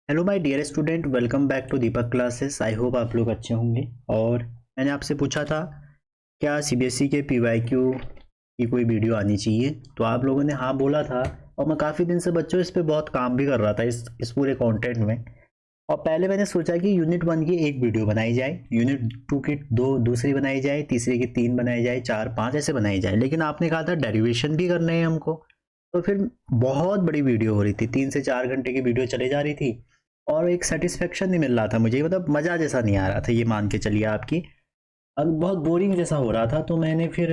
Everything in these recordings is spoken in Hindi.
Hello my dear student, welcome back to Deepak classes. I hope आप लोग अच्छे होंगे। और मैंने आपसे पूछा था क्या सीबीएसई के पीवाईक्यू की कोई वीडियो आनी चाहिए, तो आप लोगों ने हाँ बोला था। और मैं काफ़ी दिन से बच्चों इस पे बहुत काम भी कर रहा था इस पूरे कंटेंट में। और पहले मैंने सोचा कि यूनिट 1 की एक वीडियो बनाई जाए, यूनिट 2 की दो दूसरी बनाई जाए, तीसरी की 3 बनाई जाए, 4 5 ऐसे बनाई जाए। लेकिन आपने कहा था डेरिवेशन भी करने हैं हमको, तो फिर बहुत बड़ी वीडियो हो रही थी, 3 से 4 घंटे की वीडियो चली जा रही थी। और एक सेटिस्फेक्शन नहीं मिल रहा था मुझे, मतलब मज़ा जैसा नहीं आ रहा था, ये मान के चलिए आपकी। अब बहुत बोरिंग जैसा हो रहा था, तो मैंने फिर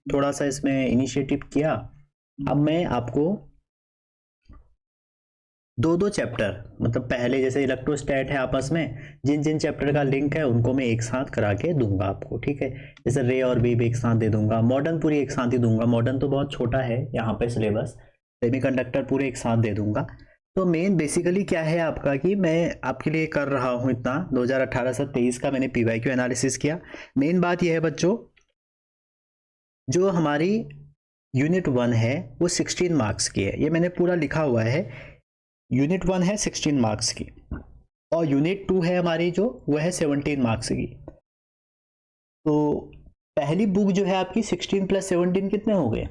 थोड़ा सा इसमें इनिशिएटिव किया। अब मैं आपको दो दो चैप्टर, मतलब पहले जैसे इलेक्ट्रोस्टैट है आपस में, जिन जिन चैप्टर का लिंक है उनको मैं एक साथ करा के दूंगा आपको, ठीक है। जैसे रे और वेव एक साथ दे दूंगा, मॉडर्न पूरी एक साथ ही दूंगा, मॉडर्न तो बहुत छोटा है यहाँ पे सिलेबस। सेमीकंडक्टर पूरे एक साथ दे दूंगा। तो मेन बेसिकली क्या है आपका कि मैं आपके लिए कर रहा हूँ इतना 2018 से 23 का मैंने पीवाईक्यू एनालिसिस किया। मेन बात यह है बच्चों, जो हमारी यूनिट 1 है वो 16 मार्क्स की है, ये मैंने पूरा लिखा हुआ है। यूनिट 1 है 16 मार्क्स की, और यूनिट 2 है हमारी जो वो है 17 मार्क्स की। तो पहली बुक जो है आपकी 16 प्लस 17 कितने हो गए,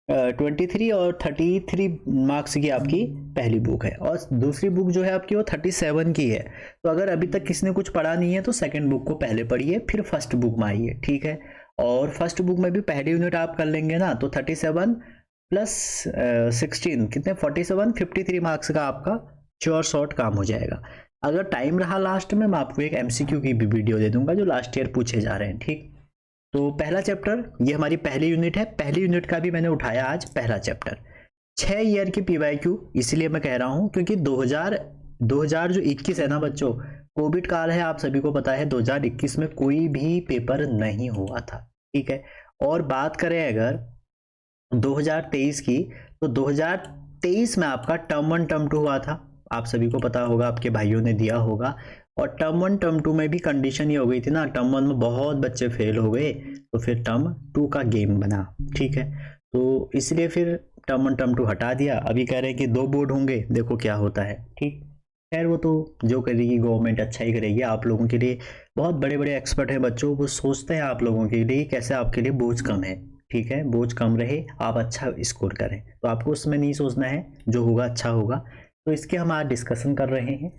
23 और 33 मार्क्स की आपकी पहली बुक है। और दूसरी बुक जो है आपकी वो 37 की है। तो अगर अभी तक किसी ने कुछ पढ़ा नहीं है तो सेकंड बुक को पहले पढ़िए, फिर फर्स्ट बुक में आइए, ठीक है। और फर्स्ट बुक में भी पहली यूनिट आप कर लेंगे ना, तो 37 प्लस 16 कितने, 47, 53 मार्क्स का आपका श्योर शॉर्ट काम हो जाएगा। अगर टाइम रहा लास्ट में मैं आपको एक एमसीक्यू की भी वीडियो दे दूंगा जो लास्ट ईयर पूछे जा रहे हैं, ठीक। तो पहला चैप्टर, ये हमारी पहली यूनिट है, पहली यूनिट का भी मैंने उठाया आज पहला चैप्टर। 6 ईयर की पीवाईक्यू इसलिए मैं कह रहा हूं क्योंकि 2000 जो 21 है ना बच्चों, कोविड काल है, आप सभी को पता है 2021 में कोई भी पेपर नहीं हुआ था, ठीक है। और बात करें अगर 2023 की, तो 2023 में आपका टर्म 1 टर्म 2 हुआ था, आप सभी को पता होगा, आपके भाइयों ने दिया होगा। और टर्म 1 टर्म 2 में भी कंडीशन ये हो गई थी ना, टर्म 1 में बहुत बच्चे फेल हो गए, तो फिर टर्म 2 का गेम बना, ठीक है। तो इसलिए फिर टर्म 1 टर्म 2 हटा दिया। अभी कह रहे हैं कि 2 बोर्ड होंगे, देखो क्या होता है, ठीक। खैर वो तो जो करेगी गवर्नमेंट अच्छा ही करेगी, आप लोगों के लिए बहुत बड़े बड़े एक्सपर्ट हैं बच्चों, वो सोचते हैं आप लोगों के लिए कैसे आपके लिए बोझ कम है, ठीक है, बोझ कम रहे, आप अच्छा स्कोर करें, तो आपको उसमें नहीं सोचना है, जो होगा अच्छा होगा। तो इसके हम आज डिस्कशन कर रहे हैं,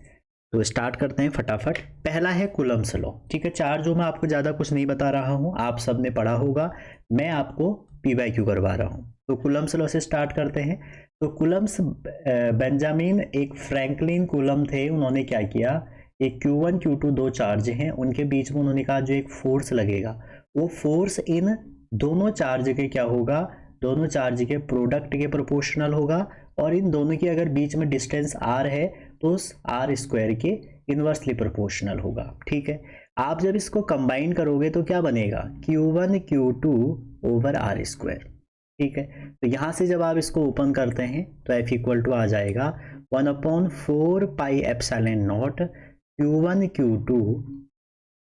तो स्टार्ट करते हैं फटाफट। पहला है कूलम्ब्स लॉ, ठीक है। चार्जों में आपको ज़्यादा कुछ नहीं बता रहा हूँ, आप सब ने पढ़ा होगा, मैं आपको पीवाईक्यू करवा रहा हूँ। तो कूलम्ब्स लॉ से स्टार्ट करते हैं। तो कूलम्ब्स, बेंजामिन एक फ्रैंकलिन कूलम थे, उन्होंने क्या किया, एक Q1 Q2 दो चार्ज हैं, उनके बीच में उन्होंने कहा जो एक फोर्स लगेगा, वो फोर्स इन दोनों चार्ज के क्या होगा, दोनों चार्ज के प्रोडक्ट के प्रोपोर्शनल होगा। और इन दोनों की अगर बीच में डिस्टेंस r है तो उस आर स्क्वायर के इनवर्सली प्रोपोर्शनल होगा, ठीक है। आप जब इसको कंबाइन करोगे तो क्या बनेगा, Q1 Q2 over R square, ठीक है। तो यहां से जब आप इसको ओपन करते हैं तो F इक्वल टू आ जाएगा 1/4 pi epsilon naught Q1 Q2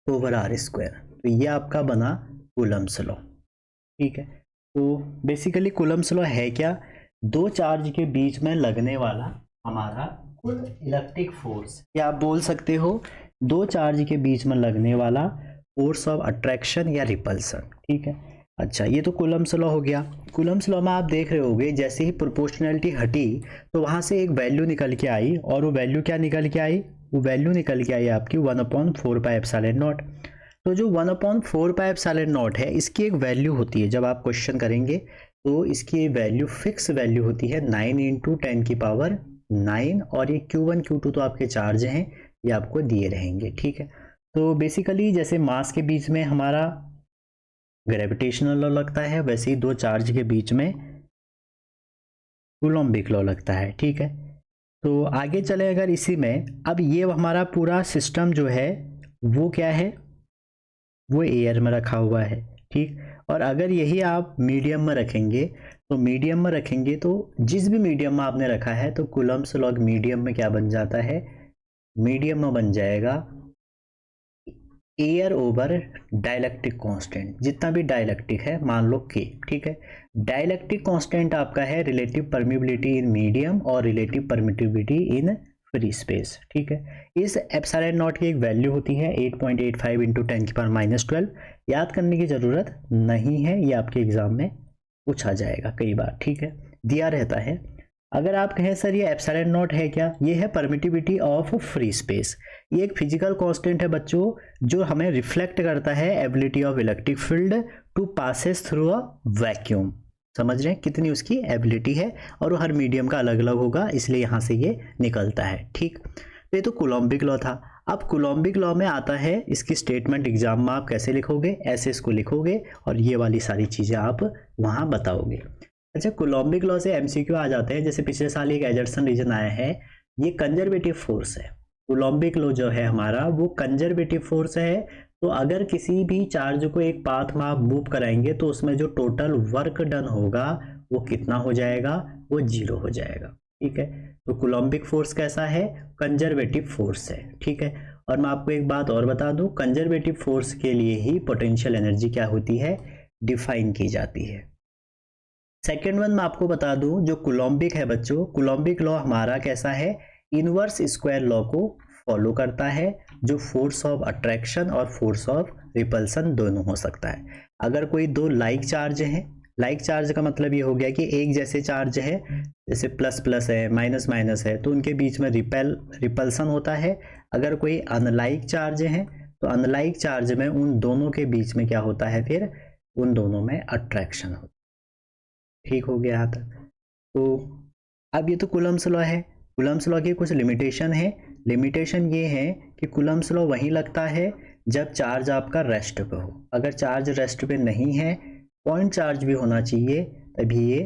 over R square. तो ये आपका बना कूलम्ब्स लॉ, ठीक है। तो बेसिकली कूलम्ब्स लॉ है क्या, दो चार्ज के बीच में लगने वाला हमारा कुल इलेक्ट्रिक फोर्स, या आप बोल सकते हो दो चार्ज के बीच में लगने वाला फोर्स ऑफ अट्रैक्शन या रिपल्सन, ठीक है। अच्छा, ये तो कूलम्ब्स लॉ हो गया। कूलम्ब्स लॉ में आप देख रहे होगे जैसे ही प्रोपोर्शनैलिटी हटी तो वहां से एक वैल्यू निकल के आई, और वो वैल्यू क्या निकल के आई, वो वैल्यू निकल के आई आपकी 1/4 पाई एप्सिलॉन नॉट। तो जो 1/4 पाई एप्सिलॉन नॉट है, इसकी एक वैल्यू होती है, जब आप क्वेश्चन करेंगे तो इसकी वैल्यू फिक्स वैल्यू होती है 9 इंटू 10⁹ और ये Q1 Q2 तो आपके चार्ज हैं, ये आपको दिए रहेंगे, ठीक है। तो बेसिकली जैसे मास के बीच में हमारा ग्रेविटेशनल लॉ लगता है, वैसे ही दो चार्ज के बीच में कूलम्बिक लॉ लगता है, ठीक है। तो आगे चले अगर इसी में, अब ये हमारा पूरा सिस्टम जो है वो क्या है, वो एयर में रखा हुआ है, ठीक। और अगर यही आप मीडियम में रखेंगे, तो मीडियम में रखेंगे तो जिस भी मीडियम में आपने रखा है तो कूलम्ब्स लॉ मीडियम में क्या बन जाता है, मीडियम में बन जाएगा एयर ओवर डाइलेक्ट्रिक कांस्टेंट, जितना भी डाइलेक्ट्रिक है मान लो के, ठीक है। डाइलेक्ट्रिक कांस्टेंट आपका है रिलेटिव परमिबिलिटी इन मीडियम और relative permittivity in free space. ठीक है, इस एप्सिलॉन नॉट की एक वैल्यू होती है 8.85 इंटू 10⁻12। याद करने की ज़रूरत नहीं है, ये आपके एग्जाम में पूछा जाएगा कई बार। ठीक है, दिया रहता है। अगर आप कहें सर ये एप्सिलॉन नॉट है क्या, ये है परमिटिविटी ऑफ फ्री स्पेस। ये एक फिजिकल कांस्टेंट है बच्चों, जो हमें रिफ्लेक्ट करता है ability of electric field to passes through a vacuum. समझ रहे हैं कितनी उसकी एबिलिटी है, और वो हर मीडियम का अलग अलग होगा, इसलिए यहाँ से ये निकलता है। ठीक, तो ये तो कूलम्बिक लॉ था। अब कूलम्बिक लॉ में आता है इसकी स्टेटमेंट, एग्जाम में आप कैसे लिखोगे, ऐसे इसको लिखोगे और ये वाली सारी चीज़ें आप वहाँ बताओगे। अच्छा, कूलम्बिक लॉ से एमसीक्यू आ जाते हैं। जैसे पिछले साल एक एजर्सन रीजन आया है, ये कंजर्वेटिव फोर्स है। कूलम्बिक लॉ जो है हमारा वो कंजर्वेटिव फोर्स है। तो अगर किसी भी चार्ज को एक पाथ में आप मूव कराएंगे तो उसमें जो टोटल वर्क डन होगा वो कितना हो जाएगा, वो 0 हो जाएगा। ठीक है, तो कूलम्बिक फोर्स कैसा है, कंजर्वेटिव फोर्स है। ठीक है, और मैं आपको एक बात और बता दूं, कंजर्वेटिव फोर्स के लिए ही पोटेंशियल एनर्जी क्या होती है, डिफाइन की जाती है। सेकेंड वन मैं आपको बता दूं, जो कूलम्बिक है बच्चों, कूलम्बिक लॉ हमारा कैसा है, इनवर्स स्क्वायर लॉ को फॉलो करता है, जो फोर्स ऑफ अट्रैक्शन और फोर्स ऑफ रिपल्सन दोनों हो सकता है। अगर कोई दो लाइक चार्ज हैं, लाइक चार्ज का मतलब ये हो गया कि एक जैसे चार्ज है, जैसे प्लस प्लस है, माइनस माइनस है, तो उनके बीच में रिपल्सन होता है। अगर कोई अनलाइक चार्ज है तो अनलाइक चार्ज में उन दोनों के बीच में क्या होता है, फिर उन दोनों में अट्रैक्शन होता है। ठीक हो गया यहाँ तक। तो अब ये तो कूलम्ब्स लॉ है। कूलम्ब्स लॉ की कुछ लिमिटेशन है। लिमिटेशन ये है कि कूलम्ब्स लॉ वहीं लगता है जब चार्ज आपका रेस्ट पे हो। अगर चार्ज रेस्ट पे नहीं है, पॉइंट चार्ज भी होना चाहिए, तभी ये,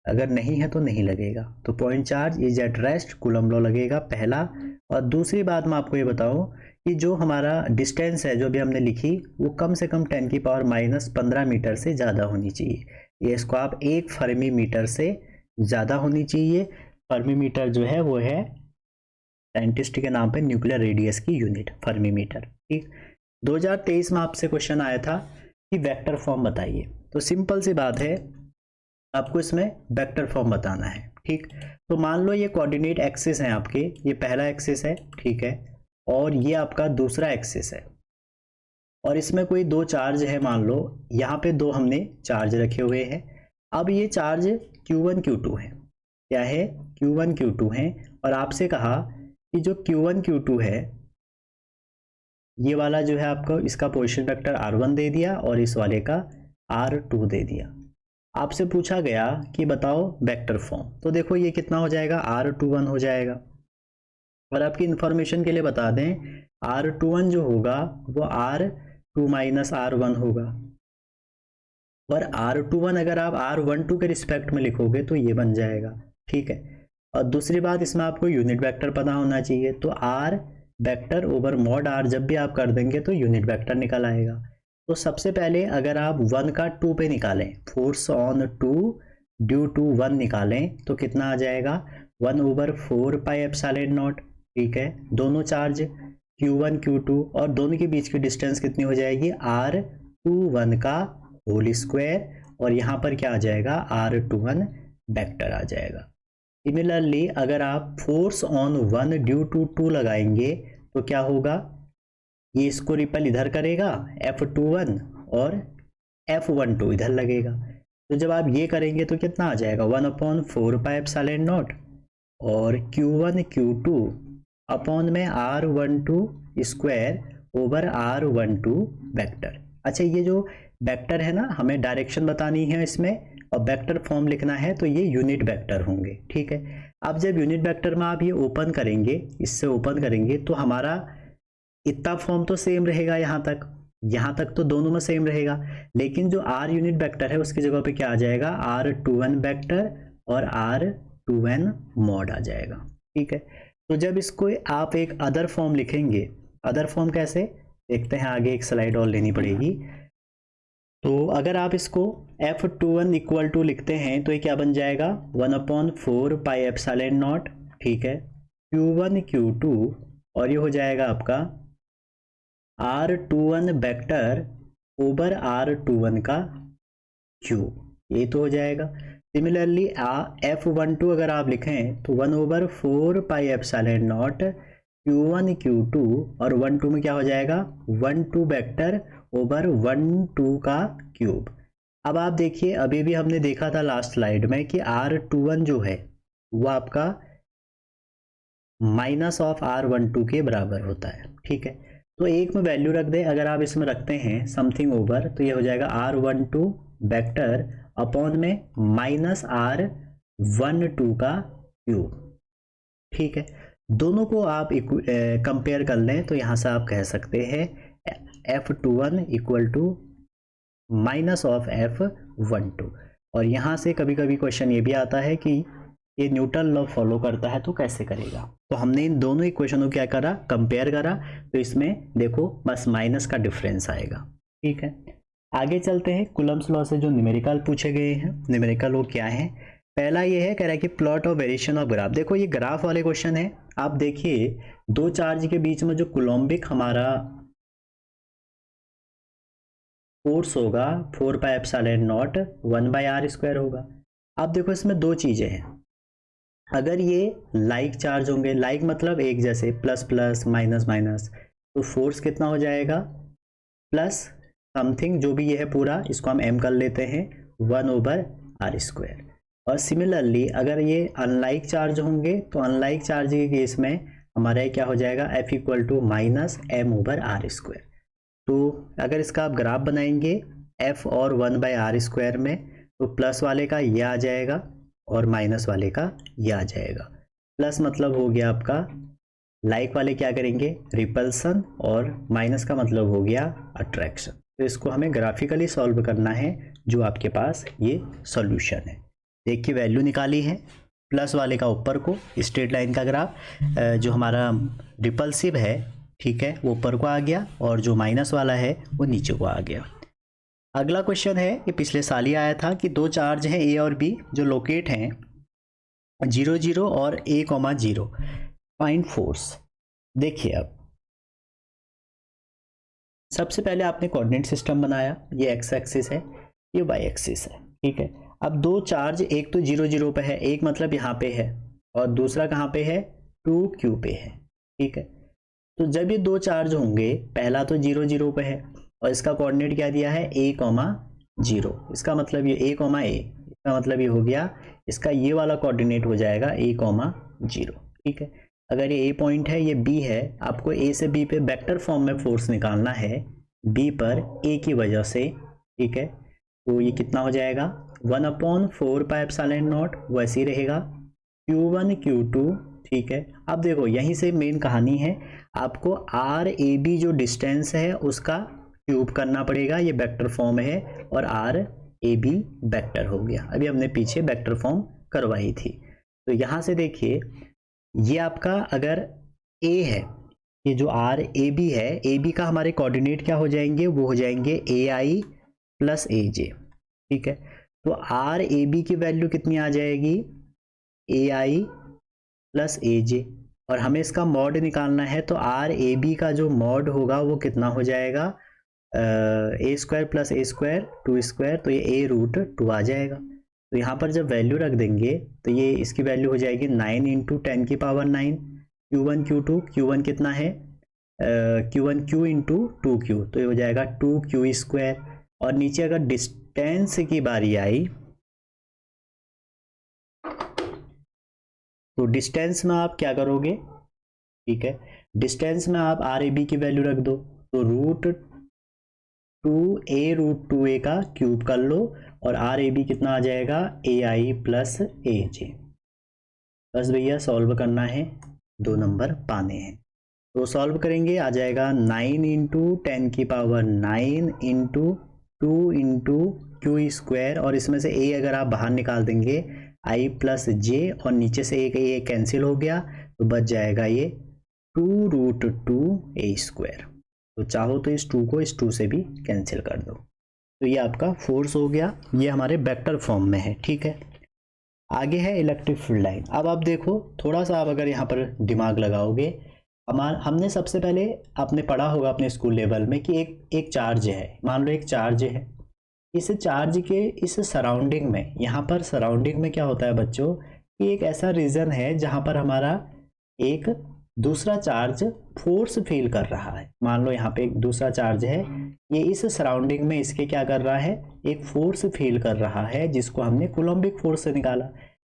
अगर नहीं है तो नहीं लगेगा। तो point charge is at rest, coulomb law लगेगा पहला। और दूसरी बात मैं आपको ये बताऊं कि जो हमारा डिस्टेंस है जो अभी हमने लिखी, वो कम से कम 10⁻15 मीटर से ज़्यादा होनी चाहिए। ये इसको आप 1 फर्मी मीटर से ज़्यादा होनी चाहिए। फर्मी मीटर जो है वो है साइंटिस्ट के नाम पे न्यूक्लियर रेडियस की यूनिट, फर्मी मीटर। ठीक, 2023 में आपसे क्वेश्चन आया था कि वेक्टर फॉर्म बताइए। तो सिंपल सी बात है, आपको इसमें वेक्टर फॉर्म बताना है। ठीक, तो मान लो ये कोऑर्डिनेट एक्सिस है आपके, ये पहला एक्सिस है, ठीक है, और ये आपका दूसरा एक्सिस है, और इसमें कोई दो चार्ज है, मान लो यहाँ पे दो हमने चार्ज रखे हुए हैं। अब ये चार्ज Q1 Q2 है, क्या है, Q1 Q2 है, और आपसे कहा कि जो Q1 Q2 है, ये वाला जो है आपको इसका पोजीशन वेक्टर R1 दे दिया और इस वाले का R2 दे दिया। आपसे पूछा गया कि बताओ वेक्टर फॉर्म, तो देखो ये कितना हो जाएगा, R21 हो जाएगा। और आपकी इंफॉर्मेशन के लिए बता दें, R21 जो होगा वो R2 माइनस R1 होगा, और R21 अगर आप R12 के रिस्पेक्ट में लिखोगे तो ये बन जाएगा। ठीक है, और दूसरी बात, इसमें आपको यूनिट वेक्टर पता होना चाहिए। तो R vector over mod R जब भी आप कर देंगे तो यूनिट वेक्टर निकल आएगा। तो सबसे पहले अगर आप 1 का 2 पे निकालें, फोर्स ऑन 2 ड्यू टू 1 निकालें, तो कितना आ जाएगा, 1/4πε0। ठीक है, दोनों चार्ज Q1 Q2 और दोनों के बीच की डिस्टेंस कितनी हो जाएगी, R21 का होल स्क्वायर, और यहाँ पर क्या आ जाएगा, R21 वेक्टर आ जाएगा। सिमिलरली अगर आप फोर्स ऑन 1 ड्यू टू 2 लगाएंगे तो क्या होगा, ये इसको रिपल इधर करेगा F21 और F12 इधर लगेगा। तो जब आप ये करेंगे तो कितना आ जाएगा, 1/4πε0 और Q1 Q2 अपॉन में R12 square over R12 vector. अच्छा, ये जो वेक्टर है ना, हमें डायरेक्शन बतानी है इसमें और वेक्टर फॉर्म लिखना है, तो ये यूनिट वेक्टर होंगे। ठीक है, अब जब यूनिट वेक्टर में आप ये ओपन करेंगे, इससे ओपन करेंगे, तो हमारा इतना फॉर्म तो सेम रहेगा, यहाँ तक तो दोनों में सेम रहेगा, लेकिन जो R यूनिट वेक्टर है उसकी जगह पे क्या आ जाएगा, R21 वेक्टर और R2n मॉड आ जाएगा। ठीक है, तो जब इसको आप एक अदर फॉर्म लिखेंगे, अदर फॉर्म कैसे देखते हैं, आगे एक स्लाइड और लेनी पड़ेगी। तो अगर आप इसको F21 इक्वल टू लिखते हैं तो ये क्या बन जाएगा, 1/4πε0। ठीक है, Q1 Q2 और ये हो जाएगा आपका R21 वेक्टर ओवर R21 का क्यूब, ये तो हो जाएगा। सिमिलरली F12 अगर आप लिखें तो 1/4 pi epsilon naught Q1 Q2 और 1/2 में क्या हो जाएगा 1/2 वेक्टर ओवर 1/2 का क्यूब। अब आप देखिए अभी भी हमने देखा था लास्ट स्लाइड में कि R21 जो है वो आपका माइनस ऑफ R12 के बराबर होता है, ठीक है। तो एक में वैल्यू रख दें, अगर आप इसमें रखते हैं समथिंग ओवर तो ये हो जाएगा R12 वेक्टर अपॉन में माइनस R12 का क्यूब, ठीक है। दोनों को आप कंपेयर कर लें तो यहाँ से आप कह सकते हैं F21 equal to minus of F12। और यहाँ से कभी कभी क्वेश्चन ये भी आता है कि ये न्यूटन लॉ फॉलो करता है तो कैसे करेगा। तो हमने इन दोनों इक्वेशनों को क्या करा, कंपेयर करा, तो इसमें देखो बस माइनस का डिफरेंस आएगा, ठीक है। आगे चलते हैं कूलम्स लॉ से जो न्यूमेरिकल पूछे गए हैं। न्यूमेरिकल वो क्या है, पहला ये है कह रहा है कि plot of variation of graph. देखो ये ग्राफ वाले क्वेश्चन है। आप देखिए दो चार्ज के बीच में जो कूलम्बिक हमारा फोर्स होगा 4 पाई एप्सिलॉन नॉट 1/r² होगा। अब देखो इसमें दो चीजें हैं, अगर ये लाइक चार्ज होंगे, लाइक मतलब एक जैसे, प्लस प्लस माइनस माइनस, तो फोर्स कितना हो जाएगा प्लस समथिंग जो भी ये है पूरा, इसको हम m कर लेते हैं 1/r²। और सिमिलरली अगर ये अनलाइक चार्ज होंगे तो अनलाइक चार्ज के केस में हमारा क्या हो जाएगा F equal to minus m/r²। तो अगर इसका आप ग्राफ बनाएंगे F और 1/r² में, तो प्लस वाले का ये आ जाएगा और माइनस वाले का ये आ जाएगा। प्लस मतलब हो गया आपका लाइक वाले क्या करेंगे रिपल्सन, और माइनस का मतलब हो गया अट्रैक्शन। तो इसको हमें ग्राफिकली सॉल्व करना है, जो आपके पास ये सॉल्यूशन है। देखिए वैल्यू निकाली है, प्लस वाले का ऊपर को स्ट्रेट लाइन का ग्राफ, जो हमारा रिपल्सिव है, ठीक है, वो ऊपर को आ गया, और जो माइनस वाला है वो नीचे को आ गया। अगला क्वेश्चन है, ये पिछले साल ही आया था कि दो चार्ज हैं A और B जो लोकेट हैं 0 0 और A,0, फाइंड फोर्स। देखिए अब सबसे पहले आपने कोऑर्डिनेट सिस्टम बनाया, ये x एक्सिस है, ये y एक्सिस है, ठीक है। अब दो चार्ज, एक तो 0 0 पे है, एक मतलब यहाँ पे है, और दूसरा कहाँ पे है 2q पे है, ठीक है। तो जब ये दो चार्ज होंगे, पहला तो 0 0 पे है और इसका कोऑर्डिनेट क्या दिया है A,0, इसका मतलब ये A,A, इसका मतलब ये हो गया, इसका ये वाला कोऑर्डिनेट हो जाएगा A,0, ठीक है। अगर ये A पॉइंट है, ये B है, आपको A से B पे वेक्टर फॉर्म में फोर्स निकालना है B पर A की वजह से, ठीक है। तो ये कितना हो जाएगा 1/4 पाई एप्सिलॉन नॉट, वैसे ही रहेगा Q1 Q2, ठीक है। अब देखो यहीं से मेन कहानी है, आपको RAB जो डिस्टेंस है उसका क्यूब करना पड़ेगा, ये वेक्टर फॉर्म है, और RAB वेक्टर हो गया। अभी हमने पीछे वेक्टर फॉर्म करवाई थी। तो यहाँ से देखिए ये आपका अगर A है, ये जो RAB है, AB का हमारे कोऑर्डिनेट क्या हो जाएंगे, वो हो जाएंगे AI प्लस AJ, ठीक है। तो RAB की वैल्यू कितनी आ जाएगी AI प्लस AJ, और हमें इसका मॉड निकालना है, तो RAB का जो मॉड होगा वो कितना हो जाएगा A² प्लस A², 2², तो ये A√2 आ जाएगा। तो यहाँ पर जब वैल्यू रख देंगे तो ये इसकी वैल्यू हो जाएगी 9 × 10⁹ Q1 Q2, Q1 कितना है Q1 Q × 2Q, तो ये हो जाएगा 2Q²। और नीचे अगर डिस्टेंस की बारी आई तो डिस्टेंस में आप क्या करोगे, ठीक है, डिस्टेंस में आप RAB की वैल्यू रख दो, तो √2A का क्यूब कर लो, और RAB कितना आ जाएगा AI प्लस AJ। बस भैया सॉल्व करना है, 2 नंबर पाने हैं। तो सॉल्व करेंगे, आ जाएगा 9 × 10⁹ 9 × 2 × Q², और इसमें से A अगर आप बाहर निकाल देंगे I प्लस J, और नीचे से एक A कैंसिल हो गया, तो बच जाएगा ये 2√2A²। तो चाहो तो इस 2 को इस 2 से भी कैंसिल कर दो। तो ये आपका फोर्स हो गया, ये हमारे वेक्टर फॉर्म में है, ठीक है। आगे है इलेक्ट्रिक फील्ड लाइन। अब आप देखो थोड़ा सा, आप अगर यहाँ पर दिमाग लगाओगे, हमने सबसे पहले आपने पढ़ा होगा अपने स्कूल लेवल में कि एक चार्ज है, मान लो एक चार्ज है, इस चार्ज के इस सराउंडिंग में, यहाँ पर सराउंडिंग में क्या होता है बच्चों कि एक ऐसा रीजन है जहाँ पर हमारा एक दूसरा चार्ज फोर्स फील कर रहा है। मान लो यहाँ पे एक दूसरा चार्ज है, ये इस सराउंडिंग में इसके क्या कर रहा है, एक फोर्स फील कर रहा है, जिसको हमने कूलम्बिक फोर्स से निकाला।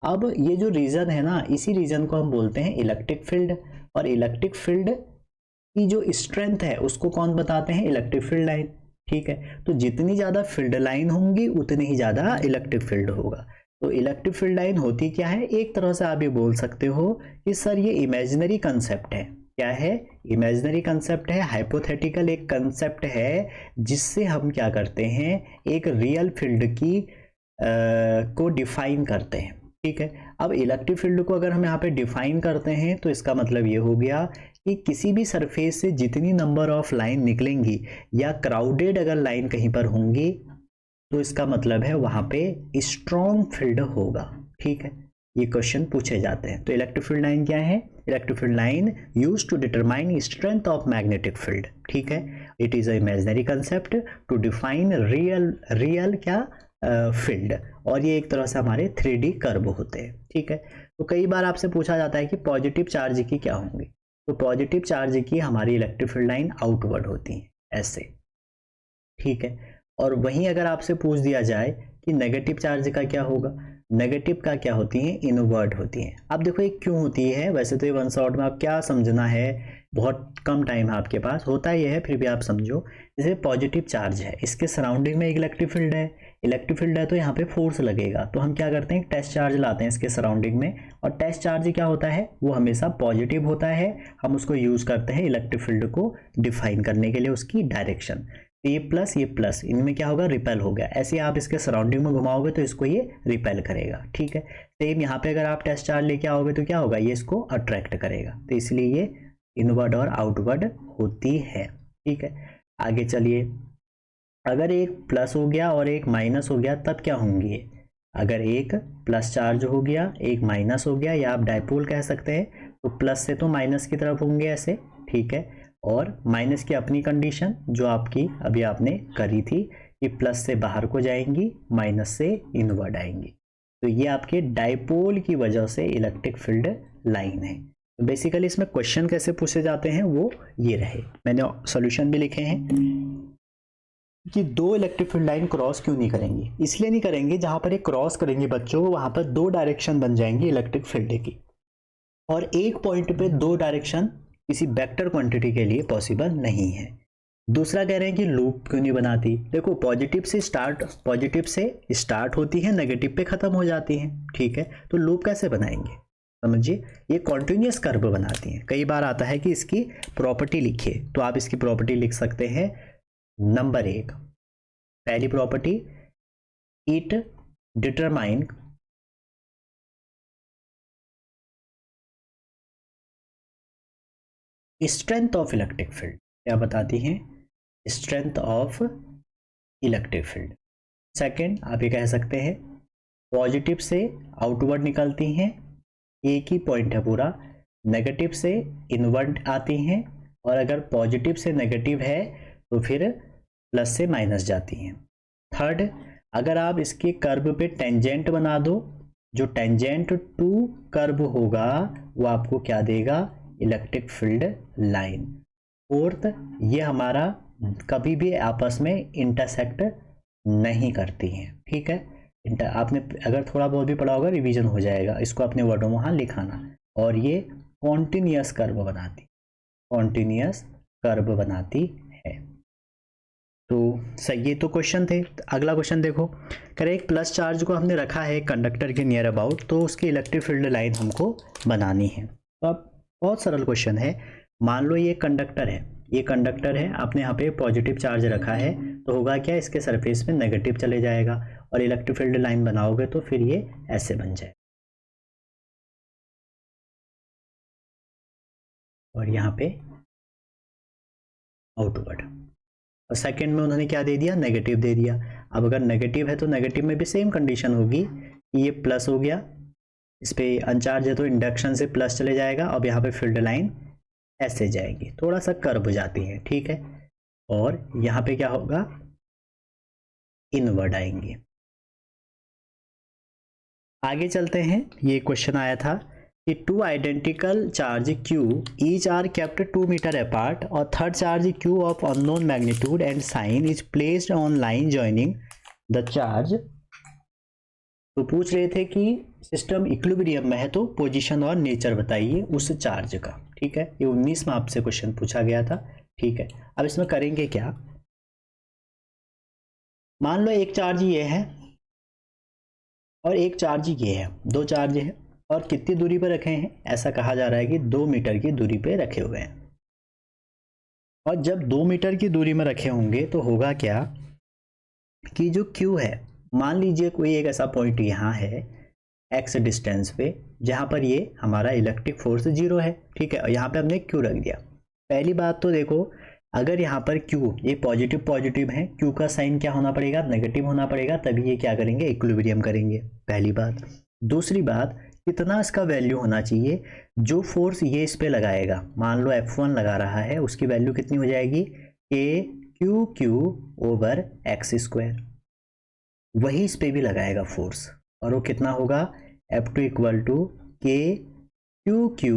अब ये जो रीजन है ना, इसी रीजन को हम बोलते हैं इलेक्ट्रिक फील्ड। और इलेक्ट्रिक फील्ड की जो स्ट्रेंथ है उसको कौन बताते हैं, इलेक्ट्रिक फील्ड लाइन। ठीक है, तो जितनी ज्यादा फील्ड लाइन होंगी उतनी ही ज्यादा इलेक्ट्रिक फील्ड होगा। तो इलेक्ट्रिक फील्ड लाइन होती क्या है, एक तरह से आप ये बोल सकते हो कि सर ये इमेजिनरी कंसेप्ट है। क्या है, इमेजिनरी कंसेप्ट है, हाइपोथेटिकल एक कंसेप्ट है, जिससे हम क्या करते हैं, एक रियल फील्ड की को डिफाइन करते हैं। ठीक है, अब इलेक्ट्रिक फील्ड को अगर हम यहाँ पे डिफाइन करते हैं तो इसका मतलब ये हो गया कि किसी भी सरफेस से जितनी नंबर ऑफ लाइन निकलेंगी या क्राउडेड अगर लाइन कहीं पर होंगी तो इसका मतलब है वहां पे स्ट्रॉन्ग फील्ड होगा। ठीक है, ये क्वेश्चन पूछे जाते हैं। तो इलेक्ट्रिक फील्ड लाइन क्या है, electric field line used to determine strength of magnetic field. ठीक है, it is a imaginary concept to define real क्या फील्ड। और ये एक तरह से हमारे 3D कर्व होते हैं। ठीक है, तो कई बार आपसे पूछा जाता है कि पॉजिटिव चार्ज की क्या होंगी, तो पॉजिटिव चार्ज की हमारी इलेक्ट्रिक फील्ड लाइन आउटवर्ड होती है ऐसे। ठीक है, और वहीं अगर आपसे पूछ दिया जाए कि नेगेटिव चार्ज का क्या होगा, नेगेटिव का क्या होती है, इनवर्ड होती है। अब देखो ये क्यों होती है, वैसे तो ये वन शॉट में आप क्या समझना है, बहुत कम टाइम है आपके पास, होता ये है फिर भी आप समझो। जैसे पॉजिटिव चार्ज है, इसके सराउंडिंग में एक इलेक्ट्रिक फील्ड है, इलेक्ट्रिक फील्ड है तो यहाँ पे फोर्स लगेगा, तो हम क्या करते हैं, टेस्ट चार्ज लाते हैं इसके सराउंडिंग में। और टेस्ट चार्ज क्या होता है, वो हमेशा पॉजिटिव होता है, हम उसको यूज करते हैं इलेक्ट्रिक फील्ड को डिफाइन करने के लिए उसकी डायरेक्शन। ये प्लस इनमें क्या होगा, रिपेल हो गया। ऐसे आप इसके सराउंडिंग में घुमाओगे तो इसको ये रिपेल करेगा। ठीक है, सेम यहाँ पे अगर आप टेस्ट चार्ज लेके आओगे तो क्या होगा, ये इसको अट्रैक्ट करेगा। तो इसलिए ये इनवर्ड और आउटवर्ड होती है। ठीक है, आगे चलिए, अगर एक प्लस हो गया और एक माइनस हो गया तब क्या होंगी ये, अगर एक प्लस चार्ज हो गया एक माइनस हो गया, या आप डायपोल कह सकते हैं, तो प्लस से तो माइनस की तरफ होंगे ऐसे। ठीक है, और माइनस की अपनी कंडीशन जो आपकी अभी आपने करी थी कि प्लस से बाहर को जाएंगी, माइनस से इनवर्ड आएंगी। तो ये आपके डायपोल की वजह से इलेक्ट्रिक फील्ड लाइन है। तो बेसिकली इसमें क्वेश्चन कैसे पूछे जाते हैं वो ये रहे, मैंने सॉल्यूशन भी लिखे हैं कि दो इलेक्ट्रिक फील्ड लाइन क्रॉस क्यों नहीं करेंगी। इसलिए नहीं करेंगे, जहां पर एक क्रॉस करेंगे बच्चों वहां पर दो डायरेक्शन बन जाएंगी इलेक्ट्रिक फील्ड की, और एक पॉइंट पे दो डायरेक्शन किसी वेक्टर क्वांटिटी के लिए पॉसिबल नहीं है। दूसरा कह रहे हैं कि लूप क्यों नहीं बनाती, देखो पॉजिटिव से स्टार्ट होती है, नेगेटिव पे खत्म हो जाती है। ठीक है, तो लूप कैसे बनाएंगे, समझिए, ये कॉन्टिन्यूअस कर्व बनाती हैं। कई बार आता है कि इसकी प्रॉपर्टी लिखिए, तो आप इसकी प्रॉपर्टी लिख सकते हैं। नंबर 1, पहली property, it determine strength of electric field. क्या बताती हैं, strength of electric field. Second, आप ये कह सकते हैं पॉजिटिव से आउटवर्ड निकलती हैं, एक ही पॉइंट है पूरा, नेगेटिव से इनवर्ड आती हैं, और अगर पॉजिटिव से नेगेटिव है तो फिर प्लस से माइनस जाती हैं। थर्ड, अगर आप इसके कर्व पे टेंजेंट बना दो, जो टेंजेंट टू कर्व होगा वो आपको क्या देगा, इलेक्ट्रिक फील्ड लाइन। फोर्थ, ये हमारा कभी भी आपस में इंटरसेक्ट नहीं करती हैं। ठीक है, आपने अगर थोड़ा बहुत भी पढ़ा होगा रिवीजन हो जाएगा, इसको अपने वर्डों में वहाँ लिखाना। और ये कॉन्टिन्यूअस कर्व बनाती है। तो सही, ये तो क्वेश्चन थे। अगला क्वेश्चन देखो, करें एक प्लस चार्ज को हमने रखा है कंडक्टर के नियर अबाउट, तो उसकी इलेक्ट्रिक फील्ड लाइन हमको बनानी है। तो अब बहुत सरल क्वेश्चन है, मान लो ये कंडक्टर है, आपने यहाँ पे पॉजिटिव चार्ज रखा है, तो होगा क्या, इसके सरफेस में नेगेटिव चले जाएगा, और इलेक्ट्रिक फील्ड लाइन बनाओगे तो फिर ये ऐसे बन जाए, और यहाँ पे आउटवर्ड। और सेकंड में उन्होंने क्या दे दिया, नेगेटिव दे दिया। अब अगर नेगेटिव है तो नेगेटिव में भी सेम कंडीशन होगी कि ये प्लस हो गया, इस पे अनचार्ज है तो इंडक्शन से प्लस चले जाएगा, अब यहाँ पे फील्ड लाइन ऐसे जाएगी, थोड़ा सा कर्व जाती है। ठीक है, और यहाँ पे क्या होगा, इनवर्ड आएंगे। आगे चलते हैं। ये क्वेश्चन आया था कि two identical charge Q each are kept 2 metre apart और third charge Q of unknown magnitude and sign is placed on line joining the charge. तो पूछ रहे थे कि सिस्टम इक्विलिब्रियम में है तो पोजीशन और नेचर बताइए उस चार्ज का। ठीक है, ये 19 में आपसे क्वेश्चन पूछा गया था। ठीक है, अब इसमें करेंगे क्या, मान लो एक चार्ज ये है और एक चार्ज ये है, दो चार्ज है और कितनी दूरी पर रखे हैं, ऐसा कहा जा रहा है कि 2 मीटर की दूरी पे रखे हुए हैं। और जब 2 मीटर की दूरी में रखे होंगे तो होगा क्या कि जो Q है, मान लीजिए कोई एक ऐसा पॉइंट यहाँ है x डिस्टेंस पे जहाँ पर ये हमारा इलेक्ट्रिक फोर्स 0 है। ठीक है, और यहाँ पे हमने Q रख दिया। पहली बात तो देखो, अगर यहाँ पर Q ये पॉजिटिव पॉजिटिव है, Q का साइन क्या होना पड़ेगा, नेगेटिव होना पड़ेगा, तभी ये क्या करेंगे, इक्विलिब्रियम करेंगे। पहली बात। दूसरी बात, कितना इसका वैल्यू होना चाहिए, जो फोर्स ये इस पे लगाएगा, मान लो F1 लगा रहा है, उसकी वैल्यू कितनी हो जाएगी, KQ ओवर x स्क्वायर। वही इस पे भी लगाएगा फोर्स और वो कितना होगा, F2 equal to KQ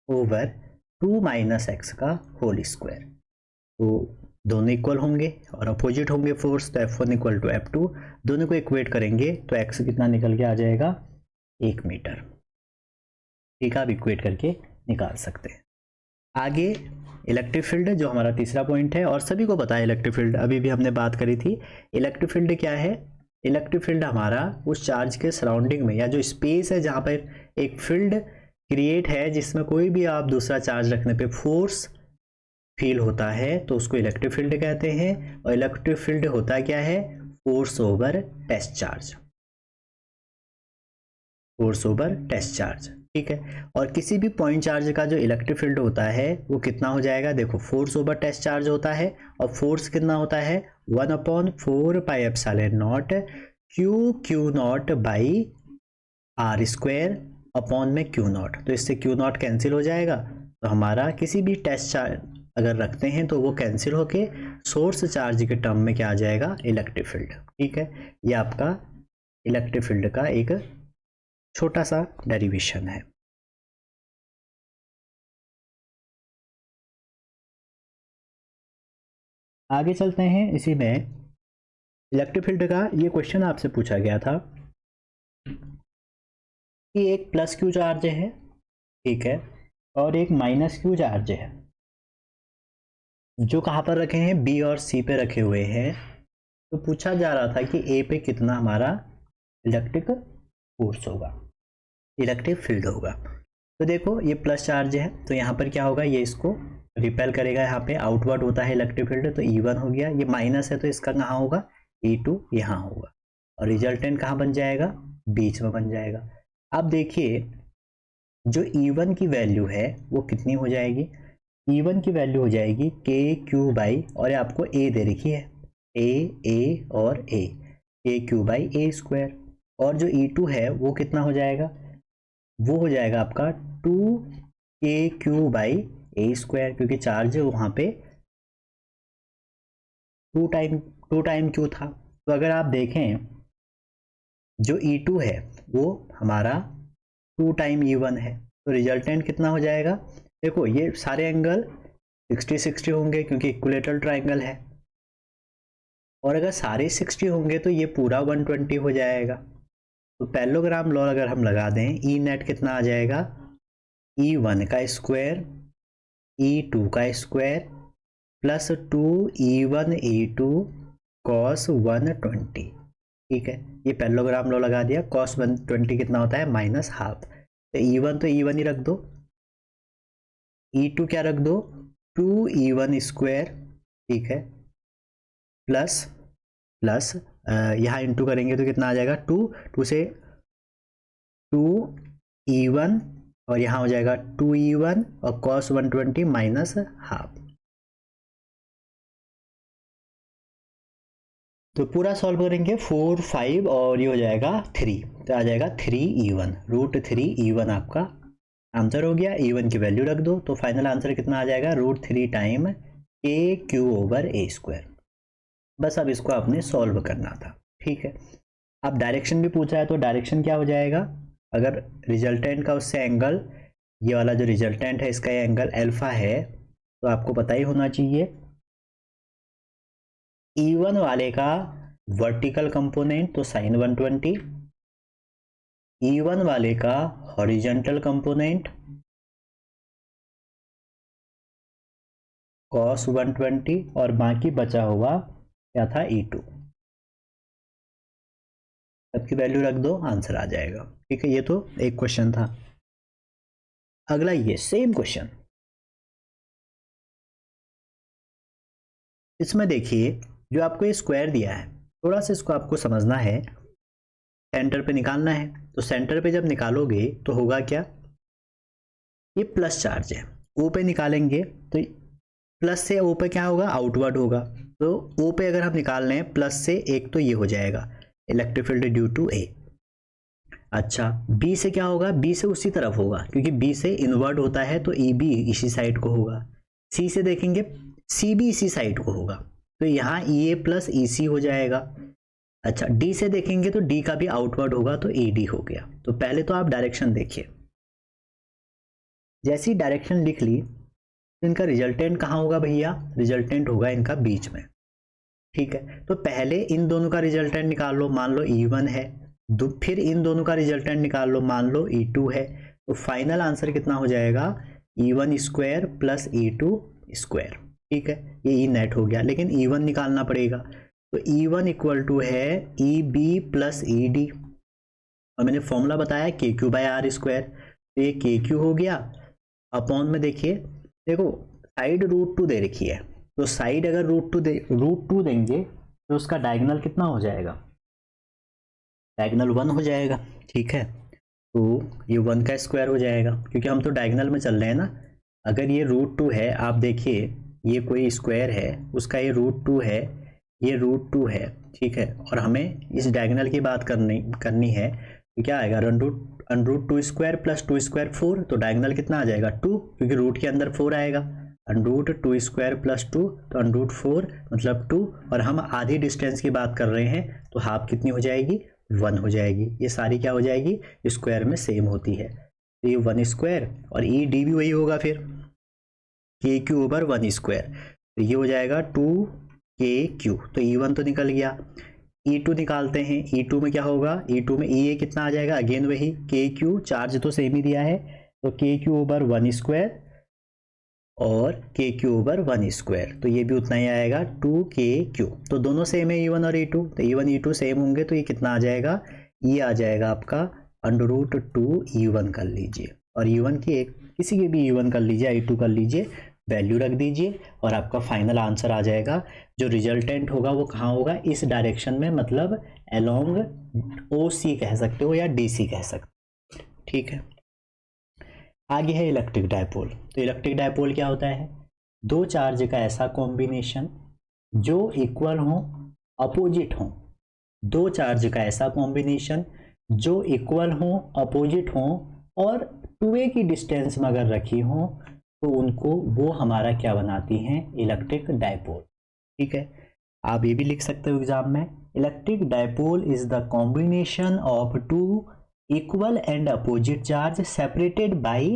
over 2 minus x का होल स्क्वायर। तो दोनों इक्वल होंगे और अपोजिट होंगे फोर्स, तो F1 इक्वल टू F2, दोनों को इक्वेट करेंगे तो x कितना निकल के आ जाएगा, 1 मीटर। ठीक है, आप इक्वेट करके निकाल सकते हैं। आगे इलेक्ट्रिक फील्ड जो हमारा तीसरा पॉइंट है, और सभी को पता है इलेक्ट्रिक फील्ड, अभी भी हमने बात करी थी। इलेक्ट्रिक फील्ड क्या है, इलेक्ट्रिक फील्ड हमारा उस चार्ज के सराउंडिंग में या जो स्पेस है जहाँ पर एक फील्ड क्रिएट है जिसमें कोई भी आप दूसरा चार्ज रखने पे फोर्स फील होता है तो उसको इलेक्ट्रिक फील्ड कहते हैं। और इलेक्ट्रिक फील्ड होता क्या है, force over test charge, force over test charge. ठीक है, और किसी भी पॉइंट चार्ज का जो इलेक्ट्रिक फील्ड होता है वो कितना हो जाएगा, देखो फोर्स ओवर टेस्ट चार्ज होता है और फोर्स कितना होता है, 1/4 pi epsilon not Q not by R square upon में Q नॉट। तो इससे Q नॉट कैंसिल हो जाएगा, तो हमारा किसी भी टेस्ट चार्ज अगर रखते हैं तो वो कैंसिल होके सोर्स चार्ज के टर्म में क्या आ जाएगा, इलेक्ट्रिक फील्ड। ठीक है, ये आपका इलेक्ट्रिक फील्ड का एक छोटा सा डेरिवेशन है। आगे चलते हैं। इसी में इलेक्ट्रिक फील्ड का ये क्वेश्चन आपसे पूछा गया था कि एक प्लस Q चार्ज है, ठीक है, और एक माइनस Q चार्ज है, जो कहाँ पर रखे हैं, B और C पे रखे हुए हैं। तो पूछा जा रहा था कि A पे कितना हमारा इलेक्ट्रिक फोर्स होगा, इलेक्ट्रिक फील्ड होगा। तो देखो ये प्लस चार्ज है तो यहाँ पर क्या होगा, ये इसको रिपेल करेगा, यहाँ पे आउटवर्ड होता है इलेक्ट्रिक फील्ड, तो E1 हो गया। ये माइनस है तो इसका कहाँ होगा, E2 यहाँ होगा, और रिजल्टेंट कहाँ बन जाएगा, बीच में बन जाएगा। अब देखिए जो E1 की वैल्यू है वो कितनी हो जाएगी, E1 की वैल्यू हो जाएगी KQ बाई, और ये आपको A दे रखी है, A और A, KQ by A square. और जो E2 है वो कितना हो जाएगा, वो हो जाएगा आपका 2KQ बाई A स्क्वायर, क्योंकि चार्ज वहाँ पे 2 टाइम Q था। तो अगर आप देखें जो E2 है वो हमारा 2 टाइम E1 है, तो रिजल्टेंट कितना हो जाएगा, देखो ये सारे एंगल 60-60 होंगे क्योंकि इक्विलेटरल ट्राइंगल है, और अगर सारे 60 होंगे तो ये पूरा 120 हो जाएगा। तो पैरेललोग्राम लॉ अगर हम लगा दें, E नेट कितना आ जाएगा, E1 का स्क्वायर E2 का square plus 2E1 E2 cos 120। ठीक है, ये पैरेललोग्राम लॉ लगा दिया। cos 120 कितना होता है, माइनस हाफ। तो E1 ही रख दो, E2 क्या रख दो, 2E1 स्क्वायर, ठीक है, प्लस यहाँ इंटू करेंगे तो कितना आ जाएगा, 2 से 2E1 और यहाँ हो जाएगा 2E1 और cos 120 माइनस हाफ। तो पूरा सॉल्व करेंगे 4, 5 और ये हो जाएगा 3, तो आ जाएगा 3E1, √3E1 आपका आंसर हो गया। E1 की वैल्यू रख दो तो फाइनल आंसर कितना आ जाएगा, √3 time KQ over A square. बस अब इसको आपने सॉल्व करना था, ठीक है। अब डायरेक्शन भी पूछा है तो डायरेक्शन क्या हो जाएगा, अगर रिजल्टेंट का उससे एंगल, ये वाला जो रिजल्टेंट है इसका ये एंगल अल्फा है, तो आपको पता ही होना चाहिए E1 वाले का वर्टिकल कंपोनेंट तो साइन 120, E1 वाले का हॉरिजॉन्टल कंपोनेंट cos 120 और बाकी बचा हुआ क्या था E2। सबकी वैल्यू रख दो, आंसर आ जाएगा, ठीक है। ये तो एक क्वेश्चन था। अगला ये सेम क्वेश्चन, इसमें देखिए जो आपको ये स्क्वायर दिया है, थोड़ा सा इसको आपको समझना है, सेंटर पे निकालना है। तो सेंटर पे जब निकालोगे तो होगा क्या, ये प्लस चार्ज है, ओ पे निकालेंगे तो प्लस से ओ पे क्या होगा, आउटवर्ड होगा। तो ओ पे अगर हम निकाल रहे हैं प्लस से एक, तो ये हो जाएगा इलेक्ट्रिक फील्ड ड्यू टू ए। अच्छा, बी से क्या होगा, बी से उसी तरफ होगा क्योंकि बी से इनवर्ड होता है, तो ई बी इसी साइड को होगा। सी से देखेंगे, सी भी इसी साइड को होगा, तो यहाँ ई ए प्लस ई सी हो जाएगा। अच्छा, डी से देखेंगे तो डी का भी आउटवर्ड होगा, तो ए डी हो गया। तो पहले तो आप डायरेक्शन देखिए, जैसी डायरेक्शन लिख ली तो इनका रिजल्टेंट कहाँ होगा भैया, रिजल्टेंट होगा इनका बीच में, ठीक है। तो पहले इन दोनों का रिजल्टेंट निकाल लो, मान लो E1 है, फिर इन दोनों का रिजल्टेंट निकाल लो, मान लो E2 है। तो फाइनल आंसर कितना हो जाएगा, E1 square plus E2 square, ठीक है। ये ई नेट हो गया, लेकिन E1 निकालना पड़ेगा। तो E1 इक्वल टू है EB प्लस ED, और मैंने फॉर्मूला बताया KQ बाय आर स्क्वायर, तो ये KQ हो गया। अपॉन में देखिए, देखो साइड √2 दे रखी है, तो साइड अगर √2 देंगे तो उसका डायगोनल कितना हो जाएगा, डायगोनल 1 हो जाएगा, ठीक है। तो ये 1 का स्क्वायर हो जाएगा, क्योंकि हम तो डायगोनल में चल रहे हैं ना। अगर ये √2 है, आप देखिए ये कोई स्क्वायर है, उसका ये √2 है, ये √2 है, ठीक है। और हमें इस डायगोनल की बात करनी है, तो क्या आएगा, √2 स्क्वायर प्लस 2 स्क्वायर 4, तो डायगोनल कितना आ जाएगा 2, क्योंकि रूट के अंदर 4 आएगा। √2 स्क्वायर प्लस 2, तो √4 मतलब 2, और हम आधी डिस्टेंस की बात कर रहे हैं, तो हाफ कितनी हो जाएगी, 1 हो जाएगी। ये सारी क्या हो जाएगी, स्क्वायर में सेम होती है, तो ये 1 स्क्वायर, और ई डी भी वही होगा फिर, KQ ओवर 1 स्क्वायर, तो ये हो जाएगा 2KQ। तो E1 तो निकल गया, E2 निकालते हैं। E2 में क्या होगा, E2 में EA कितना आ जाएगा, अगेन वही KQ, चार्ज तो सेम ही दिया है, तो KQ ओवर 1 स्क्वायर और KQ ओवर 1 स्क्वायर, तो ये भी उतना ही आएगा 2KQ। तो दोनों सेम है E1 और E2, तो E1 E2 सेम होंगे, तो ये कितना आ जाएगा, ये आ जाएगा आपका √2 E1 कर लीजिए, और E1 की एक किसी की भी E1 कर लीजिए, E2 कर लीजिए, वैल्यू रख दीजिए, और आपका फाइनल आंसर आ जाएगा। जो रिजल्टेंट होगा वो कहाँ होगा, इस डायरेक्शन में, मतलब अलोंग OC कह सकते हो या DC कह सकते हो, ठीक है। आगे है इलेक्ट्रिक डायपोल। तो इलेक्ट्रिक डायपोल क्या होता है, दो चार्ज का ऐसा कॉम्बिनेशन जो इक्वल हो, अपोजिट हो, दो चार्ज का ऐसा कॉम्बिनेशन जो इक्वल हो, अपोजिट हो, और 2a की डिस्टेंस में अगर रखी हो, तो उनको वो हमारा क्या बनाती हैं, इलेक्ट्रिक डायपोल, ठीक है। आप ये भी लिख सकते हो एग्जाम में, electric dipole is the combination of two equal and opposite charge separated by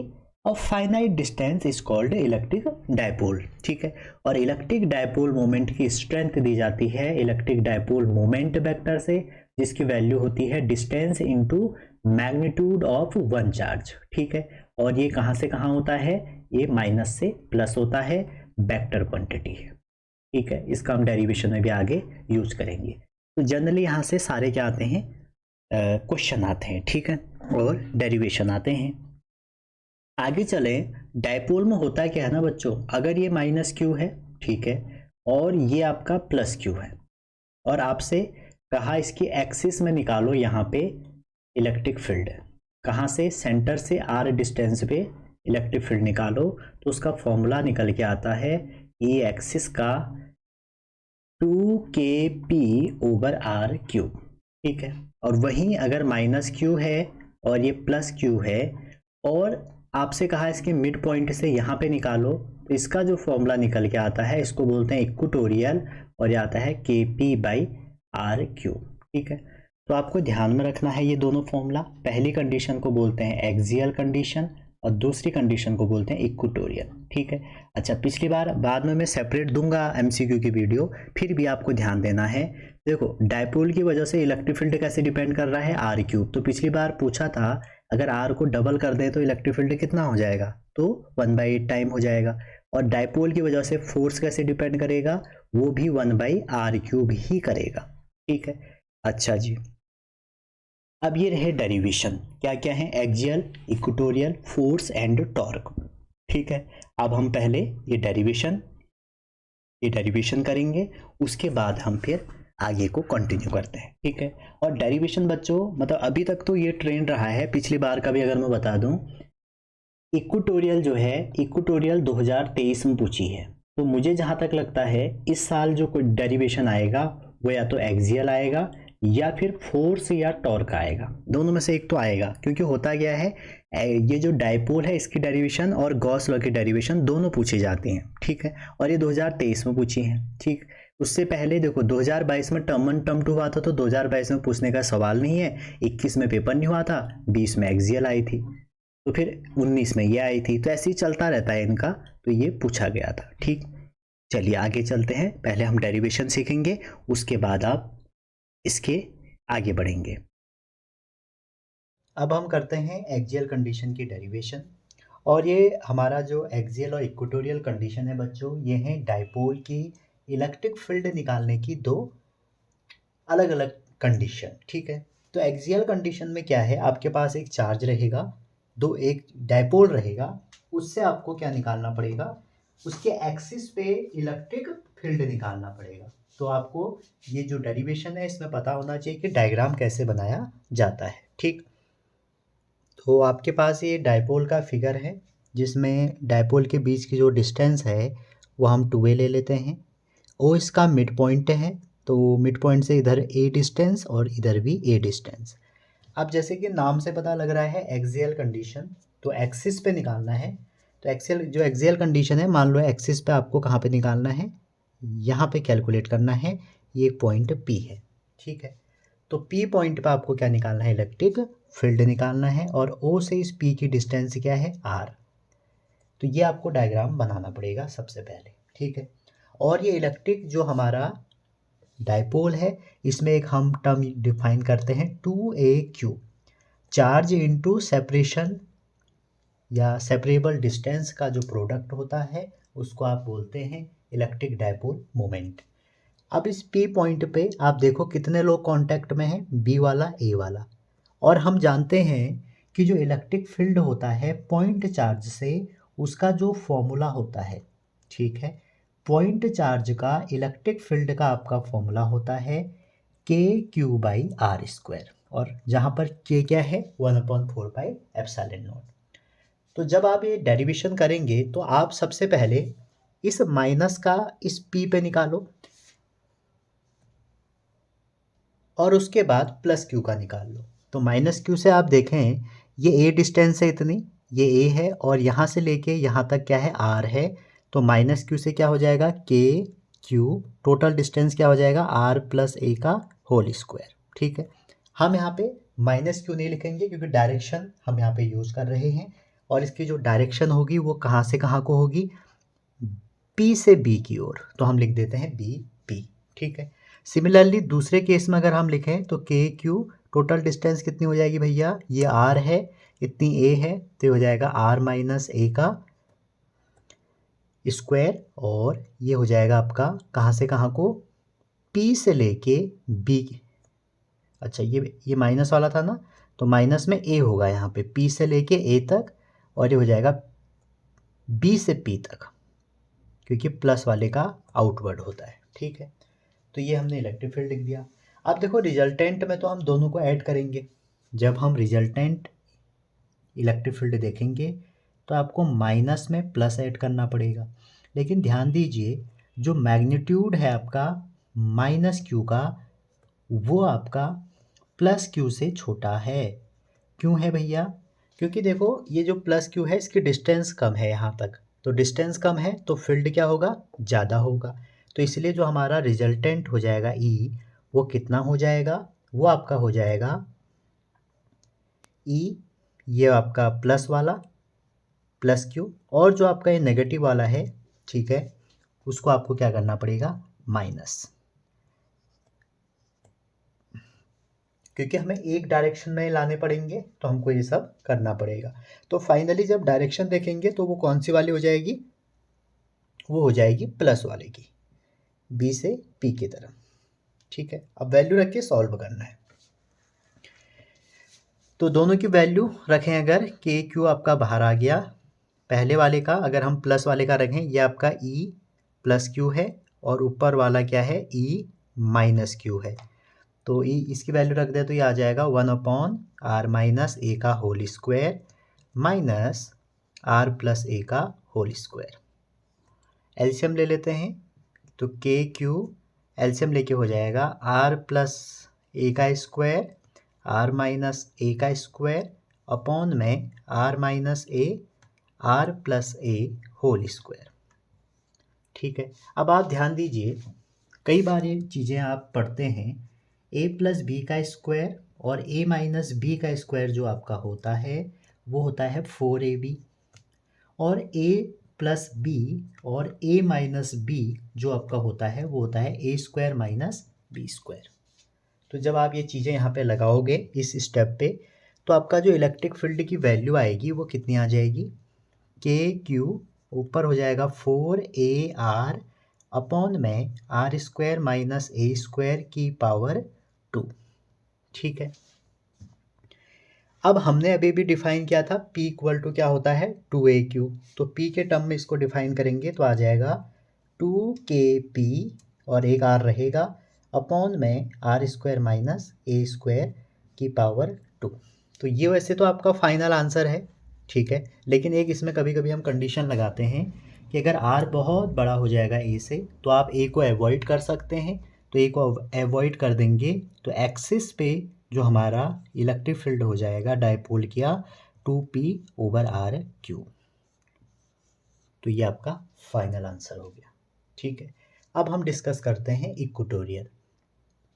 a finite distance is called electric dipole, ठीक है। और इलेक्ट्रिक डायपोल मोमेंट की स्ट्रेंथ दी जाती है इलेक्ट्रिक डायपोल मोमेंट वेक्टर से, जिसकी वैल्यू होती है distance into magnitude of one charge, ठीक है। और ये कहाँ से कहाँ होता है, ये माइनस से प्लस होता है, वेक्टर क्वांटिटी है, ठीक है। इसका हम डेरिवेशन में भी आगे यूज करेंगे। तो जनरली यहाँ से सारे क्या आते हैं, क्वेश्चन आते हैं, ठीक है, और डेरिवेशन आते हैं। आगे चले, डायपोल में होता है क्या है ना बच्चों, अगर ये -q है, ठीक है, और ये आपका +q है, और आपसे कहा इसकी एक्सिस में निकालो यहाँ पे इलेक्ट्रिक फील्ड, कहाँ से, सेंटर से r डिस्टेंस पे इलेक्ट्रिक फील्ड निकालो, तो उसका फॉर्मूला निकल के आता है ये एक्सिस का 2kp ओवर r क्यूब, ठीक है। और वहीं अगर -q है और ये +q है, और आपसे कहा इसके मिड पॉइंट से यहाँ पे निकालो, तो इसका जो फॉर्मूला निकल के आता है इसको बोलते हैं इक्वेटोरियल, और ये आता है KP/RQ। ठीक है, तो आपको ध्यान में रखना है ये दोनों फॉर्मूला। पहली कंडीशन को बोलते हैं एक्सियल कंडीशन और दूसरी कंडीशन को बोलते हैं इक्वेटोरियल। ठीक है, अच्छा पिछली बार, बाद में मैं सेपरेट दूंगा MCQ की वीडियो, फिर भी आपको ध्यान देना है। देखो डायपोल की वजह से इलेक्ट्रिक फील्ड कैसे डिपेंड कर रहा है, R3। तो पिछली बार पूछा था अगर R को डबल कर दें तो इलेक्ट्रिक फील्ड कितना हो जाएगा, तो 1/8 टाइम हो जाएगा। और डायपोल की वजह से फोर्स कैसे डिपेंड करेगा, वो भी 1/R³ ही करेगा। ठीक है, अच्छा जी, अब ये रहे डेरिवेशन, क्या क्या है, axial, equatorial, force and torque. ठीक है, अब हम पहले ये डेरिवेशन करेंगे, उसके बाद हम फिर आगे को कंटिन्यू करते हैं। ठीक है, और डेरिवेशन बच्चों मतलब अभी तक तो ये ट्रेंड रहा है, पिछली बार का भी अगर मैं बता दूं, इक्वेटोरियल जो है, इक्वेटोरियल 2023 में पूछी है। तो मुझे जहां तक लगता है इस साल जो कोई डेरिवेशन आएगा वो या तो एक्सियल आएगा या फिर फोर्स या टॉर्क आएगा, दोनों में से एक तो आएगा। क्योंकि होता क्या है, ये जो डायपोल है इसकी डेरिवेशन और गॉस लॉ की डेरिवेशन दोनों पूछी जाती हैं। ठीक है, और ये 2023 में पूछी हैं। ठीक, उससे पहले देखो 2022 में टर्म 1 टर्म 2 हुआ था, तो 2022 में पूछने का सवाल नहीं है। 21 में पेपर नहीं हुआ था, 20 में एक्सियल आई थी, तो फिर 19 में ये आई थी। तो ऐसे ही चलता रहता है इनका, तो ये पूछा गया था। ठीक, चलिए आगे चलते हैं, पहले हम डेरिवेशन सीखेंगे, उसके बाद आप इसके आगे बढ़ेंगे। अब हम करते हैं एक्सियल कंडीशन की डेरिवेशन, और ये हमारा जो एक्सियल और इक्वेटोरियल कंडीशन है बच्चों, ये हैं डायपोल की इलेक्ट्रिक फील्ड निकालने की दो अलग अलग कंडीशन। ठीक है, तो एक्सियल कंडीशन में क्या है, आपके पास एक चार्ज रहेगा, एक डायपोल रहेगा, उससे आपको क्या निकालना पड़ेगा, उसके एक्सिस पे इलेक्ट्रिक फील्ड निकालना पड़ेगा। तो आपको ये जो डेरिवेशन है इसमें पता होना चाहिए कि डायग्राम कैसे बनाया जाता है। ठीक, तो आपके पास ये डायपोल का फिगर है, जिसमें डायपोल के बीच की जो डिस्टेंस है वो हम 2a ले लेते हैं। ओ इसका मिड पॉइंट है, तो मिड पॉइंट से इधर a डिस्टेंस और इधर भी a डिस्टेंस। अब जैसे कि नाम से पता लग रहा है एक्सियल कंडीशन, तो एक्सिस पे निकालना है। तो एक्सियल कंडीशन है, मान लो एक्सिस पे आपको कहाँ पे निकालना है, यहाँ पे कैलकुलेट करना है। ये एक पॉइंट P है। ठीक है, तो P पॉइंट पे आपको क्या निकालना है, इलेक्ट्रिक फील्ड निकालना है, और O से इस P की डिस्टेंस क्या है, R। तो ये आपको डायग्राम बनाना पड़ेगा सबसे पहले। ठीक है, और ये इलेक्ट्रिक जो हमारा डायपोल है, इसमें एक हम टर्म डिफाइन करते हैं 2AQ, चार्ज इनटू सेपरेशन या सेपरेबल डिस्टेंस का जो प्रोडक्ट होता है उसको आप बोलते हैं इलेक्ट्रिक डायपोल मोमेंट। अब इस P पॉइंट पे आप देखो कितने लोग कांटेक्ट में हैं, B वाला, A वाला। और हम जानते हैं कि जो इलेक्ट्रिक फील्ड होता है पॉइंट चार्ज से, उसका जो फॉर्मूला होता है, ठीक है, पॉइंट चार्ज का इलेक्ट्रिक फील्ड का आपका फॉर्मूला होता है KQ/R², और जहाँ पर K क्या है, 1/4πε0। तो जब आप ये डेरिवेशन करेंगे तो आप सबसे पहले इस माइनस का इस P पे निकालो, और उसके बाद प्लस Q का निकाल लो। तो माइनस Q से आप देखें, ये A डिस्टेंस है इतनी, ये A है, और यहाँ से लेके यहाँ तक क्या है, R है। तो माइनस Q से क्या हो जाएगा, KQ, टोटल डिस्टेंस क्या हो जाएगा, R + A का होल स्क्वायर। ठीक है, हम यहाँ पे माइनस Q नहीं लिखेंगे क्योंकि डायरेक्शन हम यहाँ पे यूज़ कर रहे हैं, और इसकी जो डायरेक्शन होगी वो कहाँ से कहाँ को होगी, P से B की ओर, तो हम लिख देते हैं BP। ठीक है, सिमिलरली दूसरे केस में अगर हम लिखें तो KQ, टोटल डिस्टेंस कितनी हो जाएगी भैया, ये R है, इतनी A है, तो ये हो जाएगा R - A का स्क्वायर, और ये हो जाएगा आपका कहाँ से कहाँ को, P से लेके B। अच्छा, ये माइनस वाला था ना, तो माइनस में A होगा यहाँ पे, P से लेके A तक, और ये हो जाएगा B से P तक, क्योंकि प्लस वाले का आउटवर्ड होता है। ठीक है, तो ये हमने इलेक्ट्रिक फील्ड लिख दिया। अब देखो रिजल्टेंट में तो हम दोनों को ऐड करेंगे। जब हम रिजल्टेंट इलेक्ट्रिक फील्ड देखेंगे तो आपको माइनस में प्लस ऐड करना पड़ेगा, लेकिन ध्यान दीजिए जो मैग्नीट्यूड है आपका माइनस Q का, वो आपका प्लस Q से छोटा है। क्यों है भैया, क्योंकि देखो ये जो प्लस क्यू है इसकी डिस्टेंस कम है यहाँ तक, तो डिस्टेंस कम है तो फील्ड क्या होगा, ज़्यादा होगा। तो इसलिए जो हमारा रिजल्टेंट हो जाएगा ई, वो कितना हो जाएगा, वो आपका हो जाएगा ई, ये आपका प्लस वाला प्लस क्यू, और जो आपका ये नेगेटिव वाला है, ठीक है, उसको आपको क्या करना पड़ेगा, माइनस, क्योंकि हमें एक डायरेक्शन में लाने पड़ेंगे तो हमको ये सब करना पड़ेगा। तो फाइनली जब डायरेक्शन देखेंगे तो वो कौन सी वाली हो जाएगी, वो हो जाएगी प्लस वाले की, बी से पी की तरफ। ठीक है, अब वैल्यू रख के सॉल्व करना है। तो दोनों की वैल्यू रखें, अगर के क्यू आपका बाहर आ गया, पहले वाले का अगर हम प्लस वाले का रखें, ये आपका ई प्लस क्यू है और ऊपर वाला क्या है, ई माइनस क्यू है। तो ई इसकी वैल्यू रख दे तो ये आ जाएगा 1/r-a का whole square minus r plus a का होल स्क्वायर। एलसीएम ले लेते हैं, तो के क्यू एलसीएम लेके हो जाएगा r प्लस a का स्क्वायर r माइनस a का स्क्वायर अपॉन में r minus a r plus a whole square. ठीक है, अब आप ध्यान दीजिए, कई बार ये चीज़ें आप पढ़ते हैं, a प्लस बी का स्क्वायर और a माइनस बी का स्क्वायर जो आपका होता है वो होता है 4ab, और a प्लस बी और a माइनस बी जो आपका होता है वो होता है a square minus b square. तो जब आप ये चीज़ें यहाँ पे लगाओगे इस स्टेप पे, तो आपका जो इलेक्ट्रिक फील्ड की वैल्यू आएगी वो कितनी आ जाएगी, के क्यू ऊपर हो जाएगा 4ar अपॉन में R square minus A square की पावर 2। ठीक है, अब हमने अभी भी डिफाइन किया था P इक्वल टू क्या होता है, 2aq, तो P के टर्म में इसको डिफाइन करेंगे तो आ जाएगा 2kp और एक r रहेगा अपॉन में R square minus A square की पावर 2। तो ये वैसे तो आपका फाइनल आंसर है, ठीक है, लेकिन एक इसमें कभी कभी हम कंडीशन लगाते हैं कि अगर r बहुत बड़ा हो जाएगा a से तो आप a को अवॉइड कर सकते हैं, तो a को अवॉइड कर देंगे तो एक्सिस पे जो हमारा इलेक्ट्रिक फील्ड हो जाएगा डायपोल किया 2p/r³। तो ये आपका फाइनल आंसर हो गया। ठीक है, अब हम डिस्कस करते हैं इक्वेटोरियल।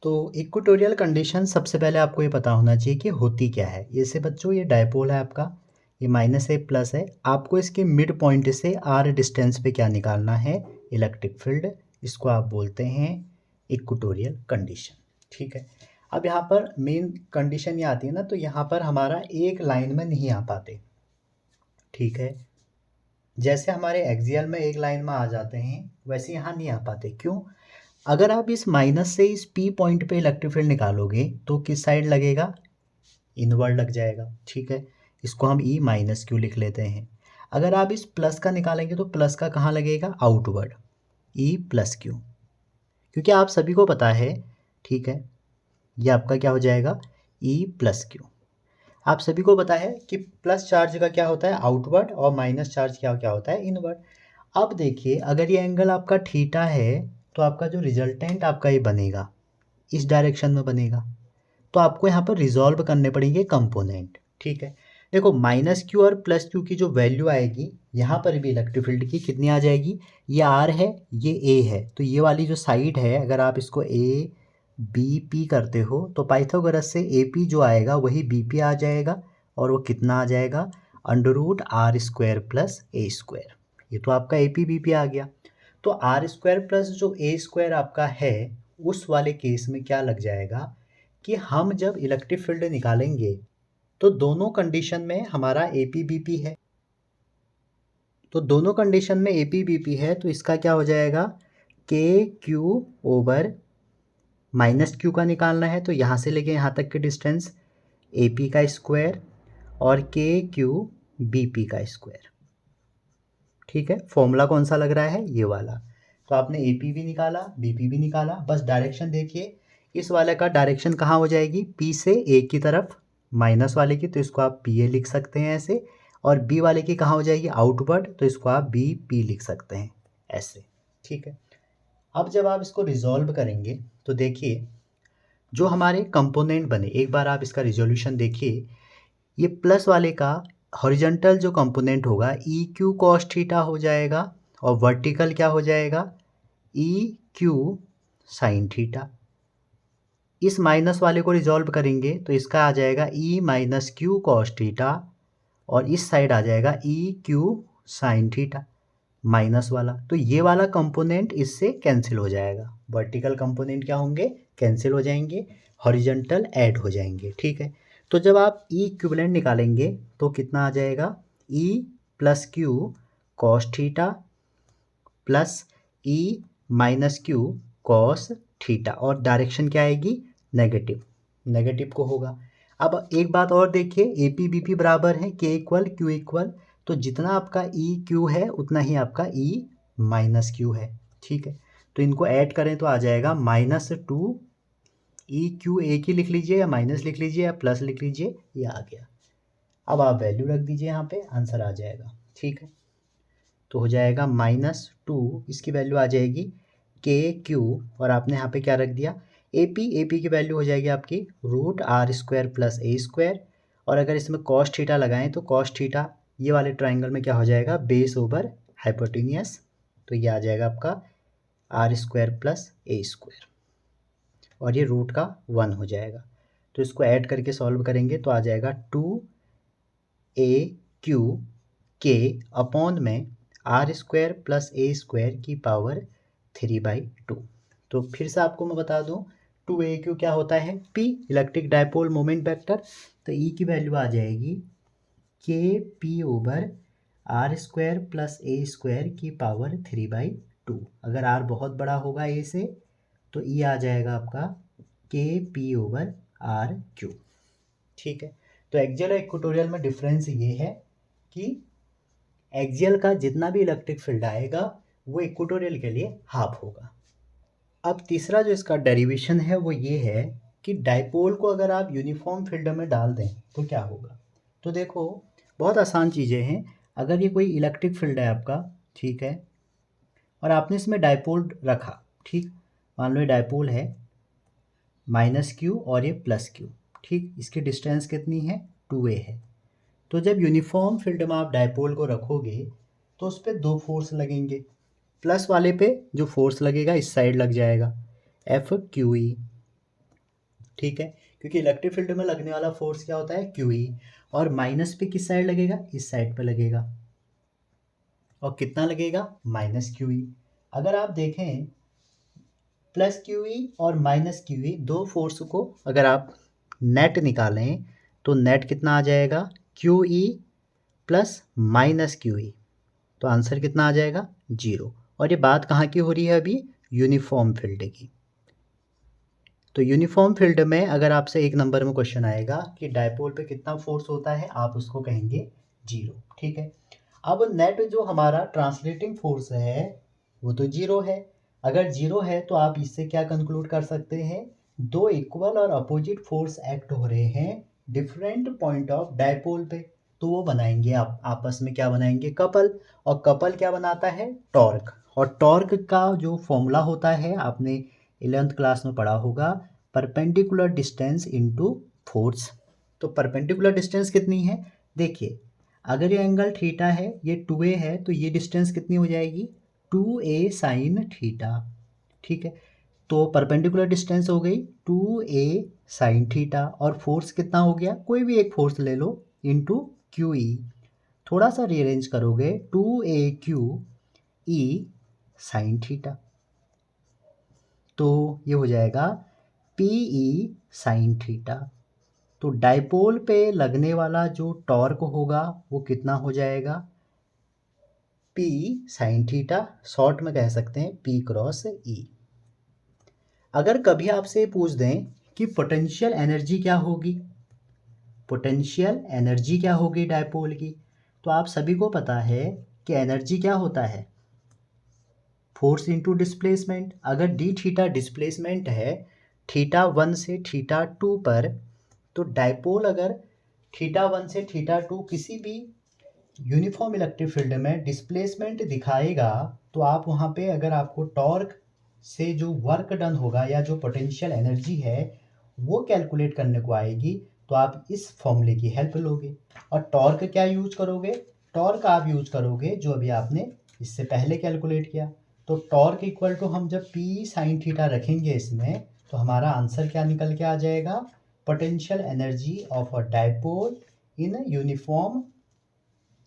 तो इक्वेटोरियल कंडीशन सबसे पहले आपको ये पता होना चाहिए कि होती क्या है। जैसे बच्चों ये डायपोल है आपका, ये माइनस है प्लस है, आपको इसके मिड पॉइंट से r डिस्टेंस पे क्या निकालना है, इलेक्ट्रिक फील्ड, इसको आप बोलते हैं इक्वेटोरियल कंडीशन। ठीक है, अब यहाँ पर मेन कंडीशन ये आती है ना, तो यहाँ पर हमारा एक लाइन में नहीं आ पाते। ठीक है, जैसे हमारे एक्सियल में एक लाइन में आ जाते हैं वैसे यहाँ नहीं आ पाते। क्यों, अगर आप इस माइनस से इस P पॉइंट पे इलेक्ट्रिक फील्ड निकालोगे तो किस साइड लगेगा, इनवर्ड लग जाएगा। ठीक है, इसको हम E माइनस क्यू लिख लेते हैं। अगर आप इस प्लस का निकालेंगे तो प्लस का कहाँ लगेगा, आउटवर्ड, E प्लस क्यू, क्योंकि आप सभी को पता है, ठीक है, ये आपका क्या हो जाएगा, E प्लस क्यू। आप सभी को पता है कि प्लस चार्ज का क्या होता है, आउटवर्ड, और माइनस चार्ज क्या क्या होता है, इनवर्ड। अब देखिए, अगर ये एंगल आपका थीटा है तो आपका जो रिजल्टेंट आपका ये बनेगा इस डायरेक्शन में बनेगा, तो आपको यहाँ पर रिजॉल्व करने पड़ेंगे कंपोनेंट। ठीक है, देखो माइनस क्यू और प्लस क्यू की जो वैल्यू आएगी यहाँ पर भी इलेक्ट्रिक फील्ड की कितनी आ जाएगी, ये आर है ये ए है, तो ये वाली जो साइड है अगर आप इसको ए बी पी करते हो तो पाइथागोरस से ए पी जो आएगा वही बी पी आ जाएगा, और वो कितना आ जाएगा, √r² प्लस ए स्क्वायर। ये तो आपका ए पी बी पी आ गया। तो r² प्लस जो ए स्क्वायर आपका है उस वाले केस में क्या लग जाएगा कि हम जब इलेक्ट्रिक फील्ड निकालेंगे तो दोनों कंडीशन में हमारा ए पी बी पी है, तो दोनों कंडीशन में ए पी बी पी है, तो इसका क्या हो जाएगा, के क्यू ओवर माइनस क्यू का निकालना है तो यहाँ से लेके यहाँ तक की डिस्टेंस ए पी का स्क्वायर और के क्यू बी पी का स्क्वायर। ठीक है, फॉर्मूला कौन सा लग रहा है, ये वाला। तो आपने ए पी भी निकाला बी पी भी निकाला, बस डायरेक्शन देखिए, इस वाले का डायरेक्शन कहाँ हो जाएगी, पी से ए की तरफ, माइनस वाले की, तो इसको आप पी ए लिख सकते हैं ऐसे, और बी वाले की कहाँ हो जाएगी, आउटवर्ड, तो इसको आप बी पी लिख सकते हैं ऐसे। ठीक है, अब जब आप इसको रिजॉल्व करेंगे तो देखिए जो हमारे कंपोनेंट बने, एक बार आप इसका रिजोल्यूशन देखिए, ये प्लस वाले का हॉरिजॉन्टल जो कंपोनेंट होगा ई क्यू कॉस थीटा हो जाएगा और वर्टिकल क्या हो जाएगा ई क्यू साइन थीटा। इस माइनस वाले को रिजॉल्व करेंगे तो इसका आ जाएगा ई माइनस क्यू कॉस थीटा और इस साइड आ जाएगा E Q sine theta minus वाला। तो ये वाला कंपोनेंट इससे कैंसिल हो जाएगा, वर्टिकल कंपोनेंट क्या होंगे कैंसिल हो जाएंगे, हॉरिजॉन्टल ऐड हो जाएंगे। ठीक है, तो जब आप ई इक्विवेलेंट निकालेंगे तो कितना आ जाएगा E plus Q cos theta plus E minus Q cos theta और डायरेक्शन क्या आएगी नेगेटिव, नेगेटिव को होगा। अब एक बात और देखिए, ए पी बी पी बराबर है के इक्वल क्यू इक्वल, तो जितना आपका ई क्यू है उतना ही आपका ई माइनस क्यू है। ठीक है, तो इनको ऐड करें तो आ जाएगा -2 ई क्यू, एक ही लिख लीजिए या माइनस लिख लीजिए या प्लस लिख लीजिए, ये आ गया। अब आप वैल्यू रख दीजिए यहाँ पे, आंसर आ जाएगा। ठीक है, तो हो जाएगा -2, इसकी वैल्यू आ जाएगी के क्यू और आपने यहाँ पे क्या रख दिया ए पी की वैल्यू हो जाएगी आपकी √r² प्लस a²। और अगर इसमें कॉस थीटा लगाएं तो कॉस थीटा ये वाले ट्राइंगल में क्या हो जाएगा बेस ओवर हाइपोटेनियस, तो ये आ जाएगा आपका r² प्लस a² और ये रूट का 1 हो जाएगा। तो इसको ऐड करके सॉल्व करेंगे तो आ जाएगा 2AQ के अपॉन में r² प्लस a² की पावर 3/2। तो फिर से आपको मैं बता दूं 2AQ क्या होता है P, electric dipole moment vector. तो E की वैल्यू आ जाएगी KP over r² plus a² की पावर 3/2। अगर r बहुत बड़ा होगा a से तो E आ जाएगा आपका KP ओवर RQ। ठीक है, तो एक्सियल और इक्वेटोरियल में डिफरेंस ये है कि एक्सियल का जितना भी इलेक्ट्रिक फील्ड आएगा वो इक्वेटोरियल के लिए हाफ होगा। अब तीसरा जो इसका डेरिवेशन है वो ये है कि डाइपोल को अगर आप यूनिफॉर्म फील्ड में डाल दें तो क्या होगा। तो देखो बहुत आसान चीज़ें हैं, अगर ये कोई इलेक्ट्रिक फील्ड है आपका, ठीक है, और आपने इसमें डाइपोल रखा, ठीक, मान लो ये डाइपोल है -Q और ये +Q, ठीक, इसकी डिस्टेंस कितनी है 2a है। तो जब यूनिफॉर्म फील्ड में आप डाइपोल को रखोगे तो उस पर 2 फोर्स लगेंगे, प्लस वाले पे जो फोर्स लगेगा इस साइड लग जाएगा FQE। ठीक है, क्योंकि इलेक्ट्रिक फील्ड में लगने वाला फोर्स क्या होता है QE, और माइनस पे किस साइड लगेगा इस साइड पे लगेगा, और कितना लगेगा -QE। अगर आप देखें +QE और -QE दो फोर्स को अगर आप नेट निकालें तो नेट कितना आ जाएगा QE प्लस -QE, तो आंसर कितना आ जाएगा 0। और ये बात कहाँ की हो रही है अभी यूनिफॉर्म फील्ड की। तो यूनिफॉर्म फील्ड में अगर आपसे एक नंबर में क्वेश्चन आएगा कि डायपोल पे कितना फोर्स होता है, आप उसको कहेंगे 0। ठीक है, अब नेट जो हमारा ट्रांसलेटिंग फोर्स है वो तो 0 है। अगर 0 है तो आप इससे क्या कंक्लूड कर सकते हैं, दो इक्वल और अपोजिट फोर्स एक्ट हो रहे हैं डिफरेंट पॉइंट ऑफ डायपोल पे, तो वो बनाएंगे आप आपस में क्या बनाएंगे कपल, और कपल क्या बनाता है टॉर्क, और टॉर्क का जो फॉर्मूला होता है आपने 11th क्लास में पढ़ा होगा, परपेंडिकुलर डिस्टेंस इनटू फोर्स। तो परपेंडिकुलर डिस्टेंस कितनी है, देखिए अगर ये एंगल थीटा है, ये 2a है, तो ये डिस्टेंस कितनी हो जाएगी 2a साइन थीटा। ठीक है, तो परपेंडिकुलर डिस्टेंस हो गई 2a साइन थीटा, और फोर्स कितना हो गया कोई भी एक फोर्स ले लो इनटू QE, थोड़ा सा रीअरेंज करोगे 2AQE साइन थीटा, तो ये हो जाएगा PE साइन थीटा। तो डाइपोल पे लगने वाला जो टॉर्क होगा वो कितना हो जाएगा P साइन थीटा, शॉर्ट में कह सकते हैं P क्रॉस E। अगर कभी आपसे पूछ दें कि पोटेंशियल एनर्जी क्या होगी, पोटेंशियल एनर्जी क्या होगी डाइपोल की, तो आप सभी को पता है कि एनर्जी क्या होता है फोर्स इनटू डिस्प्लेसमेंट। अगर डी थीटा डिस्प्लेसमेंट है θ1 से θ2 पर, तो डाइपोल अगर θ1 से θ2 किसी भी यूनिफॉर्म इलेक्ट्रिक फील्ड में डिस्प्लेसमेंट दिखाएगा, तो आप वहाँ पे अगर आपको टॉर्क से जो वर्क डन होगा या जो पोटेंशियल एनर्जी है वो कैलकुलेट करने को आएगी, तो आप इस फॉर्मूले की हेल्प लोगे। और टॉर्क क्या यूज करोगे? टॉर्क आप यूज करोगे जो अभी आपने इससे पहले कैलकुलेट किया। तो टॉर्क इक्वल टू हम जब पी साइन थीटा रखेंगे इसमें, तो हमारा आंसर क्या निकल के आ जाएगा? Potential energy of a dipole in uniform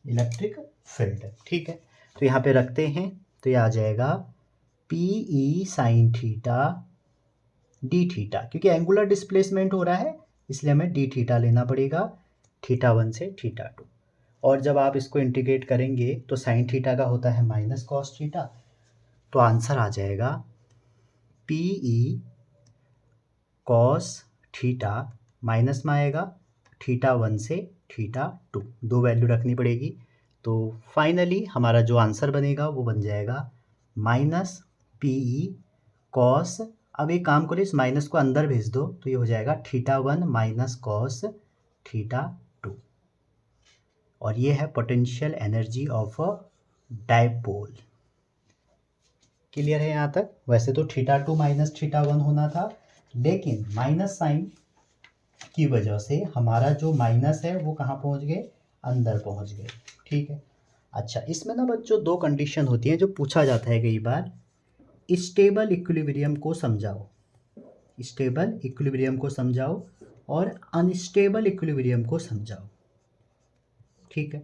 electric field. ठीक है, तो यहाँ पे रखते हैं, तो ये आ जाएगा P E sine theta D theta, क्योंकि एंगुलर डिस्प्लेसमेंट हो रहा है इसलिए हमें डी थीटा लेना पड़ेगा, थीटा 1 से थीटा 2। और जब आप इसको इंटीग्रेट करेंगे तो साइन थीटा का होता है माइनस कॉस थीटा, तो आंसर आ जाएगा P E cos theta minus में आएगा थीटा 1 से थीटा 2, दो वैल्यू रखनी पड़ेगी। तो फाइनली हमारा जो आंसर बनेगा वो बन जाएगा माइनस पी ई कॉस, अब एक काम करो इस माइनस को अंदर भेज दो तो ये हो जाएगा थीटा 1 माइनस कॉस थीटा 2। और ये है potential energy of a dipole. Clear है यहाँ तक? वैसे तो थीटा 2 माइनस थीटा 1 होना था, लेकिन माइनस साइन की वजह से हमारा जो माइनस है वो कहाँ पहुँच गए? अंदर पहुँच गए। ठीक है, अच्छा इसमें ना बच्चों दो कंडीशन होती हैं जो पूछा जाता है कई बार। स्टेबल इक्विलिब्रियम को समझाओ, स्टेबल इक्विलिब्रियम को समझाओ और अनस्टेबल इक्विलिब्रियम को समझाओ। ठीक है,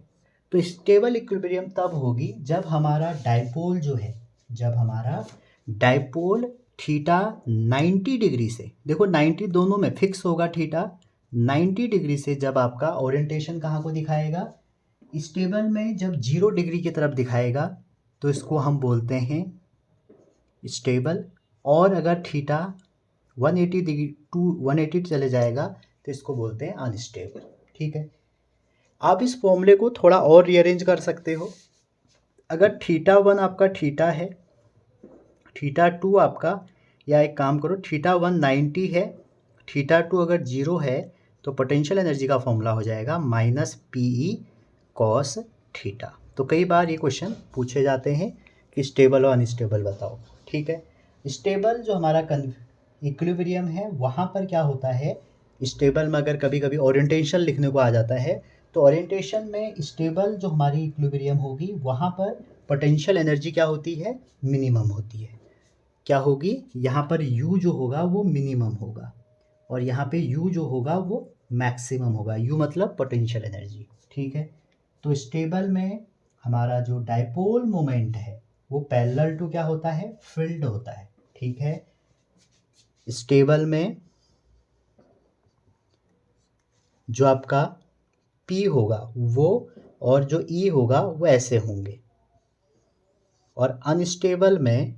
तो स्टेबल इक्विलिब्रियम तब होगी जब हमारा डाइपोल जो है, जब हमारा डाइपोल थीटा 90 डिग्री से, देखो 90 दोनों में फिक्स होगा थीटा, 90 डिग्री से जब आपका ओरिएंटेशन कहाँ को दिखाएगा? स्टेबल में जब 0 डिग्री की तरफ दिखाएगा तो इसको हम बोलते हैं स्टेबल। और अगर थीटा 180 डिग्री टू 180 चले जाएगा तो इसको बोलते हैं अनस्टेबल। ठीक है, आप इस फॉर्मूले को थोड़ा और रीअरेंज कर सकते हो। अगर थीटा 1 आपका थीटा है, थीटा 2 आपका, या एक काम करो थीटा 1 90 है, थीटा 2 अगर 0 है तो पोटेंशियल एनर्जी का फॉर्मूला हो जाएगा minus P E cos theta. तो कई बार ये क्वेश्चन पूछे जाते हैं कि स्टेबल और अनस्टेबल बताओ। ठीक है, स्टेबल जो हमारा इक्विलिब्रियम है वहाँ पर क्या होता है, स्टेबल में अगर कभी कभी ओरिएंटेशन लिखने को आ जाता है तो ओरिएंटेशन में स्टेबल जो हमारी इक्विलिब्रियम होगी वहाँ पर पोटेंशियल एनर्जी क्या होती है? मिनिमम होती है। क्या होगी? यहाँ पर U जो होगा वो मिनिमम होगा और यहाँ पे U जो होगा वो मैक्सिमम होगा। U मतलब पोटेंशियल एनर्जी। ठीक है, तो स्टेबल में हमारा जो डाइपोल मोमेंट है वो पैरेलल टू क्या होता है? फील्ड होता है। ठीक है, स्टेबल में जो आपका P होगा वो और जो E होगा वो ऐसे होंगे, और अनस्टेबल में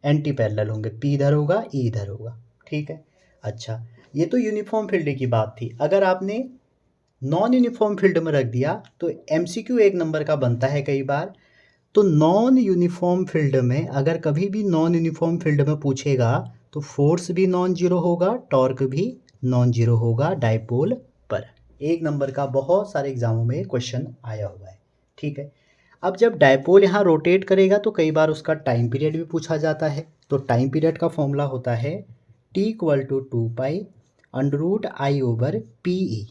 एंटी पैरेलल होंगे, P इधर होगा E इधर होगा। ठीक है, अच्छा ये तो यूनिफॉर्म फील्ड की बात थी। अगर आपने नॉन यूनिफॉर्म फील्ड में रख दिया तो MCQ एक नंबर का बनता है कई बार। तो नॉन यूनिफॉर्म फील्ड में अगर कभी भी नॉन यूनिफॉर्म फील्ड में पूछेगा तो फोर्स भी नॉन जीरो होगा, टॉर्क भी नॉन जीरो होगा डाइपोल पर। एक नंबर का बहुत सारे एग्जामों में क्वेश्चन आया हुआ है। ठीक है, अब जब डाइपोल यहाँ रोटेट करेगा तो कई बार उसका टाइम पीरियड भी पूछा जाता है। तो टाइम पीरियड का फॉर्मूला होता है T equal to 2 √I / PE।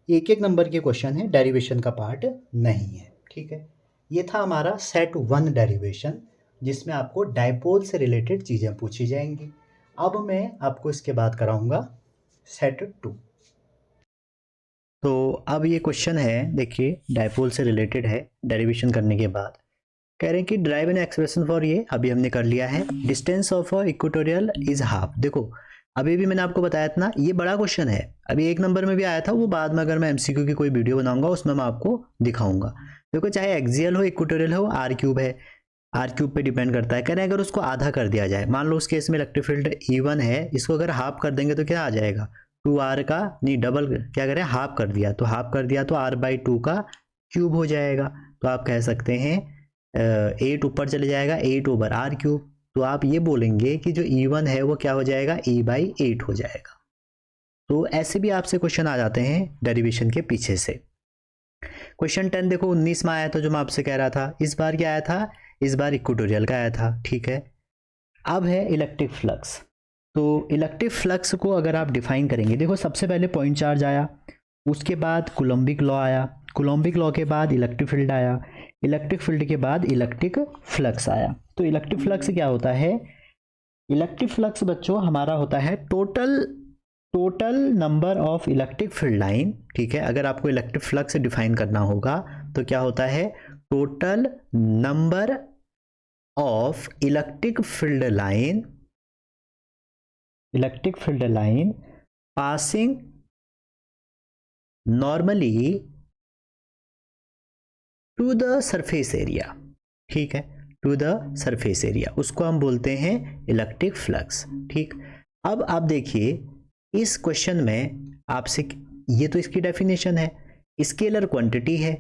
एक एक नंबर के क्वेश्चन है, डेरिवेशन का पार्ट नहीं है। ठीक है, ये था हमारा सेट 1 डेरिवेशन जिसमें आपको डाइपोल से रिलेटेड चीज़ें पूछी जाएंगी। अब मैं आपको इसके बाद कराऊंगा सेट 2। तो अब ये क्वेश्चन है, देखिए डाइपोल से रिलेटेड है। डेरिवेशन करने के बाद कह रहे हैं कि ड्राइव एन एक्सप्रेशन फॉर, ये अभी हमने कर लिया है, distance of equatorial is half. देखो अभी भी मैंने आपको बताया था ना, ये बड़ा क्वेश्चन है, अभी एक नंबर में भी आया था, वो बाद में अगर मैं MCQ की कोई वीडियो बनाऊंगा उसमें मैं आपको दिखाऊंगा। देखो चाहे एक्सियल हो इक्वेटोरियल हो, आर क्यूब है, आर क्यूब पे डिपेंड करता है। कह रहे हैं अगर उसको आधा कर दिया जाए, मान लो उस केस में इलेक्ट्रिक फील्ड E1 है, इसको अगर हाफ कर देंगे तो क्या आ जाएगा? 2R का, नहीं डबल क्या करें, हाफ कर दिया, तो हाफ कर दिया तो R/2 का क्यूब हो जाएगा। तो आप कह सकते हैं 8 ऊपर चले जाएगा, 8/R³। तो आप ये बोलेंगे कि जो E1 है वो क्या हो जाएगा? E/8 हो जाएगा। तो ऐसे भी आपसे क्वेश्चन आ जाते हैं डेरिवेशन के पीछे से। क्वेश्चन 10 देखो 19 में आया था जो मैं आपसे कह रहा था, इस बार क्या आया था? इस बार इक्वेटोरियल का आया था। ठीक है, अब है इलेक्ट्रिक फ्लक्स। तो इलेक्ट्रिक फ्लक्स को अगर आप डिफाइन करेंगे, देखो सबसे पहले पॉइंट चार्ज आया, उसके बाद कूलम्बिक लॉ आया, कूलम्बिक लॉ के बाद इलेक्ट्रिक फील्ड आया, इलेक्ट्रिक फील्ड के बाद इलेक्ट्रिक फ्लक्स आया। तो इलेक्ट्रिक फ्लक्स क्या होता है? इलेक्ट्रिक फ्लक्स बच्चों हमारा होता है total number of electric field line. ठीक है, अगर आपको इलेक्ट्रिक फ्लक्स डिफाइन करना होगा तो क्या होता है? Total number of electric field line passing normally to the surface area. ठीक है, टू द सरफेस एरिया, उसको हम बोलते हैं इलेक्ट्रिक फ्लक्स। ठीक, अब आप देखिए इस क्वेश्चन में आपसे, ये तो इसकी डेफिनेशन है, स्केलर क्वांटिटी है,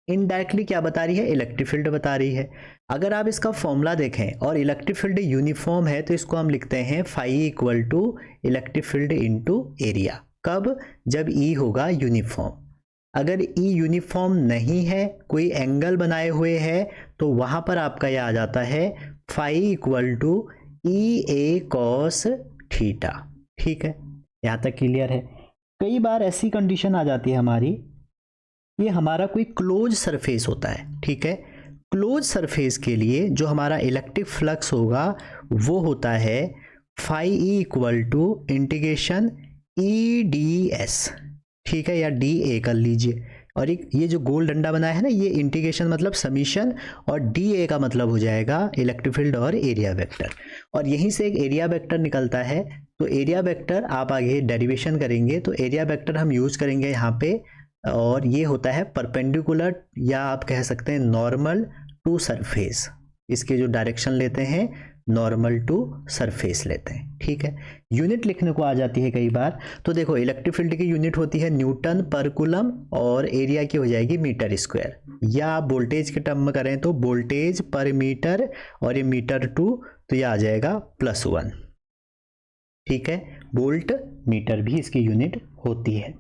इनडायरेक्टली क्या बता रही है? इलेक्ट्रिक फील्ड बता रही है। अगर आप इसका फॉर्मूला देखें और इलेक्ट्रिक फील्ड यूनिफॉर्म है तो इसको हम लिखते हैं phi equal to electric field into area. कब? जब ई होगा यूनिफॉर्म। अगर ई यूनिफॉर्म नहीं है, कोई एंगल बनाए हुए है, तो वहां पर आपका यह आ जाता है phi equal to E A cos theta. ठीक है, यहां तक क्लियर है। कई बार ऐसी कंडीशन आ जाती है हमारी, ये हमारा कोई क्लोज सरफेस होता है। ठीक है, क्लोज सरफेस के लिए जो हमारा इलेक्ट्रिक फ्लक्स होगा वो होता है phi E equal to integration E D S. ठीक है, या डी ए कर लीजिए, और एक ये जो गोल डंडा बना है ना, ये इंटीग्रेशन मतलब समीशन, और डी ए का मतलब हो जाएगा इलेक्ट्रिक फील्ड और एरिया वेक्टर, और यहीं से एक एरिया वेक्टर निकलता है। तो एरिया वेक्टर आप आगे डेरिवेशन करेंगे तो एरिया वेक्टर हम यूज करेंगे यहाँ पे, और ये होता है परपेंडिकुलर, या आप कह सकते हैं नॉर्मल टू सरफेस। इसके जो डायरेक्शन लेते हैं नॉर्मल टू सरफेस लेते हैं। ठीक है, यूनिट लिखने को आ जाती है कई बार। तो देखो इलेक्ट्रिक फील्ड की यूनिट होती है न्यूटन पर कूलम, और एरिया की हो जाएगी मीटर स्क्वायर, या आप वोल्टेज के टर्म में करें तो वोल्टेज पर मीटर, और ये मीटर टू तो ये आ जाएगा +1। ठीक है, वोल्ट मीटर भी इसकी यूनिट होती है।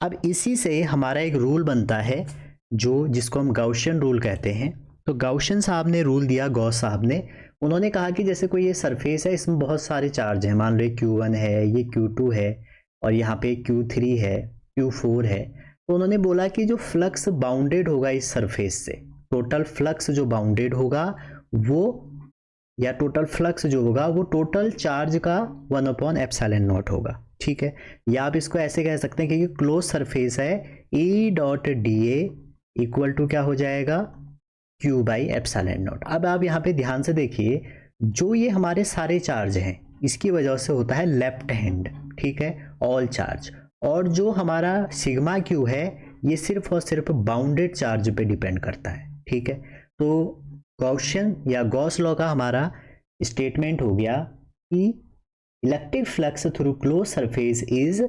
अब इसी से हमारा एक रूल बनता है जिसको हम गाउशियन रूल कहते हैं। तो गाउशियन साहब ने रूल दिया, गॉस साहब ने, उन्होंने कहा कि जैसे कोई ये सरफेस है, इसमें बहुत सारे चार्ज हैं, मान लो ये Q1 है, ये Q2 है, और यहाँ पे Q3 है, Q4 है। तो उन्होंने बोला कि जो फ्लक्स बाउंडेड होगा इस सरफेस से, टोटल फ्लक्स जो बाउंडेड होगा वो, या टोटल फ्लक्स जो होगा वो टोटल चार्ज का 1/ε0 होगा। ठीक है, या आप इसको ऐसे कह सकते हैं कि ये क्लोज सरफेस है, E.dA इक्वल टू क्या हो जाएगा? Q/ε0। अब आप यहाँ पे ध्यान से देखिए, जो ये हमारे सारे चार्ज हैं इसकी वजह से होता है लेफ्ट हैंड। ठीक है, ऑल चार्ज, और जो हमारा सिग्मा Q है ये सिर्फ और सिर्फ बाउंडेड चार्ज पे डिपेंड करता है। ठीक है, तो गॉसियन या गॉस लॉ का हमारा स्टेटमेंट हो गया कि electric flux through close surface is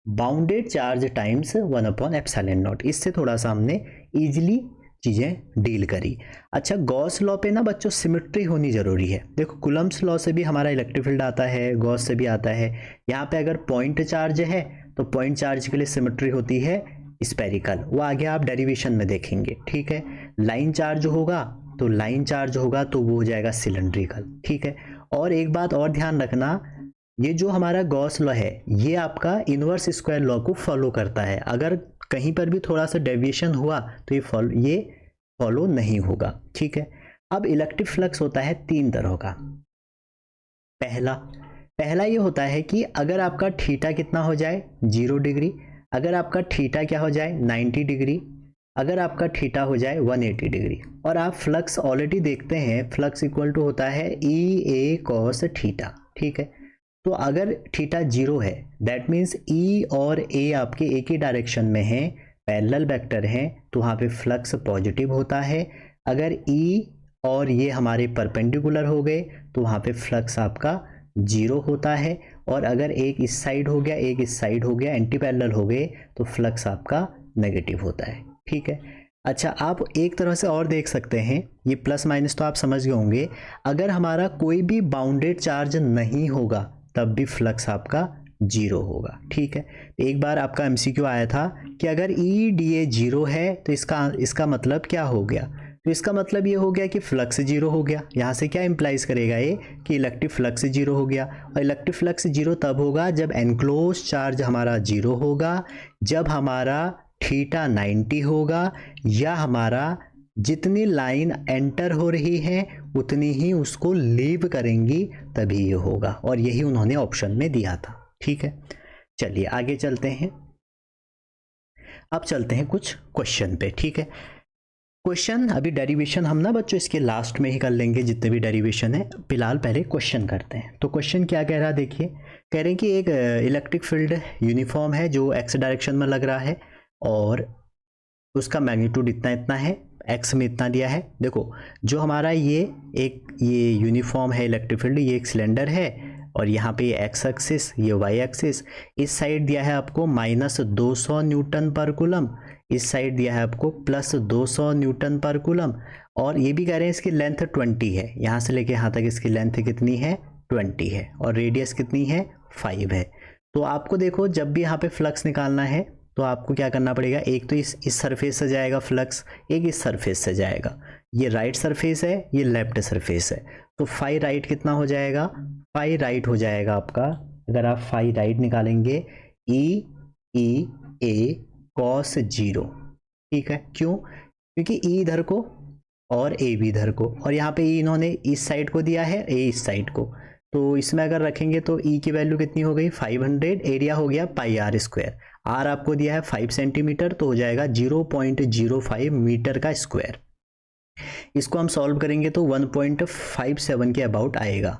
bounded charge times 1/ε0। इससे थोड़ा सा हमने इजीली चीज़ें डील करी। अच्छा, गॉस लॉ पे ना बच्चों सिमेट्री होनी ज़रूरी है। देखो कूलम्ब्स लॉ से भी हमारा इलेक्ट्रिक फील्ड आता है, गॉस से भी आता है। यहाँ पे अगर पॉइंट चार्ज है तो पॉइंट चार्ज के लिए सिमेट्री होती है स्पेरिकल, वो आगे आप डेरिवेशन में देखेंगे। ठीक है, लाइन चार्ज होगा तो वो हो जाएगा सिलेंड्रिकल। ठीक है, और एक बात और ध्यान रखना, ये जो हमारा गॉस लॉ है ये आपका इनवर्स स्क्वायर लॉ को फॉलो करता है। अगर कहीं पर भी थोड़ा सा डेविएशन हुआ तो ये फॉलो नहीं होगा। ठीक है, अब इलेक्ट्रिक फ्लक्स होता है 3 तरह का। पहला ये होता है कि अगर आपका थीटा कितना हो जाए 0 डिग्री, अगर आपका थीटा क्या हो जाए 90 डिग्री, अगर आपका थीटा हो जाए 180 डिग्री, और आप फ्लक्स ऑलरेडी देखते हैं, फ्लक्स इक्वल टू होता है E A cos थीटा। ठीक है, तो अगर थीटा 0 है दैट मीन्स E और A आपके एक ही डायरेक्शन में हैं, पैरेलल वेक्टर हैं, तो वहाँ पे फ्लक्स पॉजिटिव होता है। अगर E और ये हमारे परपेंडिकुलर हो गए तो वहाँ पे फ्लक्स आपका 0 होता है, और अगर एक इस साइड हो गया एक इस साइड हो गया, एंटी पैरेलल हो गए, तो फ्लक्स आपका नेगेटिव होता है। ठीक है, अच्छा आप एक तरह से और देख सकते हैं, ये प्लस माइनस तो आप समझ गए होंगे, अगर हमारा कोई भी बाउंडेड चार्ज नहीं होगा तब भी फ्लक्स आपका 0 होगा। ठीक है, एक बार आपका MCQ आया था कि अगर EDA 0 है तो इसका मतलब क्या हो गया, तो इसका मतलब ये हो गया कि फ्लक्स जीरो हो गया। यहाँ से क्या इंप्लाइज करेगा ये कि इलेक्ट्रिक फ्लक्स जीरो हो गया। और इलेक्ट्रिक फ्लक्स जीरो तब होगा जब एनक्लोज चार्ज हमारा जीरो होगा, जब हमारा थीटा 90 होगा, या हमारा जितनी लाइन एंटर हो रही है उतनी ही उसको लीव करेंगी, तभी ये होगा। और यही उन्होंने ऑप्शन में दिया था। ठीक है, चलिए आगे चलते हैं। अब चलते हैं कुछ क्वेश्चन पे। ठीक है, क्वेश्चन अभी डेरिवेशन हम ना बच्चों इसके लास्ट में ही कर लेंगे, जितने भी डेरिवेशन है। फिलहाल पहले क्वेश्चन करते हैं। तो क्वेश्चन क्या कह रहा है देखिए, कह रहे हैं कि एक इलेक्ट्रिक फील्ड यूनिफॉर्म है जो एक्स डायरेक्शन में लग रहा है और उसका मैग्नीट्यूड इतना इतना है, एक्स में इतना दिया है। देखो जो हमारा ये यूनिफॉर्म है इलेक्ट्रिक फील्ड, ये एक सिलेंडर है और यहाँ पे ये एक्स एक्सिस, ये वाई एक्सिस। इस साइड दिया है आपको -200 न्यूटन पर कूलम, इस साइड दिया है आपको +200 न्यूटन पर कूलम। और ये भी कह रहे हैं इसकी लेंथ 20 है, यहाँ से लेके यहाँ तक इसकी लेंथ कितनी है 20 है, और रेडियस कितनी है 5 है। तो आपको देखो जब भी यहाँ पे फ्लक्स निकालना है तो आपको क्या करना पड़ेगा, एक तो इस सरफेस से जाएगा फ्लक्स, एक इस सरफेस से जाएगा। ये राइट सरफेस है, ये लेफ्ट सरफेस है। तो फाई राइट कितना हो जाएगा, फाई राइट हो जाएगा आपका, अगर आप फाई राइट निकालेंगे E cos 0। ठीक है, क्यों, क्योंकि E इधर को और A भी इधर को, और यहाँ पे E इन्होंने इस साइड को दिया है, A इस साइड को। तो इसमें अगर रखेंगे तो E की वैल्यू कितनी हो गई 500, एरिया हो गया पाई आर स्क्वायर। आर आपको दिया है 5 सेंटीमीटर, तो हो जाएगा 0.05 मीटर का स्क्वायर। इसको हम सॉल्व करेंगे तो 1.57 के अबाउट आएगा।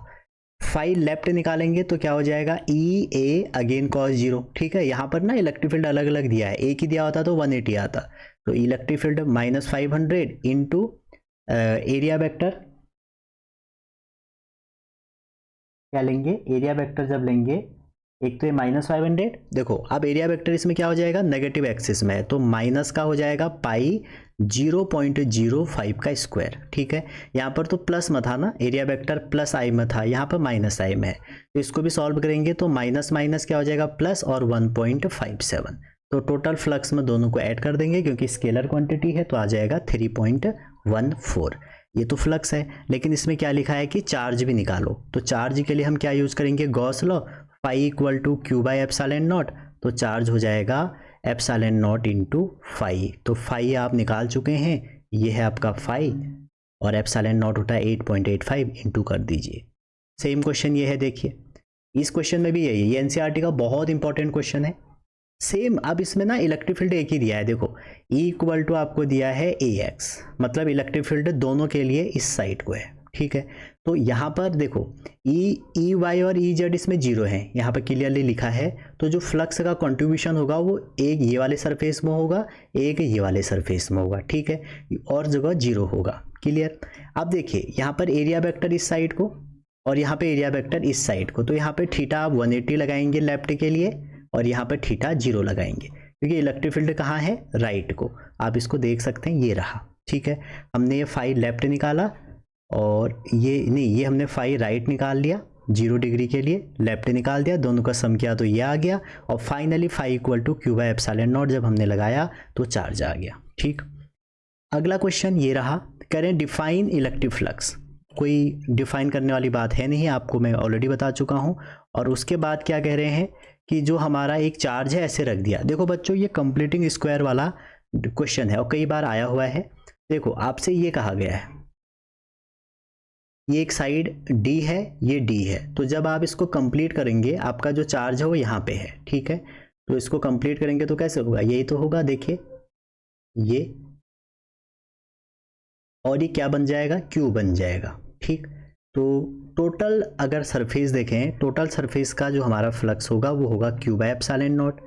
5 लेफ्ट निकालेंगे तो क्या हो जाएगा EA अगेन cos 0। ठीक है, यहाँ पर ना इलेक्ट्रिक फील्ड अलग अलग दिया है, एक ही दिया होता तो 180 आता। तो electric field -500 into area vector, क्या लेंगे, एरिया वेक्टर जब लेंगे, एक तो ये -500, देखो अब एरिया वेक्टर इसमें क्या हो जाएगा नेगेटिव एक्सिस में है, तो माइनस का हो जाएगा पाई 0.05 का स्क्वायर। ठीक है, यहाँ पर तो प्लस में था ना, एरिया वेक्टर प्लस आई में था, यहाँ पर माइनस आई में है। तो इसको भी सॉल्व करेंगे तो माइनस माइनस क्या हो जाएगा प्लस, और 1.57। तो टोटल फ्लक्स में दोनों को ऐड कर देंगे क्योंकि स्केलर क्वांटिटी है, तो आ जाएगा 3.14। ये तो फ्लक्स है, लेकिन इसमें क्या लिखा है कि चार्ज भी निकालो। तो चार्ज के लिए हम क्या यूज करेंगे, Gauss law, phi equal to Q/ε0। तो चार्ज हो जाएगा ε0 इंटू फाई। तो फाई आप निकाल चुके हैं, ये है आपका फाई, और ε0 होता है 8.85, इंटू कर दीजिए। सेम क्वेश्चन ये है, देखिए इस क्वेश्चन में भी यही है, ये एनसीईआरटी का बहुत इंपॉर्टेंट क्वेश्चन है। सेम, अब इसमें ना इलेक्ट्रिक फील्ड एक ही दिया है, देखो E इक्वल टू आपको दिया है AX, मतलब इलेक्ट्रिक फील्ड दोनों के लिए इस साइड को है। ठीक है, तो यहाँ पर देखो EY और EZ इसमें 0 है, यहाँ पर क्लियरली लिखा है। तो जो फ्लक्स का कंट्रीब्यूशन होगा वो एक ये वाले सरफेस में होगा, एक ये वाले सरफेस में होगा। ठीक है, और जगह 0 होगा। क्लियर। अब देखिए यहाँ पर एरिया वेक्टर इस साइड को और यहाँ पे एरिया वेक्टर इस साइड को, तो यहाँ पे थीटा आप 180 लगाएंगे लेफ्ट के लिए, और यहाँ पर थीटा 0 लगाएंगे क्योंकि इलेक्ट्रिक फील्ड कहाँ है, राइट को। आप इसको देख सकते हैं, ये रहा। ठीक है, हमने ये फाई लेफ्ट निकाला, और ये नहीं, ये हमने फाई राइट निकाल लिया 0 डिग्री के लिए, लेफ्ट निकाल दिया, दोनों का सम किया तो ये आ गया। और finally phi equal to Q/ε0 जब हमने लगाया तो चार्ज आ गया। ठीक, अगला क्वेश्चन ये रहा, कह रहे हैं डिफाइन इलेक्ट्रिक फ्लक्स। कोई डिफाइन करने वाली बात है नहीं, आपको मैं ऑलरेडी बता चुका हूँ। और उसके बाद क्या कह रहे हैं कि जो हमारा एक चार्ज है ऐसे रख दिया। देखो बच्चों ये कंप्लीटिंग स्क्वायर वाला क्वेश्चन है और कई बार आया हुआ है। देखो आपसे ये कहा गया है, ये एक साइड D है, ये D है, तो जब आप इसको कंप्लीट करेंगे आपका जो चार्ज है वो यहाँ पे है। ठीक है, तो इसको कंप्लीट करेंगे तो कैसे होगा, यही तो होगा, देखिए ये, और ये क्या बन जाएगा, Q बन जाएगा। ठीक, तो टोटल अगर सरफेस देखें, टोटल सरफेस का जो हमारा फ्लक्स होगा वो होगा Q/ε0।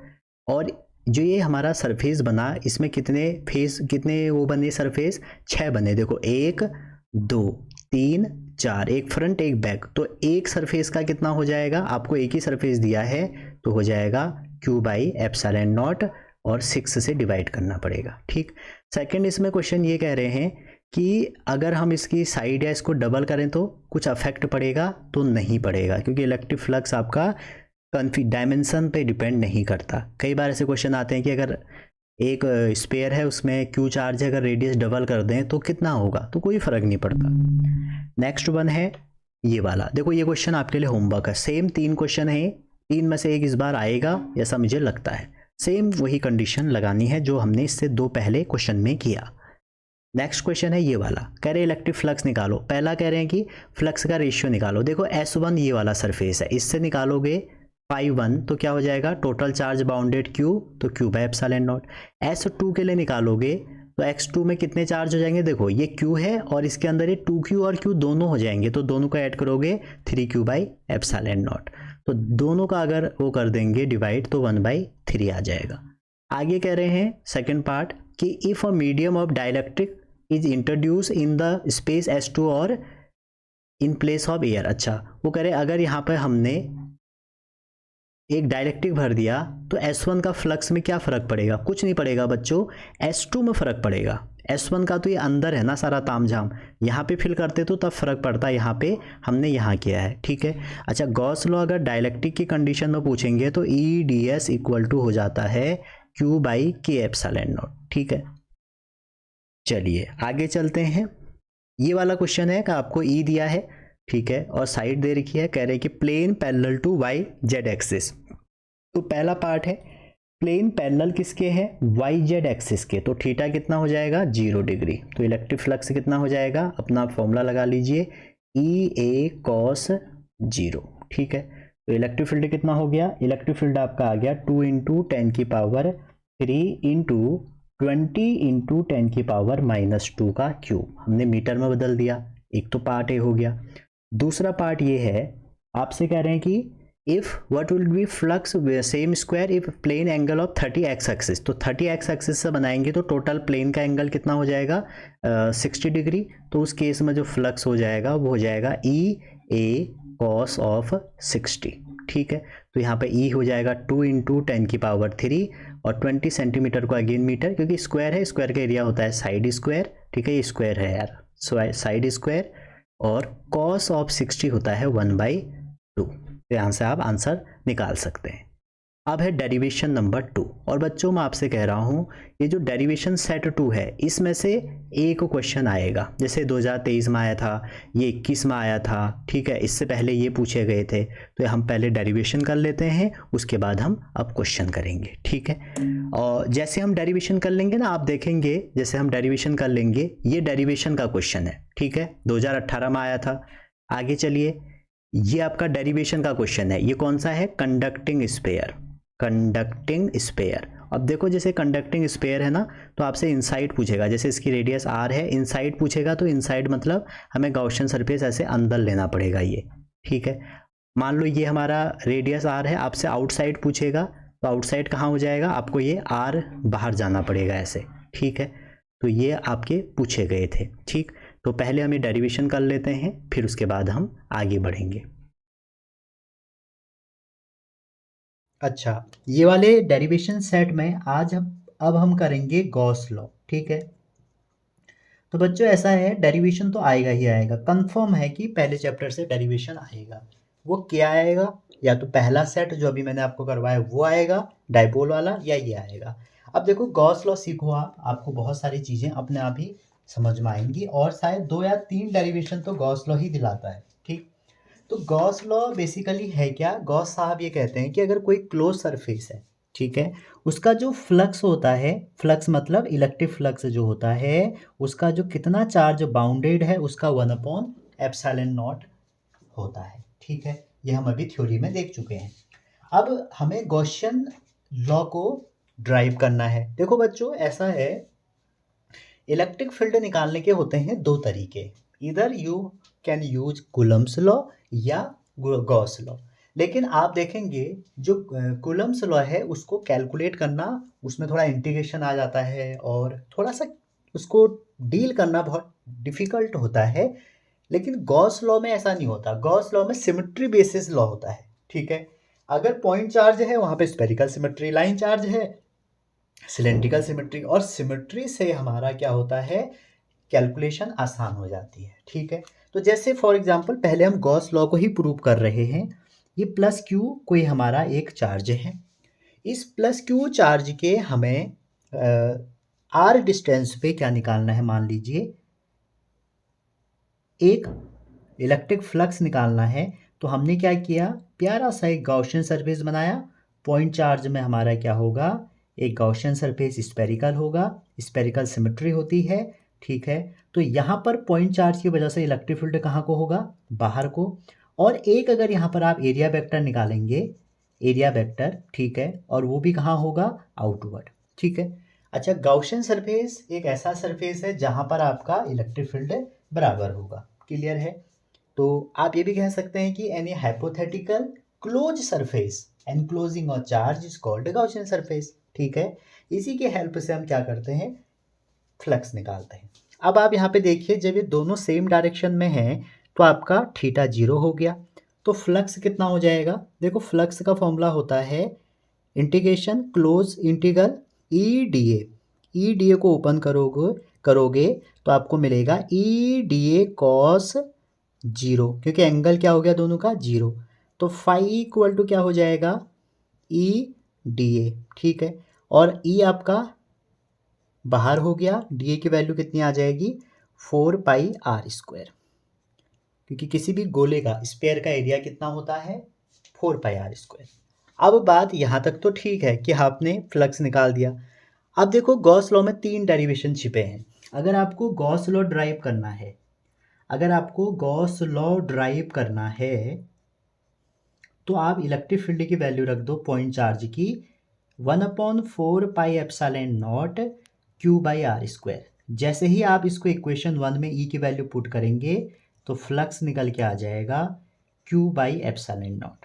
और जो ये हमारा सरफेस बना, इसमें कितने फेस, कितने वो बने सरफेस, 6 बने। देखो 1 2 3 4, एक फ्रंट एक बैक, तो एक सरफेस का कितना हो जाएगा, आपको एक ही सरफेस दिया है तो हो जाएगा Q/ε0, और 6 से डिवाइड करना पड़ेगा। ठीक, सेकंड इसमें क्वेश्चन ये कह रहे हैं कि अगर हम इसकी साइड या इसको डबल करें तो कुछ अफेक्ट पड़ेगा, तो नहीं पड़ेगा क्योंकि इलेक्ट्रिक फ्लक्स आपका डायमेंशन पे डिपेंड नहीं करता। कई बार ऐसे क्वेश्चन आते हैं कि अगर एक स्पेयर है उसमें क्यू चार्ज है, अगर रेडियस डबल कर दें तो कितना होगा, तो कोई फ़र्क नहीं पड़ता। नेक्स्ट वन है ये वाला, देखो ये क्वेश्चन आपके लिए होमवर्क है। सेम 3 क्वेश्चन है, 3 में से एक इस बार आएगा ऐसा मुझे लगता है। सेम वही कंडीशन लगानी है जो हमने इससे 2 पहले क्वेश्चन में किया। नेक्स्ट क्वेश्चन है ये वाला, कह रहे इलेक्ट्रिक फ्लक्स निकालो। पहला कह रहे हैं कि फ्लक्स का रेशियो निकालो। देखो S1 ये वाला सरफेस है, इससे निकालोगे 5 1 तो क्या हो जाएगा, टोटल चार्ज बाउंडेड Q तो Q by epsilon not. S2 के लिए निकालोगे तो x2 में कितने चार्ज हो जाएंगे, देखो ये Q है और इसके अंदर ये 2Q और Q दोनों हो जाएंगे, तो दोनों को ऐड करोगे 3Q बाई एप्सिलॉन नॉट। तो दोनों का अगर वो कर देंगे डिवाइड तो 1/3 आ जाएगा। आगे कह रहे हैं सेकेंड पार्ट कि if a medium of dielectric is introduce in the space S2 और इन प्लेस ऑफ एयर। अच्छा, वो कह रहे अगर यहाँ पर हमने एक डाइलेक्ट्रिक भर दिया तो S1 का फ्लक्स में क्या फ़र्क पड़ेगा, कुछ नहीं पड़ेगा बच्चों, S2 में फ़र्क पड़ेगा। S1 का तो ये अंदर है ना सारा तामझाम, यहाँ पे फिल करते तो तब फ़र्क पड़ता, यहाँ पे हमने यहाँ किया है, ठीक है। अच्छा, गॉस लॉ अगर डाइलेक्ट्रिक की कंडीशन में पूछेंगे तो EDS इक्वल टू हो जाता है Q by K epsilon not, ठीक है। चलिए आगे चलते हैं। ये वाला क्वेश्चन है कि आपको E दिया है, ठीक है, और साइड दे रखी है, कह रहे हैं कि plane parallel to Y Z axis. तो पहला पार्ट है प्लेन पैरेलल किसके है, वाई जेड एक्सिस के, तो थीटा कितना हो जाएगा 0 डिग्री। तो इलेक्ट्रिक फ्लक्स कितना हो जाएगा, अपना फॉर्मूला लगा लीजिए EA cos 0, ठीक है। तो इलेक्ट्रिक फील्ड कितना हो गया, इलेक्ट्रिक फील्ड आपका आ गया 2 × 10⁻³ × 20 × 10⁻⁻² का क्यूब, हमने मीटर में बदल दिया। एक तो पार्ट ए हो गया। दूसरा पार्ट ये है, आपसे कह रहे हैं कि if what will be flux same square if plane angle of 30x axis. तो 30x एक्सिस से बनाएंगे तो टोटल प्लेन का एंगल कितना हो जाएगा 60 डिग्री। तो उस केस में जो फ्लक्स हो जाएगा वो हो जाएगा EA cos ऑफ 60, ठीक है। तो यहाँ पे E हो जाएगा 2 × 10⁻³ और 20 सेंटीमीटर को अगेन मीटर, क्योंकि स्क्वायर है, स्क्वायर का एरिया होता है साइड स्क्वायर, ठीक है, ये स्क्वायर है यार, साइड स्क्वायर, और cos ऑफ 60 होता है 1/2। तो यहाँ से आप आंसर निकाल सकते हैं। अब है डेरिवेशन नंबर 2, और बच्चों मैं आपसे कह रहा हूँ ये जो डेरिवेशन सेट 2 है इसमें से एक क्वेश्चन आएगा, जैसे 2023 में आया था, ये 21 में आया था, ठीक है, इससे पहले ये पूछे गए थे। तो हम पहले डेरिवेशन कर लेते हैं, उसके बाद हम अब क्वेश्चन करेंगे, ठीक है। और जैसे हम डेरिवेशन कर लेंगे ना, आप देखेंगे जैसे हम डेरिवेशन कर लेंगे, ये डेरिवेशन का क्वेश्चन है, ठीक है, 2018 में आया था। आगे चलिए, ये आपका डेरिवेशन का क्वेश्चन है, ये कौन सा है, कंडक्टिंग स्फीयर, कंडक्टिंग स्फीयर। अब देखो जैसे कंडक्टिंग स्फीयर है ना, तो आपसे इनसाइड पूछेगा, जैसे इसकी रेडियस R है, इनसाइड पूछेगा, तो इनसाइड मतलब हमें गॉसियन सरफेस ऐसे अंदर लेना पड़ेगा ये, ठीक है। मान लो ये हमारा रेडियस R है, आपसे आउटसाइड पूछेगा, तो आउटसाइड कहाँ हो जाएगा, आपको ये R बाहर जाना पड़ेगा ऐसे, ठीक है। तो ये आपके पूछे गए थे, ठीक। तो पहले हम ये डेरिवेशन कर लेते हैं, फिर उसके बाद हम आगे बढ़ेंगे। अच्छा, ये वाले डेरिवेशन सेट में आज अब हम करेंगे गॉस लॉ, ठीक है। तो बच्चों ऐसा है, डेरिवेशन तो आएगा ही आएगा, कंफर्म है कि पहले चैप्टर से डेरिवेशन आएगा। वो क्या आएगा, या तो पहला सेट जो अभी मैंने आपको करवाया वो आएगा डाइपोल वाला, या ये आएगा। अब देखो गॉस लॉ सीखो आप, आपको बहुत सारी चीज़ें अपने आप ही समझ में आएंगी, और शायद 2 या 3 डेरिवेशन तो गॉस लॉ ही दिलाता है, ठीक। तो गॉस लॉ बेसिकली है क्या, गॉस साहब ये कहते हैं कि अगर कोई क्लोज सरफेस है, ठीक है, उसका जो फ्लक्स होता है, फ्लक्स मतलब इलेक्ट्रिक फ्लक्स जो होता है, उसका जो कितना चार्ज बाउंडेड है उसका 1/ε0 होता है, ठीक है। ये हम अभी थ्योरी में देख चुके हैं। अब हमें गॉसियन लॉ को ड्राइव करना है। देखो बच्चों ऐसा है, इलेक्ट्रिक फील्ड निकालने के होते हैं 2 तरीके, इधर you can use Coulomb's law या गॉस लॉ। लेकिन आप देखेंगे जो कूलम्स लॉ है उसको कैलकुलेट करना, उसमें थोड़ा इंटीग्रेशन आ जाता है और थोड़ा सा उसको डील करना बहुत डिफ़िकल्ट होता है। लेकिन गॉस लॉ में ऐसा नहीं होता, गॉस लॉ में सिमेट्री बेसिस लॉ होता है, ठीक है। अगर पॉइंट चार्ज है वहाँ पे स्पेरिकल सिमेट्री, लाइन चार्ज है सिलेंड्रिकल सिमेट्री, और सिमेट्री से हमारा क्या होता है, कैलकुलेशन आसान हो जाती है, ठीक है। तो जैसे फॉर एग्जांपल पहले हम गॉस लॉ को ही प्रूव कर रहे हैं। ये प्लस क्यू कोई हमारा एक चार्ज है, इस प्लस क्यू चार्ज के हमें आर डिस्टेंस पे क्या निकालना है, मान लीजिए एक इलेक्ट्रिक फ्लक्स निकालना है, तो हमने क्या किया, प्यारा सा एक गॉसियन सरफेस बनाया। पॉइंट चार्ज में हमारा क्या होगा, एक गॉसियन सरफेस स्पेरिकल होगा, स्पेरिकल सिमेट्री होती है, ठीक है। तो यहाँ पर पॉइंट चार्ज की वजह से इलेक्ट्रिक फील्ड कहाँ को होगा, बाहर को। और एक अगर यहाँ पर आप एरिया वेक्टर निकालेंगे, एरिया वेक्टर, ठीक है, और वो भी कहाँ होगा, आउटवर्ड, ठीक है। अच्छा, गॉसियन सरफेस एक ऐसा सरफेस है जहाँ पर आपका इलेक्ट्रिक फील्ड बराबर होगा, क्लियर है। तो आप ये भी कह सकते हैं कि any hypothetical close surface enclosing और charge is called Gaussian surface, ठीक है। इसी के हेल्प से हम क्या करते हैं, फ्लक्स निकालते हैं। अब आप यहाँ पे देखिए, जब ये दोनों सेम डायरेक्शन में हैं तो आपका थीटा 0 हो गया, तो फ्लक्स कितना हो जाएगा, देखो फ्लक्स का फॉर्मूला होता है integration close integral E D A को ओपन करोगे तो आपको मिलेगा ई डी ए कॉस 0, क्योंकि एंगल क्या हो गया दोनों का 0, तो फाई इक्वल टू क्या हो जाएगा, ई डी ए, ठीक है। और ई आपका बाहर हो गया, डी ए की वैल्यू कितनी आ जाएगी, 4πr², क्योंकि किसी भी गोले का स्पेयर का एरिया कितना होता है, 4πr²। अब बात यहाँ तक तो ठीक है कि आपने फ्लक्स निकाल दिया। अब देखो गॉस लॉ में 3 डेरिवेशन छिपे हैं। अगर आपको गॉस लॉ ड्राइव करना है, अगर आपको गॉस लॉ ड्राइव करना है तो आप इलेक्ट्रिक फील्ड की वैल्यू रख दो पॉइंट चार्ज की 1/4πε0 Q/r²। जैसे ही आप इसको इक्वेशन 1 में ई की वैल्यू पुट करेंगे तो फ्लक्स निकल के आ जाएगा Q/ε0।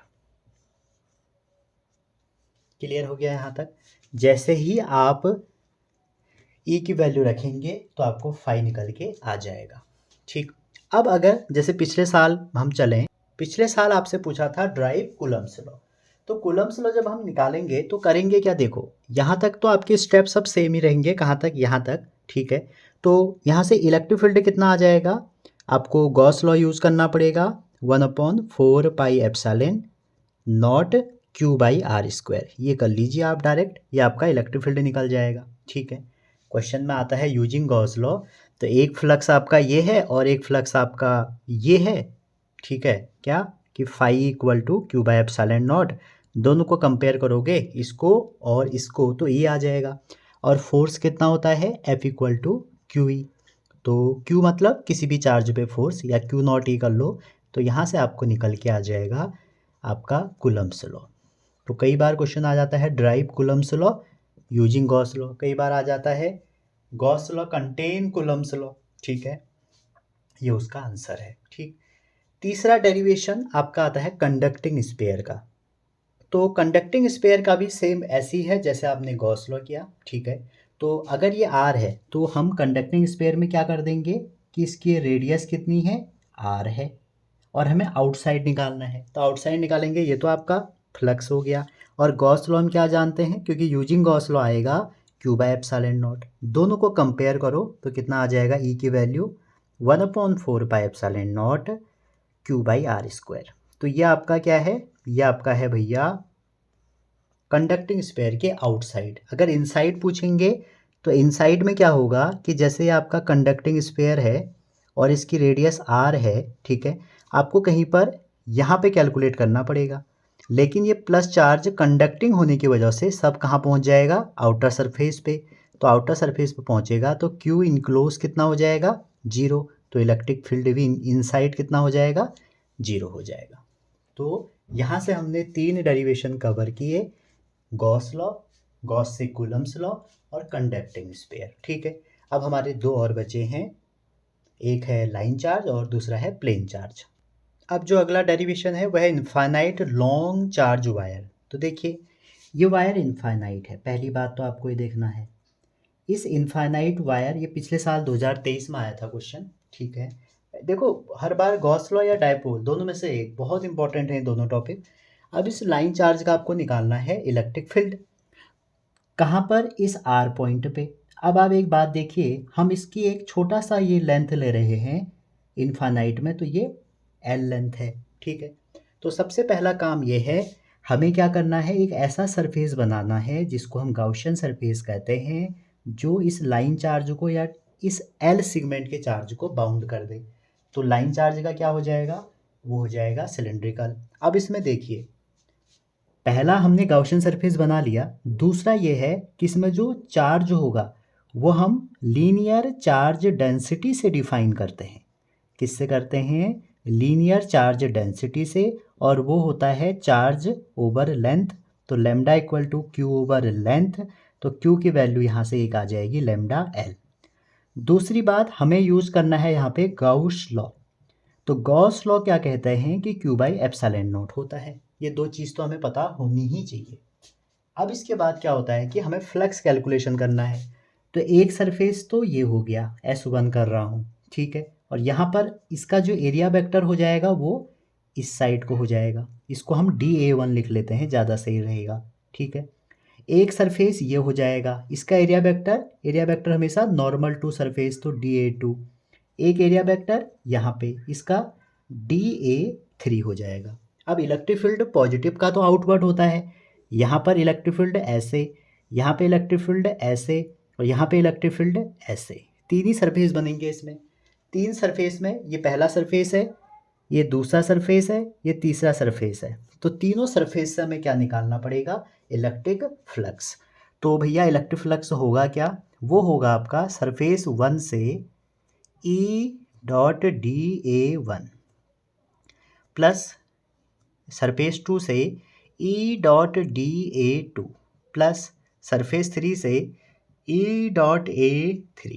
क्लियर हो गया यहाँ तक। जैसे ही आप ई की वैल्यू रखेंगे तो आपको फाई निकल के आ जाएगा, ठीक। अब अगर जैसे पिछले साल हम चलें, पिछले साल आपसे पूछा था ड्राइव कूलम्ब्स लॉ, तो कूलम्ब्स लॉ जब हम निकालेंगे तो करेंगे क्या, देखो यहाँ तक तो आपके स्टेप सब सेम ही रहेंगे, कहाँ तक, यहाँ तक, ठीक है। तो यहाँ से इलेक्ट्रिक फील्ड कितना आ जाएगा, आपको गॉस लॉ यूज़ करना पड़ेगा 1/4πε0 Q/r²। ये कर लीजिए आप डायरेक्ट, ये आपका इलेक्ट्रिक फील्ड निकल जाएगा, ठीक है। क्वेश्चन में आता है यूजिंग गॉस लॉ, तो एक फ्लक्स आपका ये है और एक फ्लक्स आपका ये है, ठीक है। क्या कि फाई इक्वल टू Q/ε0, दोनों को कंपेयर करोगे इसको और इसको तो ये आ जाएगा। और फोर्स कितना होता है, F इक्वल टू QE, तो Q मतलब किसी भी चार्ज पे फोर्स, या Q0E कर लो, तो यहाँ से आपको निकल के आ जाएगा आपका कूलम्ब्स लॉ। तो कई बार क्वेश्चन आ जाता है drive Coulomb's law using Gauss law, कई बार आ जाता है Gauss law contain Coulomb's law, ठीक है, ये उसका आंसर है, ठीक। तीसरा डेरिवेशन आपका आता है कंडक्टिंग स्पेयर का। तो कंडक्टिंग स्पेयर का भी सेम ऐसी है जैसे आपने गॉस लॉ किया, ठीक है। तो अगर ये आर है तो हम कंडक्टिंग स्पेयर में क्या कर देंगे कि इसकी रेडियस कितनी है, आर है, और हमें आउटसाइड निकालना है, तो आउटसाइड निकालेंगे, ये तो आपका फ्लक्स हो गया। और गॉस लॉ हम क्या जानते हैं, क्योंकि यूजिंग गॉस लॉ आएगा Q/ε0, दोनों को कंपेयर करो तो कितना आ जाएगा, ई की वैल्यू 1/4πε0 Q/r²। तो ये आपका क्या है, ये आपका है भैया कंडक्टिंग स्पेयर के आउटसाइड। अगर इनसाइड पूछेंगे तो इनसाइड में क्या होगा कि जैसे आपका कंडक्टिंग स्पेयर है और इसकी रेडियस आर है, ठीक है, आपको कहीं पर यहाँ पे कैलकुलेट करना पड़ेगा, लेकिन ये प्लस चार्ज कंडक्टिंग होने की वजह से सब कहाँ पहुँच जाएगा, आउटर सरफेस पे। तो आउटर सरफेस पे पहुँचेगा तो Q इनक्लोज कितना हो जाएगा, 0, तो इलेक्ट्रिक फील्ड भी इनसाइड कितना हो जाएगा, 0 हो जाएगा। तो यहाँ से हमने 3 डेरिवेशन कवर किए, गॉस लॉ, गॉस से कूलम्ब्स लॉ और कंडक्टिंग स्पेयर, ठीक है। अब हमारे 2 और बचे हैं, एक है लाइन चार्ज और दूसरा है प्लेन चार्ज। अब जो अगला डेरिवेशन है वह है इनफाइनाइट लॉन्ग चार्ज वायर। तो देखिए ये वायर इनफाइनाइट है, पहली बात तो आपको ये देखना है। इस इनफाइनाइट वायर, ये पिछले साल 2023 में आया था क्वेश्चन, ठीक है। देखो हर बार गॉस लॉ या डायपोल दोनों में से एक, बहुत इंपॉर्टेंट है दोनों टॉपिक। अब इस लाइन चार्ज का आपको निकालना है इलेक्ट्रिक फील्ड, कहाँ पर, इस आर पॉइंट पे। अब आप एक बात देखिए, हम इसकी एक छोटा सा ये लेंथ ले रहे हैं इनफाइनाइट में, तो ये एल लेंथ है, ठीक है। तो सबसे पहला काम ये है, हमें क्या करना है, एक ऐसा सरफेस बनाना है जिसको हम गाउशियन सरफेस कहते हैं, जो इस लाइन चार्ज को या इस एल सेगमेंट के चार्ज को बाउंड कर दे। तो लाइन चार्ज का क्या हो जाएगा, वो हो जाएगा सिलेंड्रिकल। अब इसमें देखिए, पहला हमने गाउशियन सरफेस बना लिया, दूसरा ये है कि इसमें जो चार्ज होगा वो हम लीनियर चार्ज डेंसिटी से डिफाइन करते हैं। किससे करते हैं, लीनियर चार्ज डेंसिटी से, और वो होता है चार्ज ओवर लेंथ। तो lambda equal to Q over length, तो क्यू की वैल्यू यहाँ से एक आ जाएगी लेमडा एल। दूसरी बात, हमें यूज़ करना है यहाँ पे गाउस लॉ। तो गॉस लॉ क्या कहते हैं कि क्यू बाई एप्सिलॉन नॉट होता है। ये दो चीज़ तो हमें पता होनी ही चाहिए। अब इसके बाद क्या होता है कि हमें फ्लक्स कैलकुलेशन करना है। तो एक सरफेस तो ये हो गया, S1 कर रहा हूँ, ठीक है। और यहाँ पर इसका जो एरिया वेक्टर हो जाएगा वो इस साइड को हो जाएगा, इसको हम DA1 लिख लेते हैं, ज़्यादा सही रहेगा, ठीक है। एक सरफेस ये हो जाएगा, इसका एरिया वेक्टर हमेशा नॉर्मल टू सरफेस, तो DA2। एक एरिया वेक्टर यहाँ पे इसका DA3 हो जाएगा। अब इलेक्ट्रिक फील्ड पॉजिटिव का तो आउटवर्ड होता है, यहाँ पर इलेक्ट्रिक फील्ड ऐसे, यहाँ पे इलेक्ट्रिक फील्ड ऐसे, और यहाँ पे इलेक्ट्रिक फील्ड ऐसे। तीन ही सरफेस बनेंगे इसमें। तीन सरफेस में ये पहला सरफेस है, ये दूसरा सरफेस है, ये तीसरा सरफेस है। तो तीनों सरफेस से हमें क्या निकालना पड़ेगा, इलेक्ट्रिक फ्लक्स। तो भैया इलेक्ट्रिक फ्लक्स होगा क्या, वो होगा आपका सरफेस 1 से E.DA1 प्लस सरफेस 2 से E.DA2 प्लस सरफेस 3 से E.A3।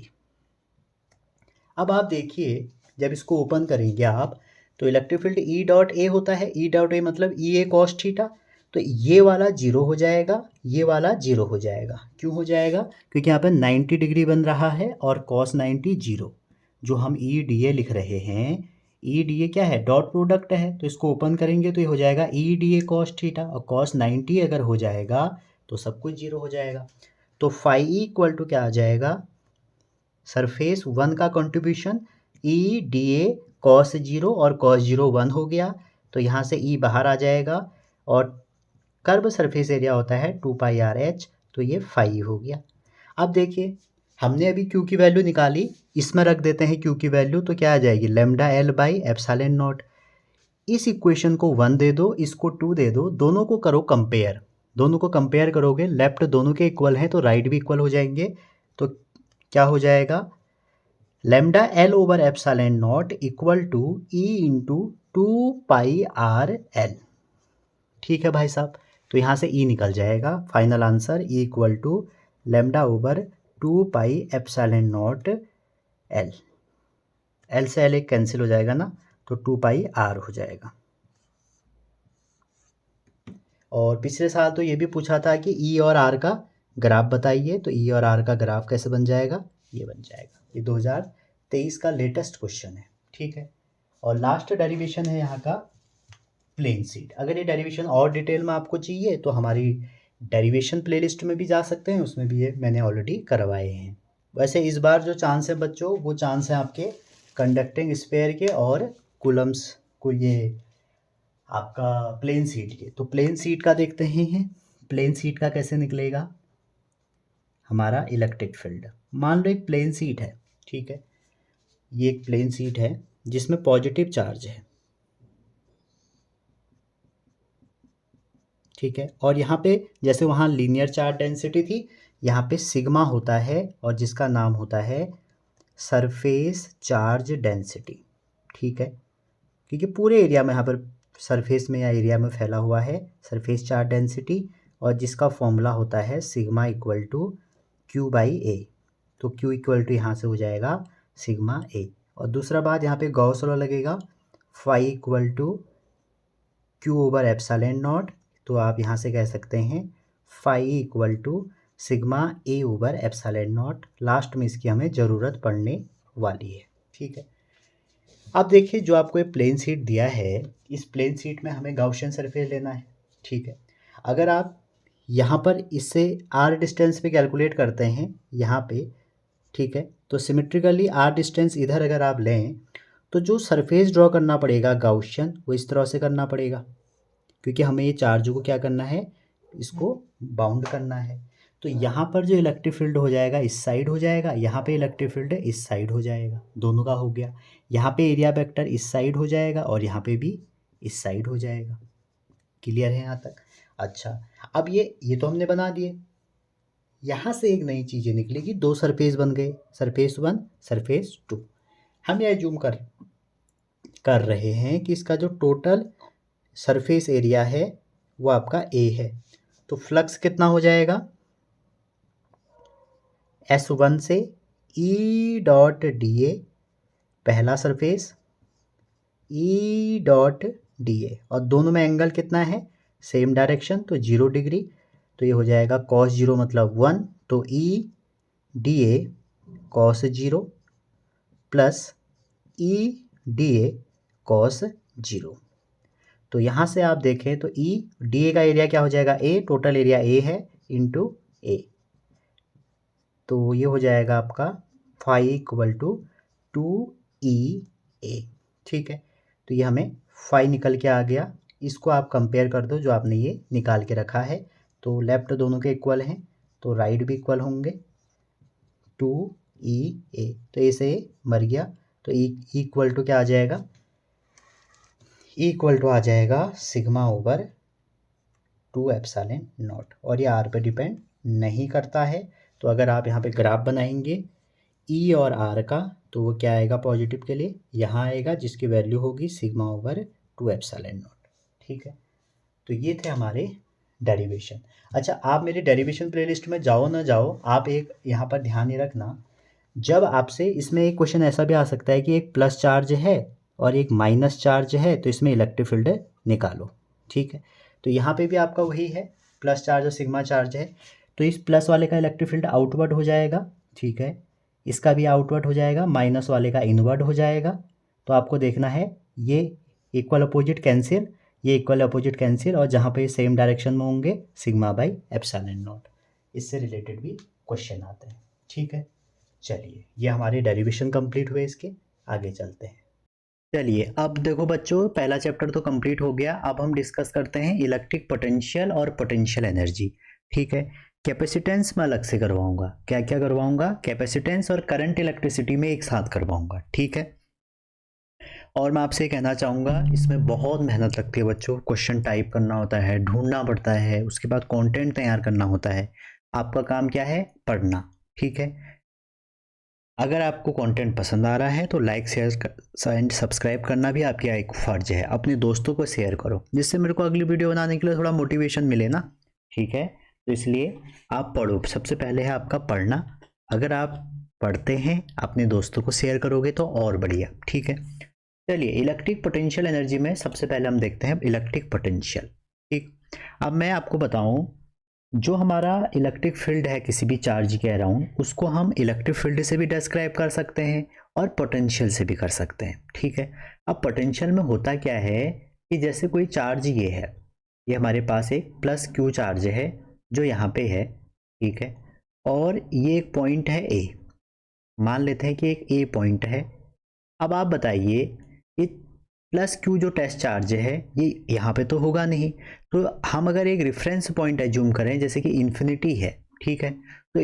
अब आप देखिए, जब इसको ओपन करेंगे आप, तो इलेक्ट्रिक फील्ड E.A होता है, E.A मतलब EA cos थीटा। तो ये वाला जीरो हो जाएगा, ये वाला जीरो हो जाएगा। क्यों हो जाएगा, क्योंकि यहाँ पर 90 डिग्री बन रहा है और cos 90 जीरो। जो हम EDA लिख रहे हैं, EDA क्या है, डॉट प्रोडक्ट है। तो इसको ओपन करेंगे तो ये हो जाएगा EDA cos थीटा, और cos 90 अगर हो जाएगा तो सब कुछ जीरो हो जाएगा। तो फाई इक्वल टू क्या आ जाएगा, सरफेस 1 का कंट्रीब्यूशन EDA cos 0 और cos 0 1 हो गया, तो यहाँ से E बाहर आ जाएगा, और कर्व सरफेस एरिया होता है 2πRH, तो ये फाई हो गया। अब देखिए, हमने अभी Q की वैल्यू निकाली, इसमें रख देते हैं Q की वैल्यू, तो क्या आ जाएगी, lambda L by epsilon not. इस इक्वेशन को 1 दे दो, इसको 2 दे दो, दोनों को करो कंपेयर। दोनों को कंपेयर करोगे, लेफ्ट दोनों के इक्वल हैं तो राइट भी इक्वल हो जाएंगे। तो क्या हो जाएगा, lambda L over epsilon naught equal to E into 2πRL। ठीक है भाई साहब, तो यहाँ से E निकल जाएगा, final answer E equal to lambda over 2π epsilon not L। L से L एक कैंसिल हो जाएगा ना, तो 2πR हो जाएगा। और पिछले साल तो ये भी पूछा था कि E और R का ग्राफ बताइए, तो E और R का ग्राफ कैसे बन जाएगा, ये बन जाएगा। ये 2023 का लेटेस्ट क्वेश्चन है, ठीक है। और लास्ट डेरिवेशन है यहाँ का प्लेन सीट। अगर ये डेरिवेशन और डिटेल में आपको चाहिए तो हमारी डेरिवेशन प्लेलिस्ट में भी जा सकते हैं, उसमें भी ये मैंने ऑलरेडी करवाए हैं। वैसे इस बार जो चांस है बच्चों, वो चांस है आपके कंडक्टिंग स्फीयर के और कूलम्स को, ये आपका प्लेन सीट के। तो प्लेन सीट का देखते हैं, प्लेन सीट का कैसे निकलेगा हमारा इलेक्ट्रिक फील्ड। मान लो एक प्लेन सीट है, ठीक है, ये एक प्लेन सीट है जिसमें पॉजिटिव चार्ज है, ठीक है। और यहाँ पे जैसे वहाँ लीनियर चार्ज डेंसिटी थी, यहाँ पे सिग्मा होता है और जिसका नाम होता है सरफेस चार्ज डेंसिटी, ठीक है। क्योंकि पूरे एरिया में यहाँ पर सरफेस में या एरिया में फैला हुआ है सरफेस चार्ज डेंसिटी, और जिसका फॉर्मूला होता है sigma equal to Q by A। तो Q इक्वल टू यहाँ से हो जाएगा सिग्मा A। और दूसरा बात, यहाँ पे गॉस लॉ लगेगा, phi equal to Q over epsilon naught. तो आप यहाँ से कह सकते हैं phi equal to sigma A over epsilon naught. Last में इसकी हमें ज़रूरत पड़ने वाली है, ठीक है। अब देखिए, जो आपको ये प्लेन सीट दिया है, इस प्लेन सीट में हमें गाउशियन सरफेस लेना है, ठीक है। अगर आप यहाँ पर इससे R डिस्टेंस पे कैलकुलेट करते हैं यहाँ पे, ठीक है, तो सिमेट्रिकली R डिस्टेंस इधर अगर आप लें, तो जो सरफेस ड्रॉ करना पड़ेगा गाउशियन, वो इस तरह से करना पड़ेगा, क्योंकि हमें ये चार्ज को क्या करना है, इसको बाउंड करना है। तो यहाँ पर जो इलेक्ट्रिक फील्ड हो जाएगा इस साइड हो जाएगा, यहाँ पे इलेक्ट्रिक फील्ड इस साइड हो जाएगा, दोनों का हो गया। यहाँ पे एरिया वेक्टर इस साइड हो जाएगा और यहाँ पे भी इस साइड हो जाएगा। क्लियर है यहाँ तक? अच्छा, अब ये तो हमने बना दिए। यहाँ से एक नई चीज़ें निकलेगी, दो सरफेस बन गए, सरफेस 1 सरफेस 2। हम यह जूम कर रहे हैं कि इसका जो टोटल सरफेस एरिया है वो आपका ए है। तो फ्लक्स कितना हो जाएगा, S1 से E डॉट डी ए पहला surface, E dot D A, और दोनों में एंगल कितना है, सेम डायरेक्शन, तो 0 डिग्री। तो ये हो जाएगा cos 0 मतलब 1, तो E D A cos 0 plus E D A cos 0। तो यहाँ से आप देखें तो E डी ए का एरिया क्या हो जाएगा, A, टोटल एरिया A है इंटू A। तो ये हो जाएगा आपका फाई इक्वल टू 2EA। ठीक है, तो ये हमें फाई निकल के आ गया। इसको आप कंपेयर कर दो जो आपने ये निकाल के रखा है, तो लेफ्ट दोनों के इक्वल हैं तो राइट भी इक्वल होंगे, 2EA। तो ऐसे मर गया, तो इक्वल टू क्या आ जाएगा, इक्वल टू आ जाएगा सिग्मा ओवर 2 एप्सिलॉन नॉट। और ये आर पे डिपेंड नहीं करता है। तो अगर आप यहाँ पे ग्राफ बनाएंगे ई और आर का, तो वो क्या आएगा पॉजिटिव के लिए, यहाँ आएगा जिसकी वैल्यू होगी सिग्मा ओवर 2 एप्सिलॉन नॉट। ठीक है, तो ये थे हमारे डेरिवेशन। अच्छा, आप मेरे डेरिवेशन प्लेलिस्ट में जाओ ना जाओ, आप एक यहाँ पर ध्यान ही रखना, जब आपसे इसमें एक क्वेश्चन ऐसा भी आ सकता है कि एक प्लस चार्ज है और एक माइनस चार्ज है, तो इसमें इलेक्ट्रिक फील्ड निकालो। ठीक है, तो यहाँ पे भी आपका वही है, प्लस चार्ज और सिग्मा चार्ज है, तो इस प्लस वाले का इलेक्ट्रिक फील्ड आउटवर्ड हो जाएगा। ठीक है, इसका भी आउटवर्ड हो जाएगा, माइनस वाले का इनवर्ड हो जाएगा। तो आपको देखना है ये इक्वल अपोजिट कैंसिल, ये इक्वल अपोजिट कैंसिल, और जहाँ पे सेम डायरेक्शन में होंगे सिग्मा बाई एप्सिलॉन नॉट। इससे रिलेटेड भी क्वेश्चन आते हैं। ठीक है, चलिए ये हमारे डेरिवेशन कंप्लीट हुए, इसके आगे चलते हैं। चलिए अब देखो बच्चों, पहला चैप्टर तो कंप्लीट हो गया। अब हम डिस्कस करते हैं इलेक्ट्रिक पोटेंशियल और पोटेंशियल एनर्जी। ठीक है, कैपेसिटेंस मैं अलग से करवाऊंगा, क्या क्या करवाऊंगा, कैपेसिटेंस और करंट इलेक्ट्रिसिटी में एक साथ करवाऊंगा। ठीक है, और मैं आपसे कहना चाहूँगा इसमें बहुत मेहनत लगती है बच्चों, क्वेश्चन टाइप करना होता है, ढूंढना पड़ता है, उसके बाद कंटेंट तैयार करना होता है। आपका काम क्या है, पढ़ना। ठीक है, अगर आपको कंटेंट पसंद आ रहा है तो लाइक शेयर एंड सब्सक्राइब करना भी आपका एक फ़र्ज है। अपने दोस्तों को शेयर करो जिससे मेरे को अगली वीडियो बनाने के लिए थोड़ा मोटिवेशन मिले ना। ठीक है, तो इसलिए आप पढ़ो, सबसे पहले है आपका पढ़ना। अगर आप पढ़ते हैं अपने दोस्तों को शेयर करोगे तो और बढ़िया। ठीक है, चलिए इलेक्ट्रिक पोटेंशियल एनर्जी में सबसे पहले हम देखते हैं इलेक्ट्रिक पोटेंशियल। ठीक, अब मैं आपको बताऊं, जो हमारा इलेक्ट्रिक फील्ड है किसी भी चार्ज के अराउंड, उसको हम इलेक्ट्रिक फील्ड से भी डिस्क्राइब कर सकते हैं और पोटेंशियल से भी कर सकते हैं। ठीक है, अब पोटेंशियल में होता क्या है कि जैसे कोई चार्ज ये है, ये हमारे पास एक प्लस क्यू चार्ज है जो यहाँ पे है। ठीक है, और ये एक पॉइंट है ए, मान लेते हैं कि एक ए पॉइंट है। अब आप बताइए ये प्लस क्यू जो टेस्ट चार्ज है ये यहाँ पे तो होगा नहीं, तो हम अगर एक रेफरेंस पॉइंट एज्यूम करें जैसे कि इन्फिनिटी है। ठीक है, तो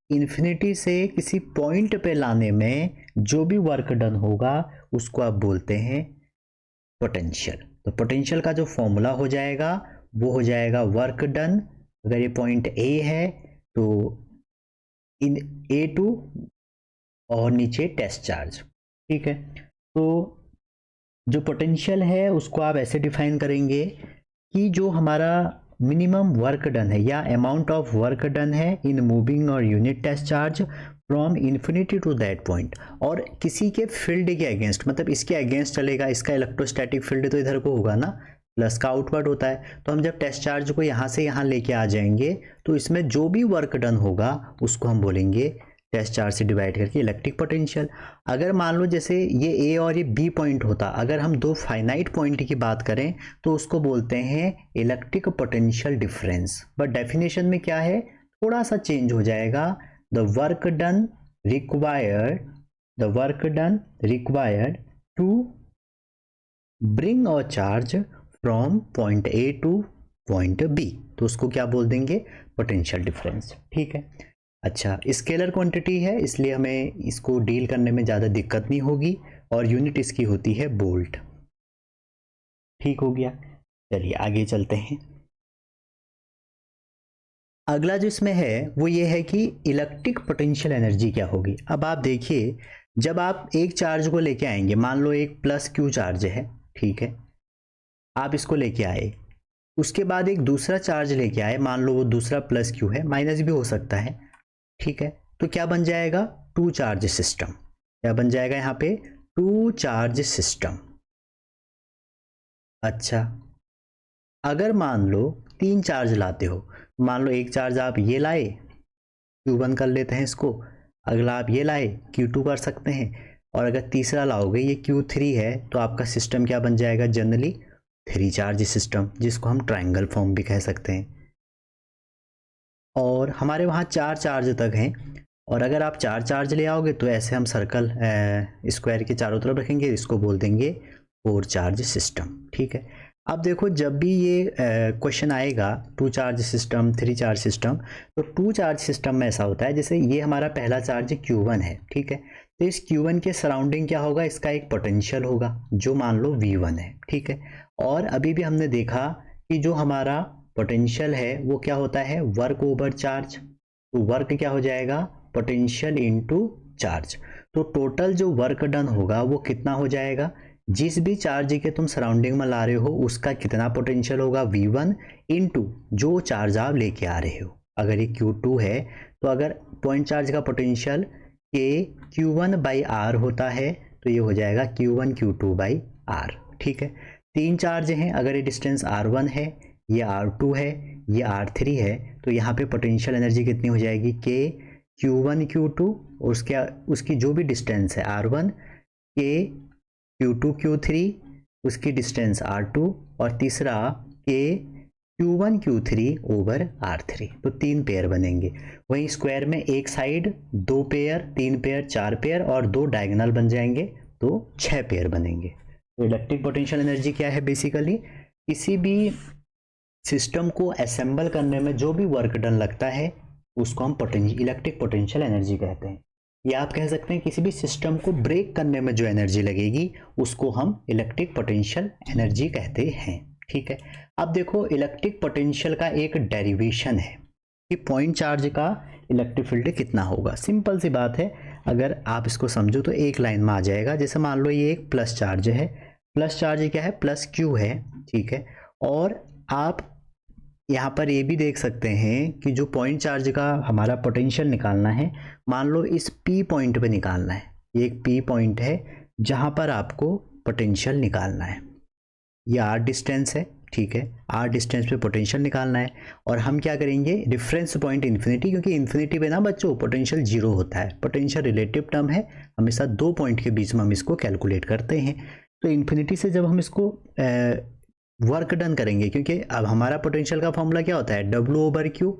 इन्फिनिटी से किसी पॉइंट पे लाने में जो भी वर्क डन होगा उसको आप बोलते हैं पोटेंशियल। तो पोटेंशियल का जो फॉर्मूला हो जाएगा वो हो जाएगा वर्क डन, अगर ये पॉइंट ए है तो इन A2 और नीचे टेस्ट चार्ज। ठीक है, तो जो पोटेंशियल है उसको आप ऐसे डिफाइन करेंगे कि जो हमारा मिनिमम वर्क डन है या अमाउंट ऑफ वर्क डन है इन मूविंग और unit test charge from infinity to that point, और किसी के फील्ड के अगेंस्ट, मतलब इसके अगेंस्ट चलेगा, इसका इलेक्ट्रोस्टैटिक फील्ड तो इधर को होगा ना, प्लस का आउटवर्ड होता है। तो हम जब टेस्ट चार्ज को यहाँ से यहाँ लेके आ जाएंगे तो इसमें जो भी वर्क डन होगा उसको हम बोलेंगे टेस्ट चार्ज से डिवाइड करके इलेक्ट्रिक पोटेंशियल। अगर मान लो जैसे ये ए और ये बी पॉइंट होता, अगर हम दो फाइनाइट पॉइंट की बात करें तो उसको बोलते हैं electric potential difference. But definition में क्या है, थोड़ा सा चेंज हो जाएगा, the work done required to bring a charge from point A to point B, तो उसको क्या बोल देंगे, पोटेंशियल डिफरेंस। ठीक है। अच्छा, स्केलर क्वांटिटी है इसलिए हमें इसको डील करने में ज़्यादा दिक्कत नहीं होगी, और यूनिट इसकी होती है वोल्ट। ठीक हो गया। चलिए आगे चलते हैं। अगला जो इसमें है वो ये है कि इलेक्ट्रिक पोटेंशियल एनर्जी क्या होगी। अब आप देखिए, जब आप एक चार्ज को लेके आएंगे, मान लो एक प्लस क्यू चार्ज है, ठीक है, आप इसको लेके आए, उसके बाद एक दूसरा चार्ज लेके आए, मान लो वो दूसरा प्लस क्यू है, माइनस भी हो सकता है, ठीक है, तो क्या बन जाएगा, टू चार्ज सिस्टम। क्या बन जाएगा यहाँ पे, टू चार्ज सिस्टम। अच्छा, अगर मान लो तीन चार्ज लाते हो, मान लो एक चार्ज आप ये लाए, Q1 कर लेते हैं इसको, अगला आप ये लाए Q2 कर सकते हैं, और अगर तीसरा लाओगे ये Q3 है, तो आपका सिस्टम क्या बन जाएगा, जनरली थ्री चार्ज सिस्टम, जिसको हम ट्रायंगल फॉर्म भी कह सकते हैं। और हमारे वहाँ चार चार्ज तक हैं, और अगर आप चार चार्ज ले आओगे तो ऐसे हम सर्कल स्क्वायर के चारों तरफ रखेंगे, इसको बोल देंगे फोर चार्ज सिस्टम। ठीक है। अब देखो, जब भी ये क्वेश्चन आएगा two charge system, three charge system, तो टू चार्ज सिस्टम में ऐसा होता है, जैसे ये हमारा पहला चार्ज Q1 है, ठीक है, तो इस Q1 के सराउंडिंग क्या होगा, इसका एक पोटेंशियल होगा जो मान लो V1 है, ठीक है। और अभी भी हमने देखा कि जो हमारा पोटेंशियल है वो क्या होता है, वर्क ओवर चार्ज, तो वर्क क्या हो जाएगा, पोटेंशियल इनटू चार्ज। तो टोटल जो वर्क डन होगा वो कितना हो जाएगा, जिस भी चार्ज के तुम सराउंडिंग में ला रहे हो उसका कितना पोटेंशियल होगा, V1 इनटू जो चार्ज आप लेके आ रहे हो। अगर ये Q2 है तो अगर पॉइंट चार्ज का पोटेंशियल Q1/R होता है, तो ये हो जाएगा Q1 Q2/R। ठीक है। तीन चार्ज हैं, अगर ये डिस्टेंस R1 है, ये R2 है, ये R3 है, तो यहाँ पे पोटेंशियल एनर्जी कितनी हो जाएगी, K Q1 Q2, और उसकी जो भी डिस्टेंस है R1, K Q2 Q3, उसकी डिस्टेंस R2, और तीसरा K Q1 Q3 over R3, तो तीन पेयर बनेंगे। वहीं स्क्वायर में एक साइड दो पेयर, तीन पेयर, चार पेयर, और दो डायगोनल बन जाएंगे, तो छह पेयर बनेंगे। तो इलेक्ट्रिक पोटेंशियल एनर्जी क्या है, बेसिकली किसी भी सिस्टम को असेंबल करने में जो भी वर्क डन लगता है उसको हम इलेक्ट्रिक पोटेंशियल एनर्जी कहते हैं। या आप कह सकते हैं किसी भी सिस्टम को ब्रेक करने में जो एनर्जी लगेगी उसको हम इलेक्ट्रिक पोटेंशियल एनर्जी कहते हैं। ठीक है। अब देखो, इलेक्ट्रिक पोटेंशियल का एक डेरिवेशन है कि पॉइंट चार्ज का इलेक्ट्रिक फील्ड कितना होगा। सिंपल सी बात है, अगर आप इसको समझो तो एक लाइन में आ जाएगा। जैसे मान लो ये एक प्लस चार्ज है, प्लस चार्ज क्या है, प्लस Q है, ठीक है। और आप यहाँ पर ये भी देख सकते हैं कि जो पॉइंट चार्ज का हमारा पोटेंशियल निकालना है, मान लो इस P पॉइंट पे निकालना है, ये एक P पॉइंट है जहाँ पर आपको पोटेंशियल निकालना है। ये R डिस्टेंस है, ठीक है, R डिस्टेंस पे पोटेंशियल निकालना है। और हम क्या करेंगे, रेफरेंस पॉइंट इन्फिनिटी, क्योंकि इन्फिनिटी पे ना बच्चों पोटेंशियल जीरो होता है, पोटेंशियल रिलेटिव टर्म है, हमेशा दो पॉइंट के बीच में हम इसको कैलकुलेट करते हैं। तो इन्फिनिटी से जब हम इसको वर्क डन करेंगे, क्योंकि अब हमारा पोटेंशियल का फॉर्मूला क्या होता है, W/Q,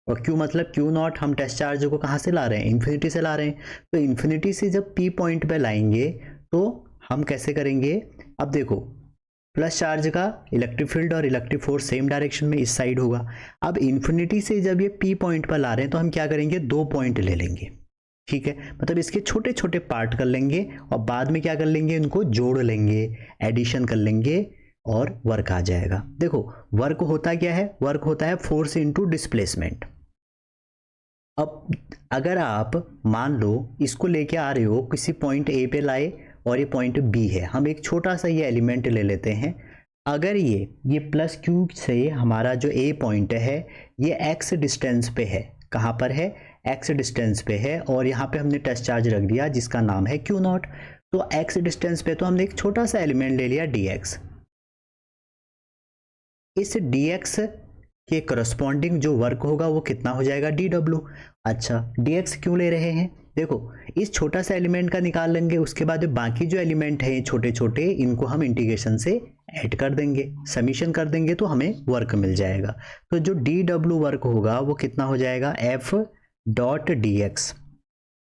और Q मतलब Q0। हम टेस्ट चार्ज को कहाँ से ला रहे हैं, इन्फिनिटी से ला रहे हैं। तो इन्फिनिटी से जब P पॉइंट पे लाएंगे तो हम कैसे करेंगे, अब देखो प्लस चार्ज का इलेक्ट्रिक फील्ड और इलेक्ट्रिक फोर्स सेम डायरेक्शन में इस साइड होगा। अब इन्फिनिटी से जब ये P पॉइंट पर ला रहे हैं तो हम क्या करेंगे, दो पॉइंट ले लेंगे, ठीक है, मतलब इसके छोटे छोटे पार्ट कर लेंगे और बाद में क्या कर लेंगे, इनको जोड़ लेंगे, एडिशन कर लेंगे और वर्क आ जाएगा। देखो वर्क होता क्या है, वर्क होता है फोर्स इनटू डिस्प्लेसमेंट। अब अगर आप मान लो इसको लेके आ रहे हो, किसी पॉइंट A पे लाए और ये पॉइंट B है, हम एक छोटा सा ये एलिमेंट ले लेते हैं। अगर ये प्लस Q से हमारा जो A पॉइंट है ये X डिस्टेंस पे है, कहाँ पर है, X डिस्टेंस पे है, और यहाँ पे हमने टेस्ट चार्ज रख दिया जिसका नाम है Q0। तो X डिस्टेंस पे तो हमने एक छोटा सा एलिमेंट ले लिया dx। इस dx के करस्पॉन्डिंग जो वर्क होगा वो कितना हो जाएगा, dw। अच्छा, dx क्यों ले रहे हैं, देखो इस छोटा सा एलिमेंट का निकाल लेंगे, उसके बाद बाकी जो एलिमेंट हैं छोटे छोटे, इनको हम इंटीग्रेशन से ऐड कर देंगे, समीशन कर देंगे, तो हमें वर्क मिल जाएगा। तो जो dw वर्क होगा वो कितना हो जाएगा, F.dx।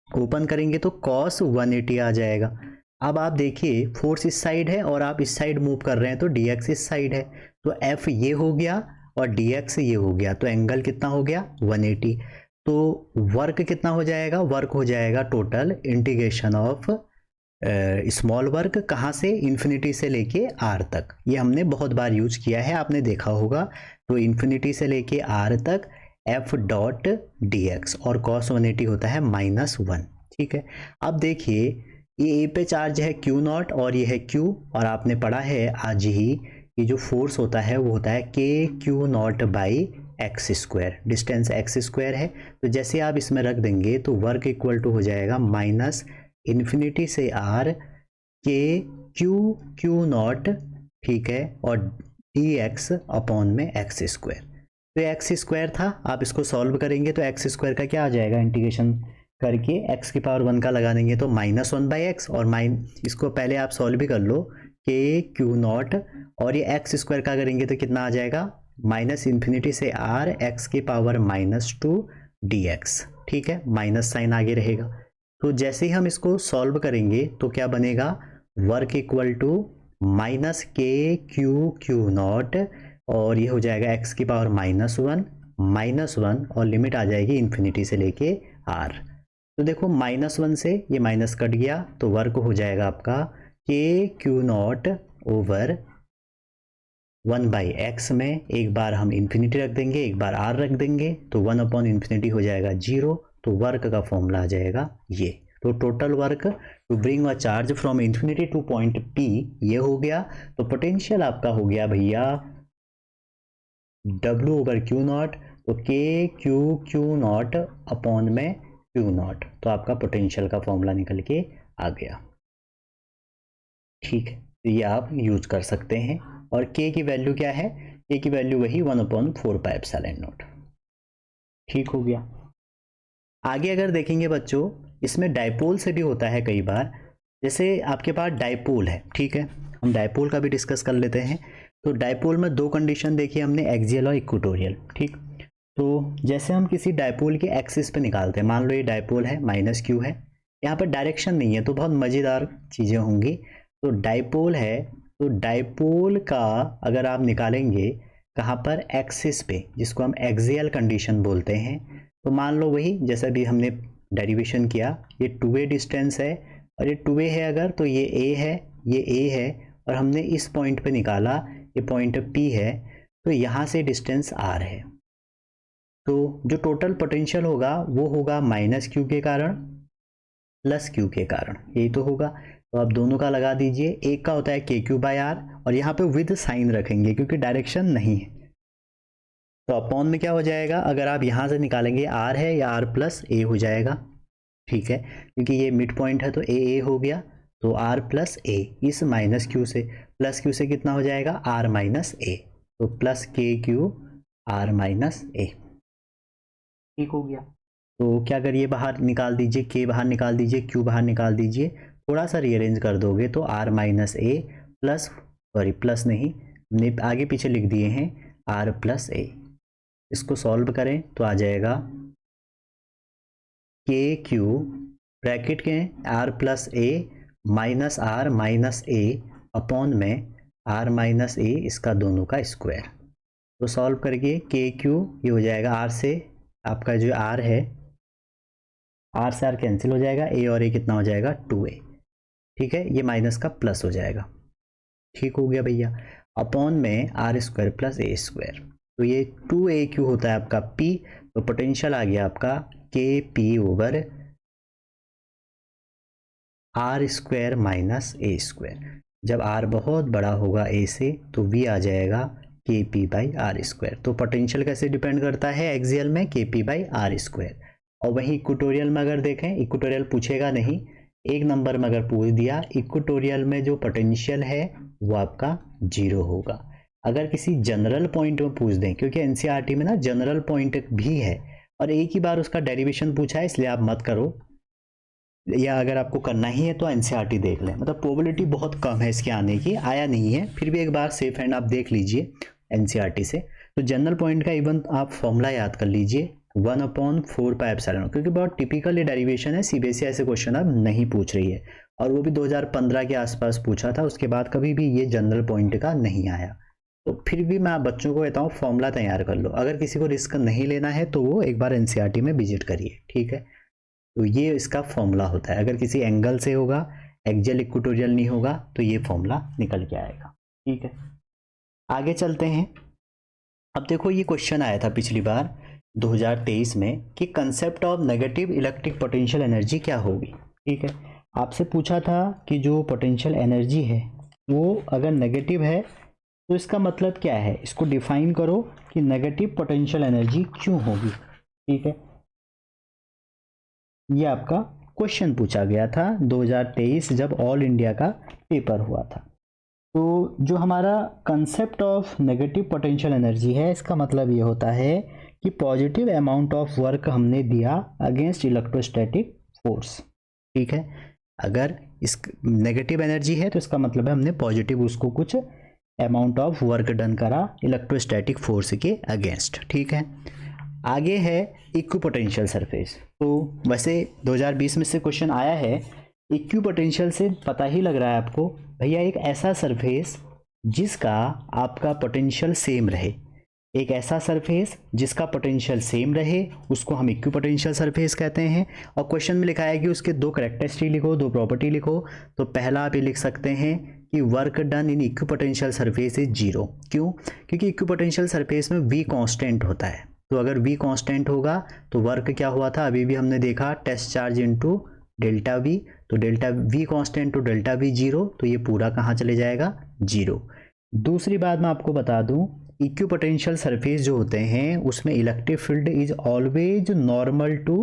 ओपन करेंगे तो cos 180 आ जाएगा। अब आप देखिए फोर्स इस साइड है और आप इस साइड मूव कर रहे हैं तो dx इस साइड है, तो F ये हो गया और dx ये हो गया, तो एंगल कितना हो गया 180। तो वर्क कितना हो जाएगा, वर्क हो जाएगा total integration of small work कहाँ से, इन्फिनिटी से लेके r तक। ये हमने बहुत बार यूज किया है, आपने देखा होगा। तो इन्फिनिटी से लेके r तक f डॉट dx और cos 180 होता है -1। ठीक है, अब देखिए ये a पे चार्ज है Q नॉट और ये है Q, और आपने पढ़ा है आज ही कि जो फोर्स होता है वो होता है KQ not by x square, distance x square है। तो जैसे आप इसमें रख देंगे तो वर्क इक्वल टू हो जाएगा माइनस इन्फिनिटी से r के क्यू नॉट, ठीक है, और डी एक्स अपॉन में एक्स स्क्वायर। तो एक्स स्क्वायर था, आप इसको सॉल्व करेंगे तो एक्स स्क्वायर का क्या आ जाएगा, इंटीग्रेशन करके एक्स की पावर 1 का लगा देंगे तो -1/x, और इसको पहले आप सॉल्व भी कर लो के क्यू नॉट, और ये एक्स स्क्वायर का करेंगे तो कितना आ जाएगा माइनस इन्फिनिटी से r x की पावर -2 dx। ठीक है, माइनस साइन आगे रहेगा। तो जैसे ही हम इसको सॉल्व करेंगे तो क्या बनेगा, work equal to minus KQ naught, और ये हो जाएगा x की पावर -1 और लिमिट आ जाएगी इन्फिनिटी से लेके r। तो देखो -1 से ये माइनस कट गया तो वर्क हो जाएगा आपका KQ नॉट ओवर 1/x में, एक बार हम इन्फिनिटी रख देंगे एक बार r रख देंगे तो 1/∞ हो जाएगा 0। तो वर्क का फॉर्मूला आ जाएगा ये। तो total work to bring a charge from infinity to point P ये हो गया। तो पोटेंशियल आपका हो गया भैया W/Q नॉट, तो KQ नॉट अपॉन में Q नॉट, तो आपका पोटेंशियल का फॉर्मूला निकल के आ गया। ठीक है, तो ये आप यूज कर सकते हैं। और K की वैल्यू क्या है, K की वैल्यू वही 1/4πε0। ठीक हो गया। आगे अगर देखेंगे बच्चों, इसमें डाइपोल से भी होता है कई बार। जैसे आपके पास डाइपोल है, ठीक है, हम डाइपोल का भी डिस्कस कर लेते हैं। तो डाइपोल में दो कंडीशन देखी हमने, एक्सियल और इक्वेटोरियल। ठीक, तो जैसे हम किसी डाइपोल के एक्सिस पे निकालते हैं, मान लो ये डाइपोल है -q है, यहाँ पर डायरेक्शन नहीं है, तो बहुत मज़ेदार चीज़ें होंगी। तो डाइपोल है, तो डाइपोल का अगर आप निकालेंगे कहाँ पर, एक्सिस पे, जिसको हम एक्सियल कंडीशन बोलते हैं। तो मान लो वही जैसा भी हमने डेरिवेशन किया, ये 2a डिस्टेंस है और ये 2a है अगर, तो ये a है, ये a है, और हमने इस पॉइंट पे निकाला, ये पॉइंट P है, तो यहाँ से डिस्टेंस r है। तो जो टोटल पोटेंशियल होगा वो होगा -q के कारण +q के कारण, यही तो होगा। तो आप दोनों का लगा दीजिए, एक का होता है KQ/r, और यहाँ पे विद साइन रखेंगे क्योंकि डायरेक्शन नहीं है। तो अपॉन में क्या हो जाएगा, अगर आप यहाँ से निकालेंगे r है या r+a हो जाएगा। ठीक है, क्योंकि ये मिड पॉइंट है तो a हो गया, तो r+a इस -q से कितना हो जाएगा, r-a, तो +KQ r-a। ठीक हो गया। तो क्या करिए, बाहर निकाल दीजिए, k बाहर निकाल दीजिए, q बाहर निकाल दीजिए, थोड़ा सा रीअरेंज कर दोगे तो r-a प्लस नहीं, हमने आगे पीछे लिख दिए हैं r+a। इसको सॉल्व करें तो आ जाएगा KQ ब्रैकेट के r+a -r-a अपॉन में r-a, इसका दोनों का स्क्वायर। तो सॉल्व करके KQ ये हो जाएगा, r से आपका जो r है, r से r कैंसिल हो जाएगा, a और a कितना हो जाएगा 2a। ठीक है, ये माइनस का प्लस हो जाएगा। ठीक हो गया भैया, अपॉन में r² + a²। तो ये 2aq होता है आपका P। तो पोटेंशियल आ गया आपका KP/r² - a²। जब r बहुत बड़ा होगा a से तो v आ जाएगा KP/r²। तो पोटेंशियल कैसे डिपेंड करता है, एक्सियल में KP/r²। और वहीं इक्वेटोरियल में अगर देखें, इक्वेटोरियल पूछेगा नहीं, एक नंबर में अगर पूछ दिया, इक्वेटोरियल में जो पोटेंशियल है वो आपका 0 होगा। अगर किसी जनरल पॉइंट में पूछ दें, क्योंकि एनसीईआरटी में ना जनरल पॉइंट भी है और एक ही बार उसका डेरिवेशन पूछा है, इसलिए आप मत करो, या अगर आपको करना ही है तो एनसीईआरटी देख लें। मतलब प्रोबेबिलिटी बहुत कम है इसके आने की, आया नहीं है, फिर भी एक बार सेफ हैंड आप देख लीजिए एनसीईआरटी से। तो जनरल पॉइंट का इवन आप फॉर्मूला याद कर लीजिए, 1/4πε0, क्योंकि बहुत टिपिकल ये डेरिवेशन है, सीबीएसई ऐसे क्वेश्चन अब नहीं पूछ रही है। और वो भी 2015 के आसपास पूछा था, उसके बाद कभी भी ये जनरल पॉइंट का नहीं आया। तो फिर भी मैं बच्चों को कहता हूँ फॉर्मूला तैयार कर लो, अगर किसी को रिस्क नहीं लेना है तो वो एक बार एनसीईआरटी में विजिट करिए, ठीक है। तो ये इसका फॉर्मूला होता है, अगर किसी एंगल से होगा, एक्सियल इक्वेटोरियल नहीं होगा तो ये फॉर्मूला निकल के आएगा, ठीक है। आगे चलते हैं। अब देखो ये क्वेश्चन आया था पिछली बार 2023 में कि concept of negative electric potential energy क्या होगी, ठीक है। आपसे पूछा था कि जो पोटेंशियल एनर्जी है वो अगर नेगेटिव है तो इसका मतलब क्या है, इसको डिफाइन करो कि नेगेटिव पोटेंशियल एनर्जी क्यों होगी, ठीक है। ये आपका क्वेश्चन पूछा गया था 2023 जब ऑल इंडिया का पेपर हुआ था। तो जो हमारा concept of negative potential energy है, इसका मतलब ये होता है कि पॉजिटिव अमाउंट ऑफ वर्क हमने दिया अगेंस्ट इलेक्ट्रोस्टैटिक फोर्स, ठीक है। अगर इस नेगेटिव एनर्जी है तो इसका मतलब है हमने पॉजिटिव उसको कुछ अमाउंट ऑफ वर्क डन करा इलेक्ट्रोस्टैटिक फोर्स के अगेंस्ट, ठीक है। आगे है इक्विपोटेंशियल सरफेस। तो वैसे 2020 में से क्वेश्चन आया है, इक्विपोटेंशियल से पता ही लग रहा है आपको भैया एक ऐसा सरफेस जिसका आपका पोटेंशियल सेम रहे, एक ऐसा सरफेस जिसका पोटेंशियल सेम रहे उसको हम इक्विपोटेंशियल सरफेस कहते हैं। और क्वेश्चन में लिखा है कि उसके दो कैरेक्टरिस्टिक लिखो, दो प्रॉपर्टी लिखो। तो पहला आप ये लिख सकते हैं कि work done in equipotential surface is zero. क्यों? क्योंकि इक्विपोटेंशियल सरफेस में v कांस्टेंट होता है, तो अगर v कांस्टेंट होगा तो वर्क क्या हुआ था, अभी भी हमने देखा test charge into delta v, तो delta v constant to delta v zero, तो ये पूरा कहाँ चले जाएगा, जीरो। दूसरी बात मैं आपको बता दूं, इक्विपोटेंशियल सरफेस जो होते हैं उसमें electric field is always normal to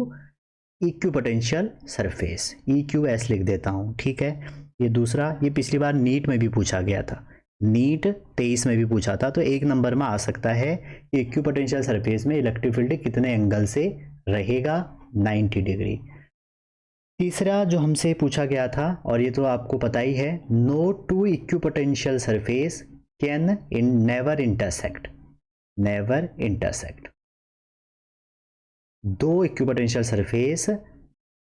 equipotential surface, EQS लिख देता हूँ, ठीक है। ये दूसरा, ये पिछली बार नीट में भी पूछा गया था, नीट 23 में भी पूछा था, तो एक नंबर में आ सकता है कि इक्विपोटेंशियल सरफेस में इलेक्ट्रिक फील्ड कितने एंगल से रहेगा, 90 डिग्री। तीसरा जो हमसे पूछा गया था, और ये तो आपको पता ही है, no two equipotential surface can never intersect, never intersect. दो इक्विपोटेंशियल सरफेस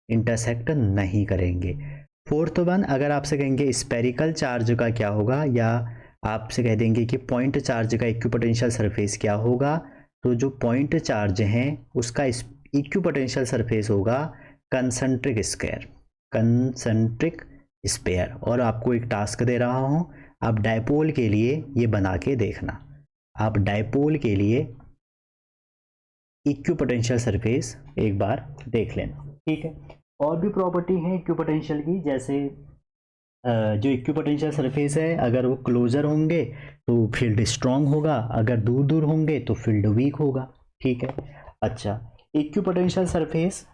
इंटरसेक्ट नहीं करेंगे। फोर्थ वन, अगर आपसे कहेंगे स्पेरिकल चार्ज का क्या होगा, या आपसे कह देंगे कि पॉइंट चार्ज का इक्विपोटेंशियल सरफेस क्या होगा, तो जो पॉइंट चार्ज हैं उसका इक्विपोटेंशियल सरफेस होगा कंसेंट्रिक स्क्वायर, कंसेंट्रिक स्पेयर। और आपको एक टास्क दे रहा हूं, आप डायपोल के लिए ये बना के देखना, आप डायपोल के लिए इक्विपोटेंशियल सरफेस एक बार देख लेना, ठीक है। और भी प्रॉपर्टी है इक्विपोटेंशियल की, जैसे जो इक्विपोटेंशियल सरफेस है अगर वो क्लोजर होंगे तो फील्ड स्ट्रांग होगा, अगर दूर दूर होंगे तो फील्ड वीक होगा, ठीक है। अच्छा, इक्विपोटेंशियल सरफेस,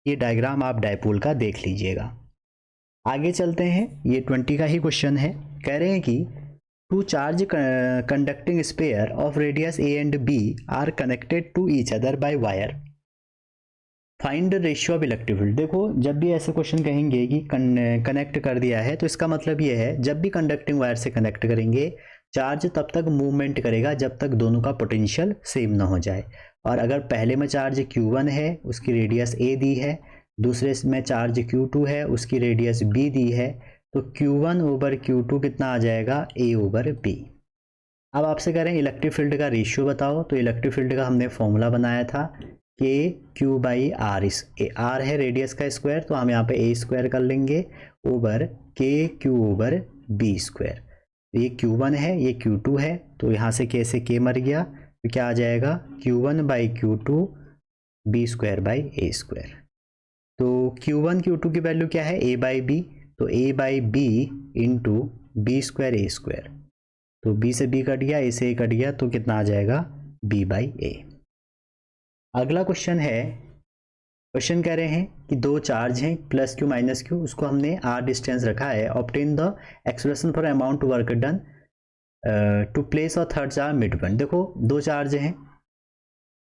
ये डायग्राम आप डायपोल का देख लीजिएगा। आगे चलते हैं, ये 20 का ही क्वेश्चन है। कह रहे हैं कि two charge conducting sphere of radius a and b are connected to each other by wire, find ratio of electric field. देखो जब भी ऐसे क्वेश्चन कहेंगे कि कनेक्ट कर दिया है, तो इसका मतलब ये है जब भी कंडक्टिंग वायर से कनेक्ट करेंगे चार्ज तब तक मूवमेंट करेगा जब तक दोनों का पोटेंशियल सेम ना हो जाए। और अगर पहले में चार्ज Q1 है, उसकी रेडियस a दी है, दूसरे में चार्ज Q2 है, उसकी रेडियस b दी है, तो Q1 ओवर Q2 कितना आ जाएगा, a ओवर b। अब आपसे कह रहे हैं इलेक्ट्रिक फील्ड का रेशियो बताओ, तो इलेक्ट्रिक फील्ड का हमने फॉर्मूला बनाया था के क्यू बाई आर, आर है रेडियस का स्क्वायर, तो हम यहाँ पे a स्क्वायर कर लेंगे ओवर के क्यू ओवर b स्क्वायर। तो ये Q1 है, ये Q2 है, तो यहाँ से k से k मर गया, तो क्या आ जाएगा Q1 by Q2 b square by a square. तो Q1 Q2 की वैल्यू क्या है, a बाई b, तो a by b into b square a square, तो b से b कट गया, a से a कट गया, तो कितना आ जाएगा b बाई a। अगला क्वेश्चन है, क्वेश्चन कह रहे हैं कि दो चार्ज हैं प्लस क्यू माइनस क्यू, उसको हमने r डिस्टेंस रखा है, obtain the expression for amount work done to place और थर्ड चार्ज मिड पॉइंट। देखो दो चार्ज हैं,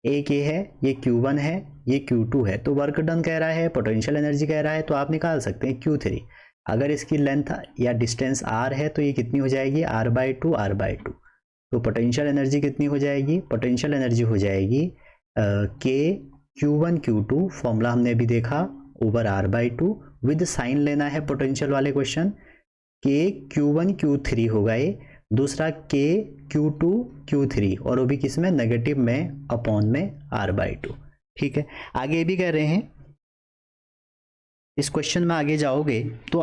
एक ये है, ये Q1 है, ये Q2 है, तो वर्क डन कह रहा है, पोटेंशियल एनर्जी कह रहा है, तो आप निकाल सकते हैं Q3। अगर इसकी लेंथ या डिस्टेंस r है तो ये कितनी हो जाएगी, r/2 r/2। तो पोटेंशियल एनर्जी कितनी हो जाएगी, पोटेंशियल एनर्जी हो जाएगी के Q1 Q2, फॉर्मूला हमने अभी देखा, ओवर r/2 विद साइन लेना है पोटेंशियल वाले क्वेश्चन। के Q1 Q3 होगा ये, दूसरा के Q2 Q3, और वो भी किस में, नेगेटिव में अपॉन में R/2। ठीक है, आगे ये भी कह रहे हैं, इस क्वेश्चन में आगे जाओगे तो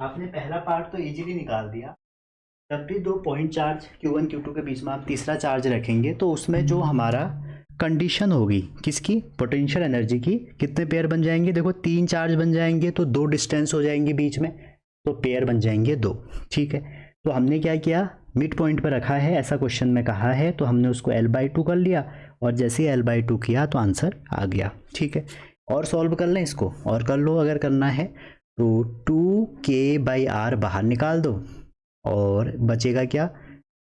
आपने पहला पार्ट तो इजीली निकाल दिया। जब भी दो पॉइंट चार्ज Q1 Q2 के बीच में आप तीसरा चार्ज रखेंगे तो उसमें जो हमारा कंडीशन होगी किसकी, पोटेंशियल एनर्जी की, कितने पेयर बन जाएंगे, देखो 3 चार्ज बन जाएंगे तो 2 डिस्टेंस हो जाएंगे बीच में, तो पेयर बन जाएंगे 2। ठीक है, तो हमने क्या किया, मिड पॉइंट पर रखा है, ऐसा क्वेश्चन में कहा है, तो हमने उसको L/2 कर लिया, और जैसे ही L/2 किया तो आंसर आ गया। ठीक है, और सॉल्व कर लें इसको, और कर लो अगर करना है तो 2K/R बाहर निकाल दो, और बचेगा क्या,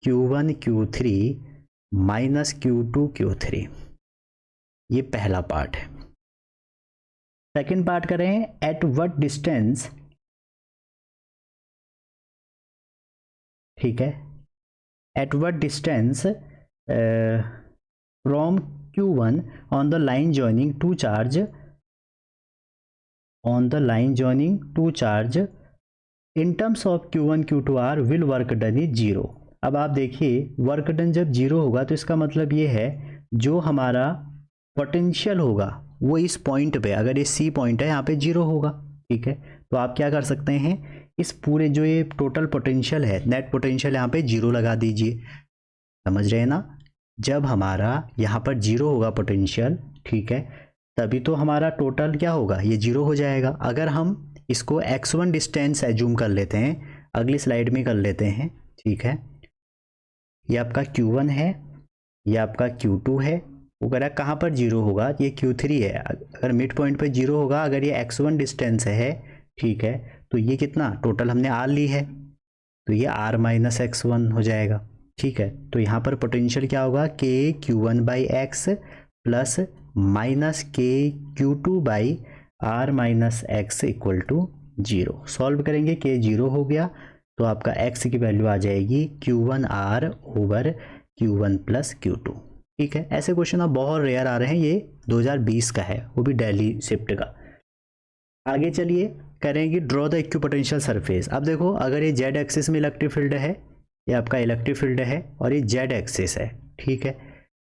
Q1 Q3 minus Q2 Q3। ये पहला पार्ट है। सेकेंड पार्ट करें, एट व्हाट डिस्टेंस, ठीक है, at what distance from Q1 on the line joining two charge, on the line joining two charge in terms of Q1 Q2 R will work done is 0। अब आप देखिए वर्क डन जब 0 होगा तो इसका मतलब ये है जो हमारा पोटेंशियल होगा वो इस पॉइंट पे, अगर ये C पॉइंट है यहाँ पे 0 होगा। ठीक है, तो आप क्या कर सकते हैं, इस पूरे जो ये टोटल पोटेंशियल है, नेट पोटेंशियल यहाँ पे 0 लगा दीजिए। समझ रहे हैं ना, जब हमारा यहाँ पर 0 होगा पोटेंशियल, ठीक है, तभी तो हमारा टोटल क्या होगा, ये 0 हो जाएगा। अगर हम इसको x1 डिस्टेंस एज्यूम कर लेते हैं, अगली स्लाइड में कर लेते हैं। ठीक है, ये आपका Q1 है, ये आपका Q2 है, वो कह रहा है कहाँ पर 0 होगा, ये Q3 है, अगर मिड पॉइंट पर 0 होगा, अगर ये x1 डिस्टेंस है, ठीक है, तो ये कितना टोटल हमने R ली है, तो ये R-X1 हो जाएगा। ठीक है, तो यहाँ पर पोटेंशियल क्या होगा, के Q1/X प्लस माइनस के Q2/R-X इक्वल टू 0। सॉल्व करेंगे, के 0 हो गया तो आपका x की वैल्यू आ जाएगी Q1R over Q1 plus Q2। ठीक है, ऐसे क्वेश्चन अब बहुत रेयर आ रहे हैं, ये 2020 का है, वो भी दिल्ली शिफ्ट का। आगे चलिए करेंगे ड्रॉ द इक्विपोटेंशियल सरफेस। अब देखो अगर ये z एक्सिस में इलेक्ट्रिक फील्ड है, ये आपका इलेक्ट्रिक फील्ड है, और ये z एक्सिस है। ठीक है,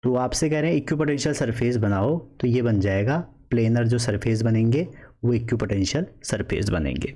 तो आपसे कह रहे हैं इक्विपोटेंशियल सरफेस बनाओ, तो ये बन जाएगा प्लेनर, जो सरफेस बनेंगे वो इक्विपोटेंशियल सरफेस बनेंगे।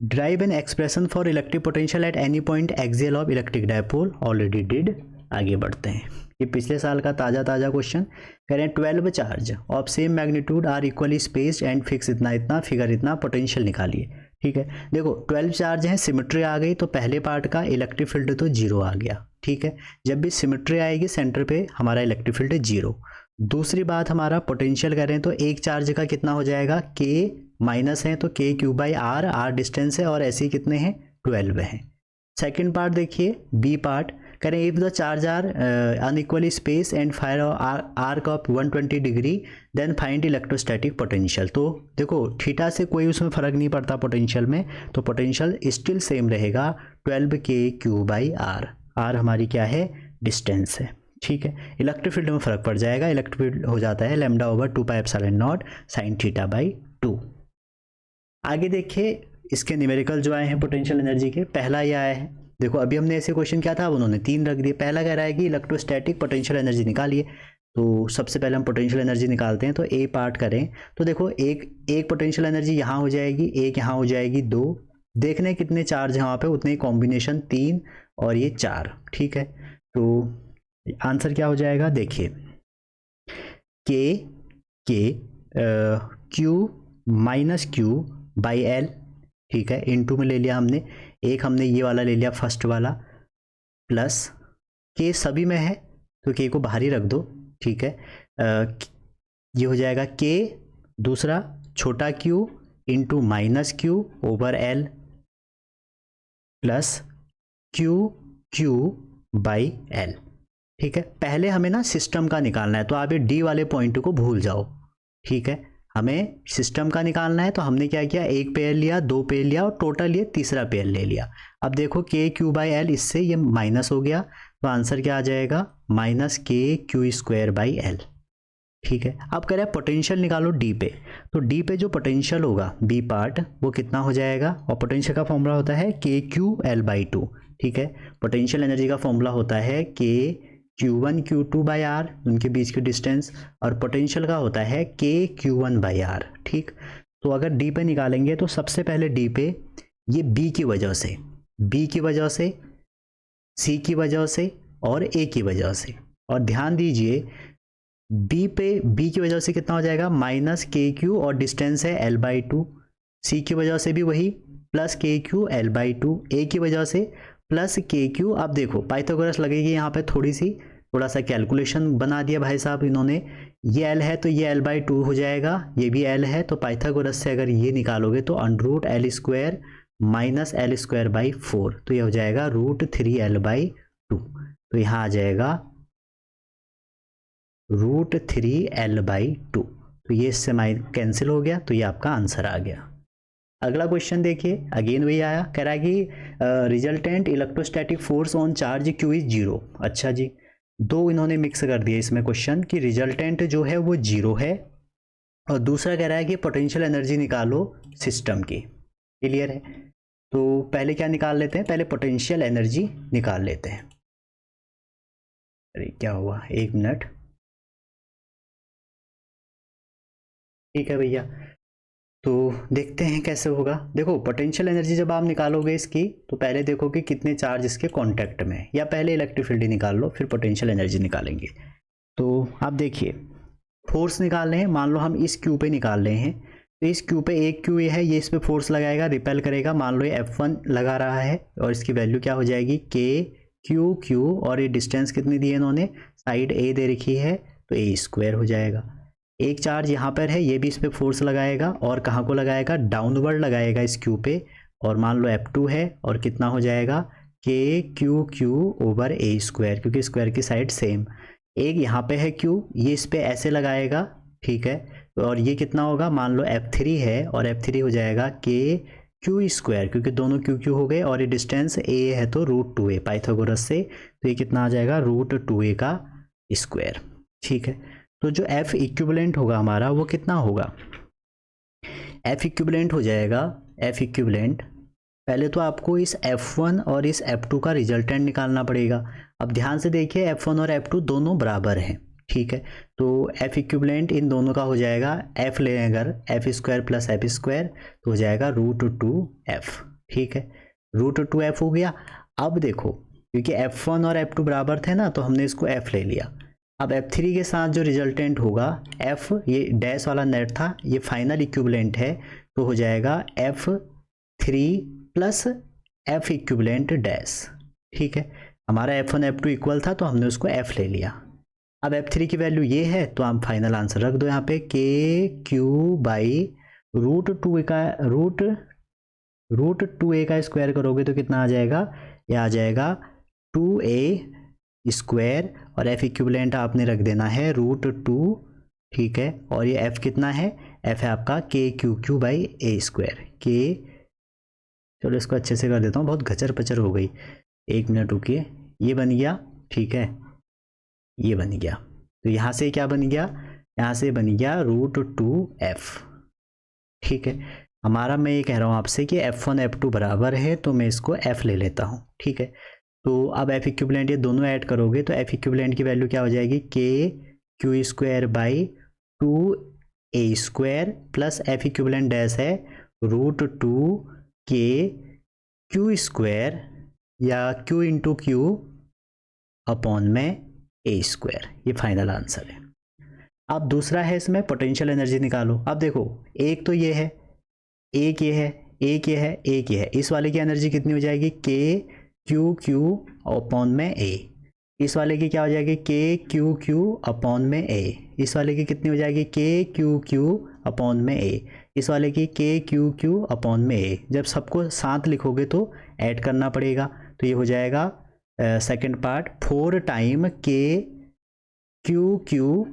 Drive an expression for electric potential at any point axial of electric dipole, already did. आगे बढ़ते हैं, ये पिछले साल का ताज़ा क्वेश्चन। कह रहे हैं 12 charge of same magnitude are equally spaced and fix इतना इतना, फिगर इतना, पोटेंशियल निकालिए। ठीक है, देखो 12 चार्ज हैं, सिमेट्री आ गई तो पहले पार्ट का इलेक्ट्रिक फील्ड तो 0 आ गया। ठीक है, जब भी सिमेट्री आएगी सेंटर पे हमारा इलेक्ट्रिक फील्ड 0। दूसरी बात, हमारा पोटेंशियल करें तो एक चार्ज का कितना हो जाएगा, के माइनस है तो के Q/R, R डिस्टेंस है, और ऐसे ही कितने हैं, 12 हैं। सेकेंड पार्ट देखिए, बी पार्ट करें, if the charge are unequally space and fire arc of 120 degree then find electrostatic potential. तो देखो थीटा से कोई उसमें फ़र्क नहीं पड़ता पोटेंशियल में, तो पोटेंशियल स्टिल सेम रहेगा 12K Q/R। R हमारी क्या है, डिस्टेंस है। ठीक है, इलेक्ट्रिक फील्ड में फ़र्क पड़ जाएगा, इलेक्ट्रिक फील्ड हो जाता है λ/2πε0 sin θ/2। आगे देखिए इसके न्यूमेरिकल जो आए हैं पोटेंशियल एनर्जी के, पहला ये आया है, देखो अभी हमने ऐसे क्वेश्चन क्या था, उन्होंने 3 रख दिए। पहला कह रहा है कि इलेक्ट्रोस्टैटिक पोटेंशियल एनर्जी निकालिए, तो सबसे पहले हम पोटेंशियल एनर्जी निकालते हैं। तो ए पार्ट करें तो देखो एक पोटेंशियल एनर्जी यहाँ हो जाएगी, एक यहाँ हो जाएगी, 2। देखने कितने चार्ज हैं वहाँ पे, उतने कॉम्बिनेशन 3 और ये 4। ठीक है, तो आंसर क्या हो जाएगा, देखिए के Q-Q/L, ठीक है, इनटू में ले लिया हमने, एक हमने ये वाला ले लिया फर्स्ट वाला, प्लस के सभी में है तो के को बाहर ही रख दो। ठीक है, ये हो जाएगा के दूसरा छोटा q into minus Q over L plus Q/L। ठीक है, पहले हमें ना सिस्टम का निकालना है, तो आप ये डी वाले पॉइंट को भूल जाओ। ठीक है, हमें सिस्टम का निकालना है, तो हमने क्या किया, एक पेयर लिया, 2 पेयर लिया, और टोटल ये तीसरा पेयर ले लिया। अब देखो के Q/L, इससे ये माइनस हो गया, तो आंसर क्या आ जाएगा, -KQ²/L। ठीक है। अब कह रहा है पोटेंशियल निकालो डी पे, तो डी पे जो पोटेंशियल होगा बी पार्ट वो कितना हो जाएगा, और पोटेंशियल का फॉर्मूला होता है के क्यू एल बाई टू। ठीक है, पोटेंशियल एनर्जी का फॉर्मूला होता है के Q1 Q2 बाई आर, उनके बीच की डिस्टेंस, और पोटेंशियल का होता है के Q1 बाई आर। ठीक, तो अगर डी पे निकालेंगे तो सबसे पहले डी पे ये बी की वजह से, बी की वजह से, सी की वजह से और ए की वजह से, और ध्यान दीजिए बी पे बी की वजह से कितना हो जाएगा माइनस के क्यू और डिस्टेंस है एल बाई टू, सी की वजह से भी वही plus K Q L by to, ए की वजह से प्लस के क्यू। अब देखो पाइथागोरस लगेगी यहाँ पे थोड़ा सा कैलकुलेशन बना दिया भाई साहब इन्होंने, ये एल है तो ये एल बाई टू हो जाएगा, ये भी एल है तो पाइथागोरस से अगर ये निकालोगे तो under root L square minus L square by four, तो ये हो जाएगा root three L by two, तो यहाँ आ जाएगा root three L by two, तो ये इससे कैंसिल हो गया, तो ये आपका आंसर आ गया। अगला क्वेश्चन देखिए, अगेन वही आया, कह रहा है कि resultant electrostatic force on charge Q is zero. अच्छा जी, दो इन्होंने मिक्स कर दिया इसमें क्वेश्चन कि रिजल्टेंट जो है वो जीरो है, और दूसरा कह रहा है कि पोटेंशियल एनर्जी निकालो सिस्टम की। क्लियर है, तो पहले क्या निकाल लेते हैं, पहले पोटेंशियल एनर्जी निकाल लेते हैं। अरे क्या हुआ, एक मिनट, ठीक है भैया, तो देखते हैं कैसे होगा। देखो पोटेंशियल एनर्जी जब आप निकालोगे इसकी, तो पहले देखो कि कितने चार्ज इसके कांटेक्ट में है, या पहले इलेक्ट्रिक फील्ड निकाल लो फिर पोटेंशियल एनर्जी निकालेंगे। तो आप देखिए फोर्स निकाल रहे हैं, मान लो हम इस क्यू पे निकाल रहे हैं, तो इस क्यू पे एक क्यू ये है, ये इस पे फोर्स लगाएगा, रिपेल करेगा, मान लो ये F1 लगा रहा है, और इसकी वैल्यू क्या हो जाएगी के क्यू क्यू, और ये डिस्टेंस कितनी दी है इन्होंने, साइड ए दे रखी है, तो ए स्क्वायर हो जाएगा। एक चार्ज यहाँ पर है, ये भी इस पे फोर्स लगाएगा, और कहाँ को लगाएगा, डाउनवर्ड लगाएगा इस क्यू पे, और मान लो F2 है, और कितना हो जाएगा के क्यू क्यू ओवर ए स्क्वायर, क्योंकि स्क्वायर की साइड सेम। एक यहाँ पे है क्यू, ये इस पे ऐसे लगाएगा, ठीक है, और ये कितना होगा, मान लो F3 है, और F3 हो जाएगा के क्यू स्क्वायर, क्योंकि दोनों क्यू क्यू हो गए, और ये डिस्टेंस ए है तो रूट टू ए पाइथागोरस से, तो ये कितना आ जाएगा रूट टू ए का स्क्वायर। ठीक है, तो जो F इक्विवेलेंट होगा हमारा वो कितना होगा, F इक्विवेलेंट हो जाएगा, F इक्विवेलेंट, पहले तो आपको इस F1 और इस F2 का रिजल्टेंट निकालना पड़ेगा। अब ध्यान से देखिए F1 और F2 दोनों बराबर हैं, ठीक है, तो F इक्विवेलेंट इन दोनों का हो जाएगा, F लें अगर F square plus F square, तो हो जाएगा रूट टू F। ठीक है, रूट टू F हो गया। अब देखो क्योंकि F1 और F2 बराबर थे ना, तो हमने इसको F ले लिया। अब F3 के साथ जो रिजल्टेंट होगा, F ये डैश वाला नेट था, ये फाइनल इक्विवेलेंट है, तो हो जाएगा F3 plus F equivalent dash. ठीक है, हमारा F1 F2 इक्वल था, तो हमने उसको F ले लिया। अब F3 की वैल्यू ये है, तो आप फाइनल आंसर रख दो यहाँ पे, के क्यू बाई रूट टू ए का स्क्वायर करोगे तो कितना आ जाएगा, ये आ जाएगा 2a स्क्वायर, और F इक्विवेलेंट आपने रख देना है रूट टू। ठीक है, और ये F कितना है, F है आपका के Q Q by A square के, चलो इसको अच्छे से कर देता हूँ, बहुत घचर पचर हो गई, एक मिनट रुकिए, ये बन गया, ठीक है, ये बन गया, तो यहाँ से क्या बन गया, यहाँ से बन गया रूट टू एफ। ठीक है, हमारा मैं ये कह रहा हूँ आपसे कि F1 F2 बराबर है, तो मैं इसको F ले लेता हूँ। ठीक है, तो अब F इक्विवेलेंट ये दोनों ऐड करोगे तो F इक्विवेलेंट की वैल्यू क्या हो जाएगी, के Q square by two A square plus F equivalent dash है रूट टू के क्यू स्क्वायर या Q इंटू क्यू अपॉन में ए स्क्वायर, ये फाइनल आंसर है। अब दूसरा है इसमें पोटेंशियल एनर्जी निकालो। अब देखो एक तो ये है, एक ये है, एक ये है, एक ये है, इस वाले की एनर्जी कितनी हो जाएगी, के क्यू क्यू अपॉन में ए, इस वाले की क्या हो जाएगी, के क्यू क्यू अपॉन में ए, इस वाले की कितनी हो जाएगी, के क्यू क्यू अपॉन में ए, इस वाले की के क्यू क्यू अपॉन में ए। जब सबको साथ लिखोगे तो ऐड करना पड़ेगा, तो ये हो जाएगा सेकंड पार्ट 4 टाइम के क्यू क्यू।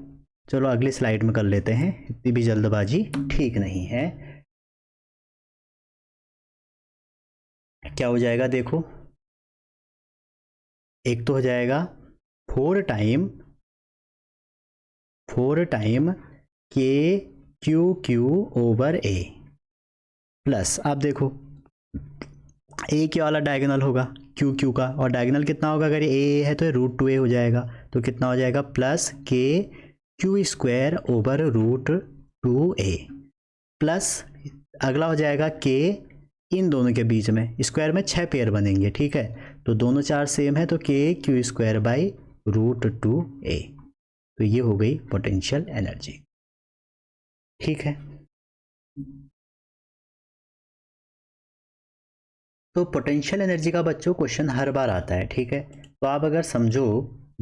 चलो अगली स्लाइड में कर लेते हैं, इतनी भी जल्दबाजी ठीक नहीं है। क्या हो जाएगा देखो, एक तो हो जाएगा 4 4 टाइम के क्यू क्यू ओवर ए प्लस, आप देखो ए क्या वाला डायगोनल होगा क्यू क्यू का, और डायगोनल कितना होगा, अगर ए है तो रूट 2a हो जाएगा, तो कितना हो जाएगा plus K Q square over root 2a plus अगला हो जाएगा के इन दोनों के बीच में स्क्वायर में 6 पेयर बनेंगे, ठीक है, तो दोनों 4 सेम है, तो के Q square by root 2a, तो ये हो गई पोटेंशियल एनर्जी। ठीक है, तो पोटेंशियल एनर्जी का बच्चों क्वेश्चन हर बार आता है, ठीक है, तो आप अगर समझो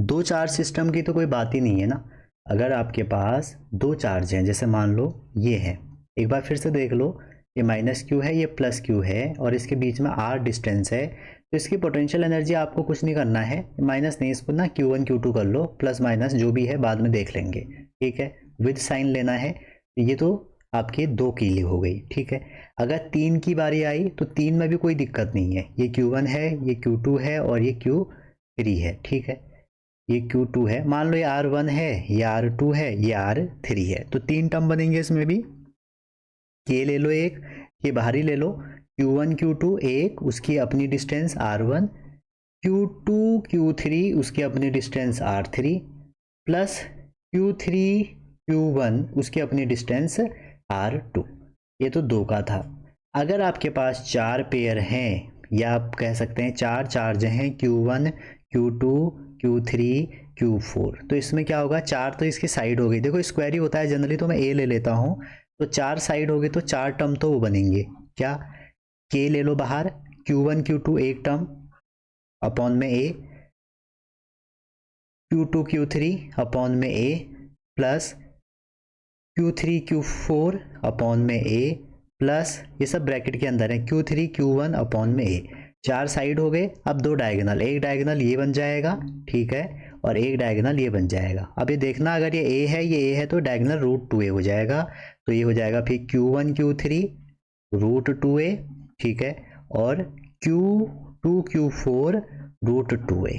2 चार्ज सिस्टम की तो कोई बात ही नहीं है ना। अगर आपके पास 2 चार्ज हैं, जैसे मान लो ये है, एक बार फिर से देख लो, ये माइनस क्यू है, ये प्लस क्यू है, और इसके बीच में आर डिस्टेंस है, तो इसकी पोटेंशियल एनर्जी आपको कुछ नहीं करना है, माइनस नहीं, इसको ना Q1 Q2 कर लो, प्लस माइनस जो भी है बाद में देख लेंगे, ठीक है, विद साइन लेना है। ये तो आपके 2 के लिए हो गई, ठीक है। अगर 3 की बारी आई तो 3 में भी कोई दिक्कत नहीं है, ये Q1 है, ये Q2 है और ये Q3 है, ठीक है, ये Q2 है, मान लो ये R1 है, ये R2 है, ये R3 है, तो 3 टर्म बनेंगे इसमें भी, ये ले लो एक, ये बाहरी ले लो, Q1 Q2 एक, उसकी अपनी डिस्टेंस R1, Q2 Q3 उसकी अपनी distance R3 plus Q3 Q1 उसकी अपनी डिस्टेंस R2, ये तो 2 का था। अगर आपके पास 4 पेयर हैं, या आप कह सकते हैं 4 चार्ज हैं, Q1 Q2 Q3 Q4, तो इसमें क्या होगा, 4 तो इसकी साइड हो गई, देखो स्क्वायर ही होता है जनरली, तो मैं ए ले लेता हूँ, तो 4 साइड हो गए, तो 4 टर्म तो वो बनेंगे, क्या, के ले लो बाहर, Q1 Q2 एक टर्म अपॉन में ए, Q2 Q3 अपॉन में ए प्लस Q3 Q4 अपॉन में ए प्लस, ये सब ब्रैकेट के अंदर है, Q3 Q1 अपॉन में ए, 4 साइड हो गए। अब 2 डायगोनल, एक डायगोनल ये बन जाएगा, ठीक है, और एक डायगोनल ये बन जाएगा। अब ये देखना, अगर ये ए है, ये ए है, तो डायगोनल रूट 2a हो जाएगा, तो ये हो जाएगा फिर Q1 Q3 रूट 2a, ठीक है, और Q2 Q4 रूट 2a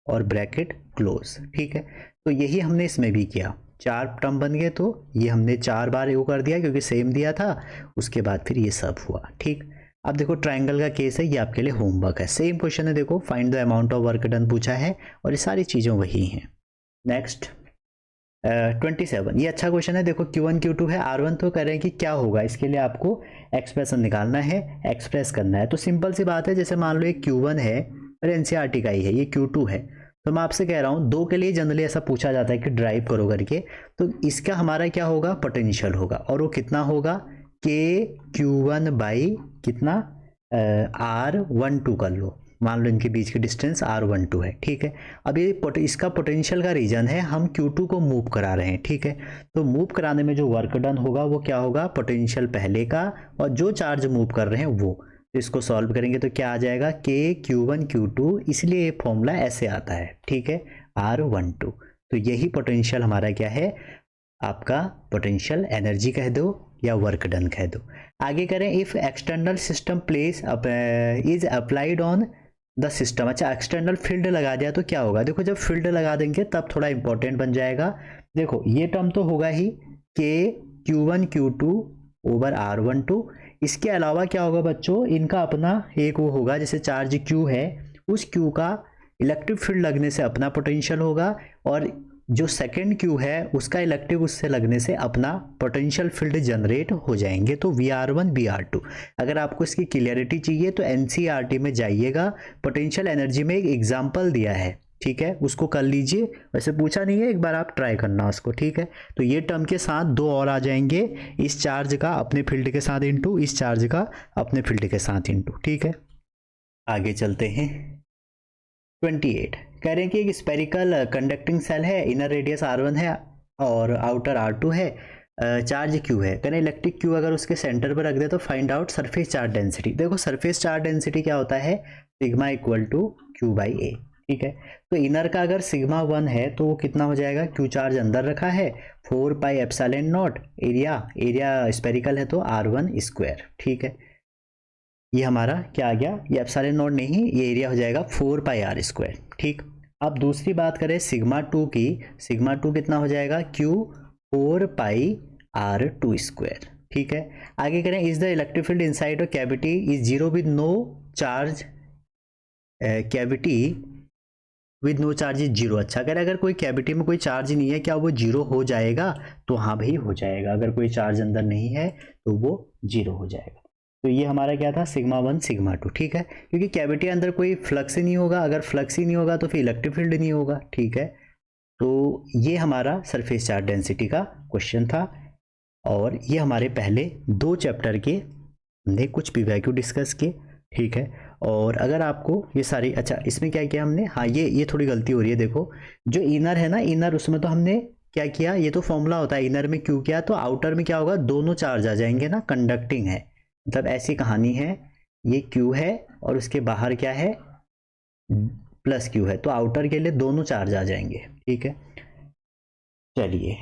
और ब्रैकेट क्लोज, ठीक है। तो यही हमने इसमें भी किया, 4 टर्म बन गए, तो ये हमने 4 बार वो कर दिया क्योंकि सेम दिया था, उसके बाद फिर ये सब हुआ, ठीक। अब देखो ट्रायंगल का केस है, ये आपके लिए होमवर्क है, सेम क्वेश्चन है, देखो find the amount of work done पूछा है, और ये सारी चीज़ें वही हैं। नेक्स्ट 27, ये अच्छा क्वेश्चन है, देखो Q1 Q2 है, R1 तो कह रहे हैं कि क्या होगा, इसके लिए आपको एक्सप्रेशन निकालना है, एक्सप्रेस करना है। तो सिंपल सी बात है, जैसे मान लो ये Q1 है और NCERT का ही है, ये Q2 है, तो मैं आपसे कह रहा हूँ 2 के लिए जनरली ऐसा पूछा जाता है कि ड्राइव करो करके, तो इसका हमारा क्या होगा, पोटेंशियल होगा, और वो कितना होगा, के Q1 बाई कितना R12 कर लो, मान लो इनके बीच की डिस्टेंस R12 है, ठीक है। अब ये इसका पोटेंशियल का रीजन है, हम Q2 को मूव करा रहे हैं, ठीक है, तो मूव कराने में जो वर्क डन होगा वो क्या होगा, पोटेंशियल पहले का, और जो चार्ज मूव कर रहे हैं वो, तो इसको सॉल्व करेंगे तो क्या आ जाएगा, के Q1 Q2, इसलिए ये फॉर्मूला ऐसे आता है, ठीक है, R12, तो यही पोटेंशियल हमारा क्या है, आपका पोटेंशियल एनर्जी कह दो या वर्क डन कह दो। आगे करें, if external system place is applied on the system, अच्छा एक्सटर्नल फील्ड लगा दिया तो क्या होगा, देखो जब फील्ड लगा देंगे तब थोड़ा इंपॉर्टेंट बन जाएगा। देखो ये टर्म तो होगा ही, के Q1 Q2 ओवर R12, इसके अलावा क्या होगा बच्चों, इनका अपना एक वो होगा, जैसे चार्ज Q है, उस Q का इलेक्ट्रिक फील्ड लगने से अपना पोटेंशियल होगा, और जो सेकेंड Q है उसका इलेक्ट्रिक उससे लगने से अपना पोटेंशियल फील्ड जनरेट हो जाएंगे, तो VR1 VR2। अगर आपको इसकी क्लियरिटी चाहिए तो NCERT में जाइएगा, पोटेंशियल एनर्जी में एक एग्जाम्पल दिया है, ठीक है, उसको कर लीजिए, वैसे पूछा नहीं है, एक बार आप ट्राई करना उसको, ठीक है। तो ये टर्म के साथ 2 और आ जाएंगे, इस चार्ज का अपने फील्ड के साथ इंटू, इस चार्ज का अपने फील्ड के साथ इंटू, ठीक है। आगे चलते हैं, 28 कह रहे हैं कि एक स्पेरिकल कंडक्टिंग सेल है, इनर रेडियस R1 है और आउटर R2 है, चार्ज Q है, कहना इलेक्ट्रिक Q अगर उसके सेंटर पर रख दे तो find out surface charge density. देखो सरफेस चार्ज डेंसिटी क्या होता है, sigma equal to Q by A, ठीक है। तो इनर का अगर सिग्मा 1 है तो वो कितना हो जाएगा, Q चार्ज अंदर रखा है, 4 पाई एप्सिलॉन नॉट, एरिया स्पेरिकल है तो R1 स्क्वायर, ठीक है। ये हमारा क्या आ गया, ये एप्सिलॉन नॉट नहीं, ये एरिया हो जाएगा 4 पाई R स्क्वायर, ठीक। अब दूसरी बात करें सिग्मा 2 की, सिग्मा 2 कितना हो जाएगा, Q 4πr2 स्क्वायर। ठीक है, आगे करें, is the electric field inside a cavity is zero with no charge, cavity with no charge is zero. अच्छा, अगर कोई कैविटी में कोई चार्ज नहीं है, क्या वो जीरो हो जाएगा? तो हाँ भाई हो जाएगा, अगर कोई चार्ज अंदर नहीं है तो वो जीरो हो जाएगा। तो ये हमारा क्या था, सिग्मा 1 सिग्मा 2। ठीक है, क्योंकि कैविटी अंदर कोई फ्लक्स ही नहीं होगा, अगर फ्लक्स ही नहीं होगा तो फिर इलेक्ट्रिक फील्ड नहीं होगा। ठीक है, तो ये हमारा सरफेस चार्ज डेंसिटी का क्वेश्चन था, और ये हमारे पहले 2 चैप्टर के हमने कुछ पीवाईक्यू डिस्कस किए। ठीक है, और अगर आपको ये सारी, अच्छा इसमें क्या किया हमने, हाँ ये थोड़ी गलती हो रही है, देखो जो इनर है ना, इनर उसमें तो हमने क्या किया, ये तो फॉर्मूला होता है, इनर में क्यू किया तो आउटर में क्या होगा, दोनों चार्ज आ जाएंगे ना, कंडक्टिंग है, मतलब ऐसी कहानी है, ये क्यू है और उसके बाहर क्या है, प्लस क्यू है, तो आउटर के लिए दोनों चार्ज आ जाएंगे। ठीक है, चलिए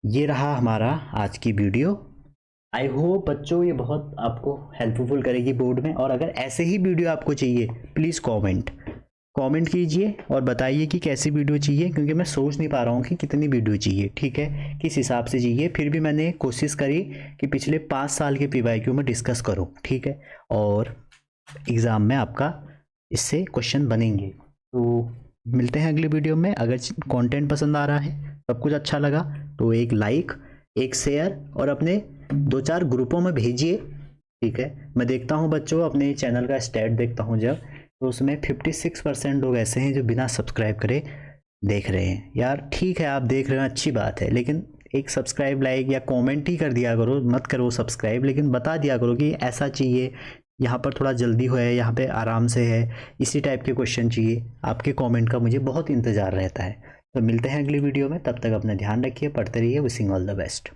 ये रहा हमारा आज की वीडियो। आई होप बच्चों ये बहुत आपको हेल्पफुल करेगी बोर्ड में, और अगर ऐसे ही वीडियो आपको चाहिए प्लीज़ कमेंट कीजिए और बताइए कि कैसी वीडियो चाहिए, क्योंकि मैं सोच नहीं पा रहा हूँ कि कितनी वीडियो चाहिए। ठीक है, किस हिसाब से चाहिए, फिर भी मैंने कोशिश करी कि पिछले 5 साल के पीवाईक्यू में डिस्कस करूँ। ठीक है, और एग्ज़ाम में आपका इससे क्वेश्चन बनेंगे। तो मिलते हैं अगले वीडियो में। अगर कंटेंट पसंद आ रहा है, सब कुछ अच्छा लगा, तो एक लाइक, एक शेयर और अपने 2-4 ग्रुपों में भेजिए। ठीक है, मैं देखता हूँ बच्चों, अपने चैनल का स्टैट देखता हूँ जब, तो उसमें 56% लोग ऐसे हैं जो बिना सब्सक्राइब करे देख रहे हैं। यार ठीक है, आप देख रहे हैं अच्छी बात है, लेकिन एक सब्सक्राइब, लाइक या कमेंट ही कर दिया करो, मत करो सब्सक्राइब, लेकिन बता दिया करो कि ऐसा चाहिए, यहाँ पर थोड़ा जल्दी हो है, यहाँ पे आराम से है, इसी टाइप के क्वेश्चन चाहिए। आपके कमेंट का मुझे बहुत इंतज़ार रहता है। तो मिलते हैं अगली वीडियो में, तब तक अपना ध्यान रखिए, पढ़ते रहिए। Wishing all the best.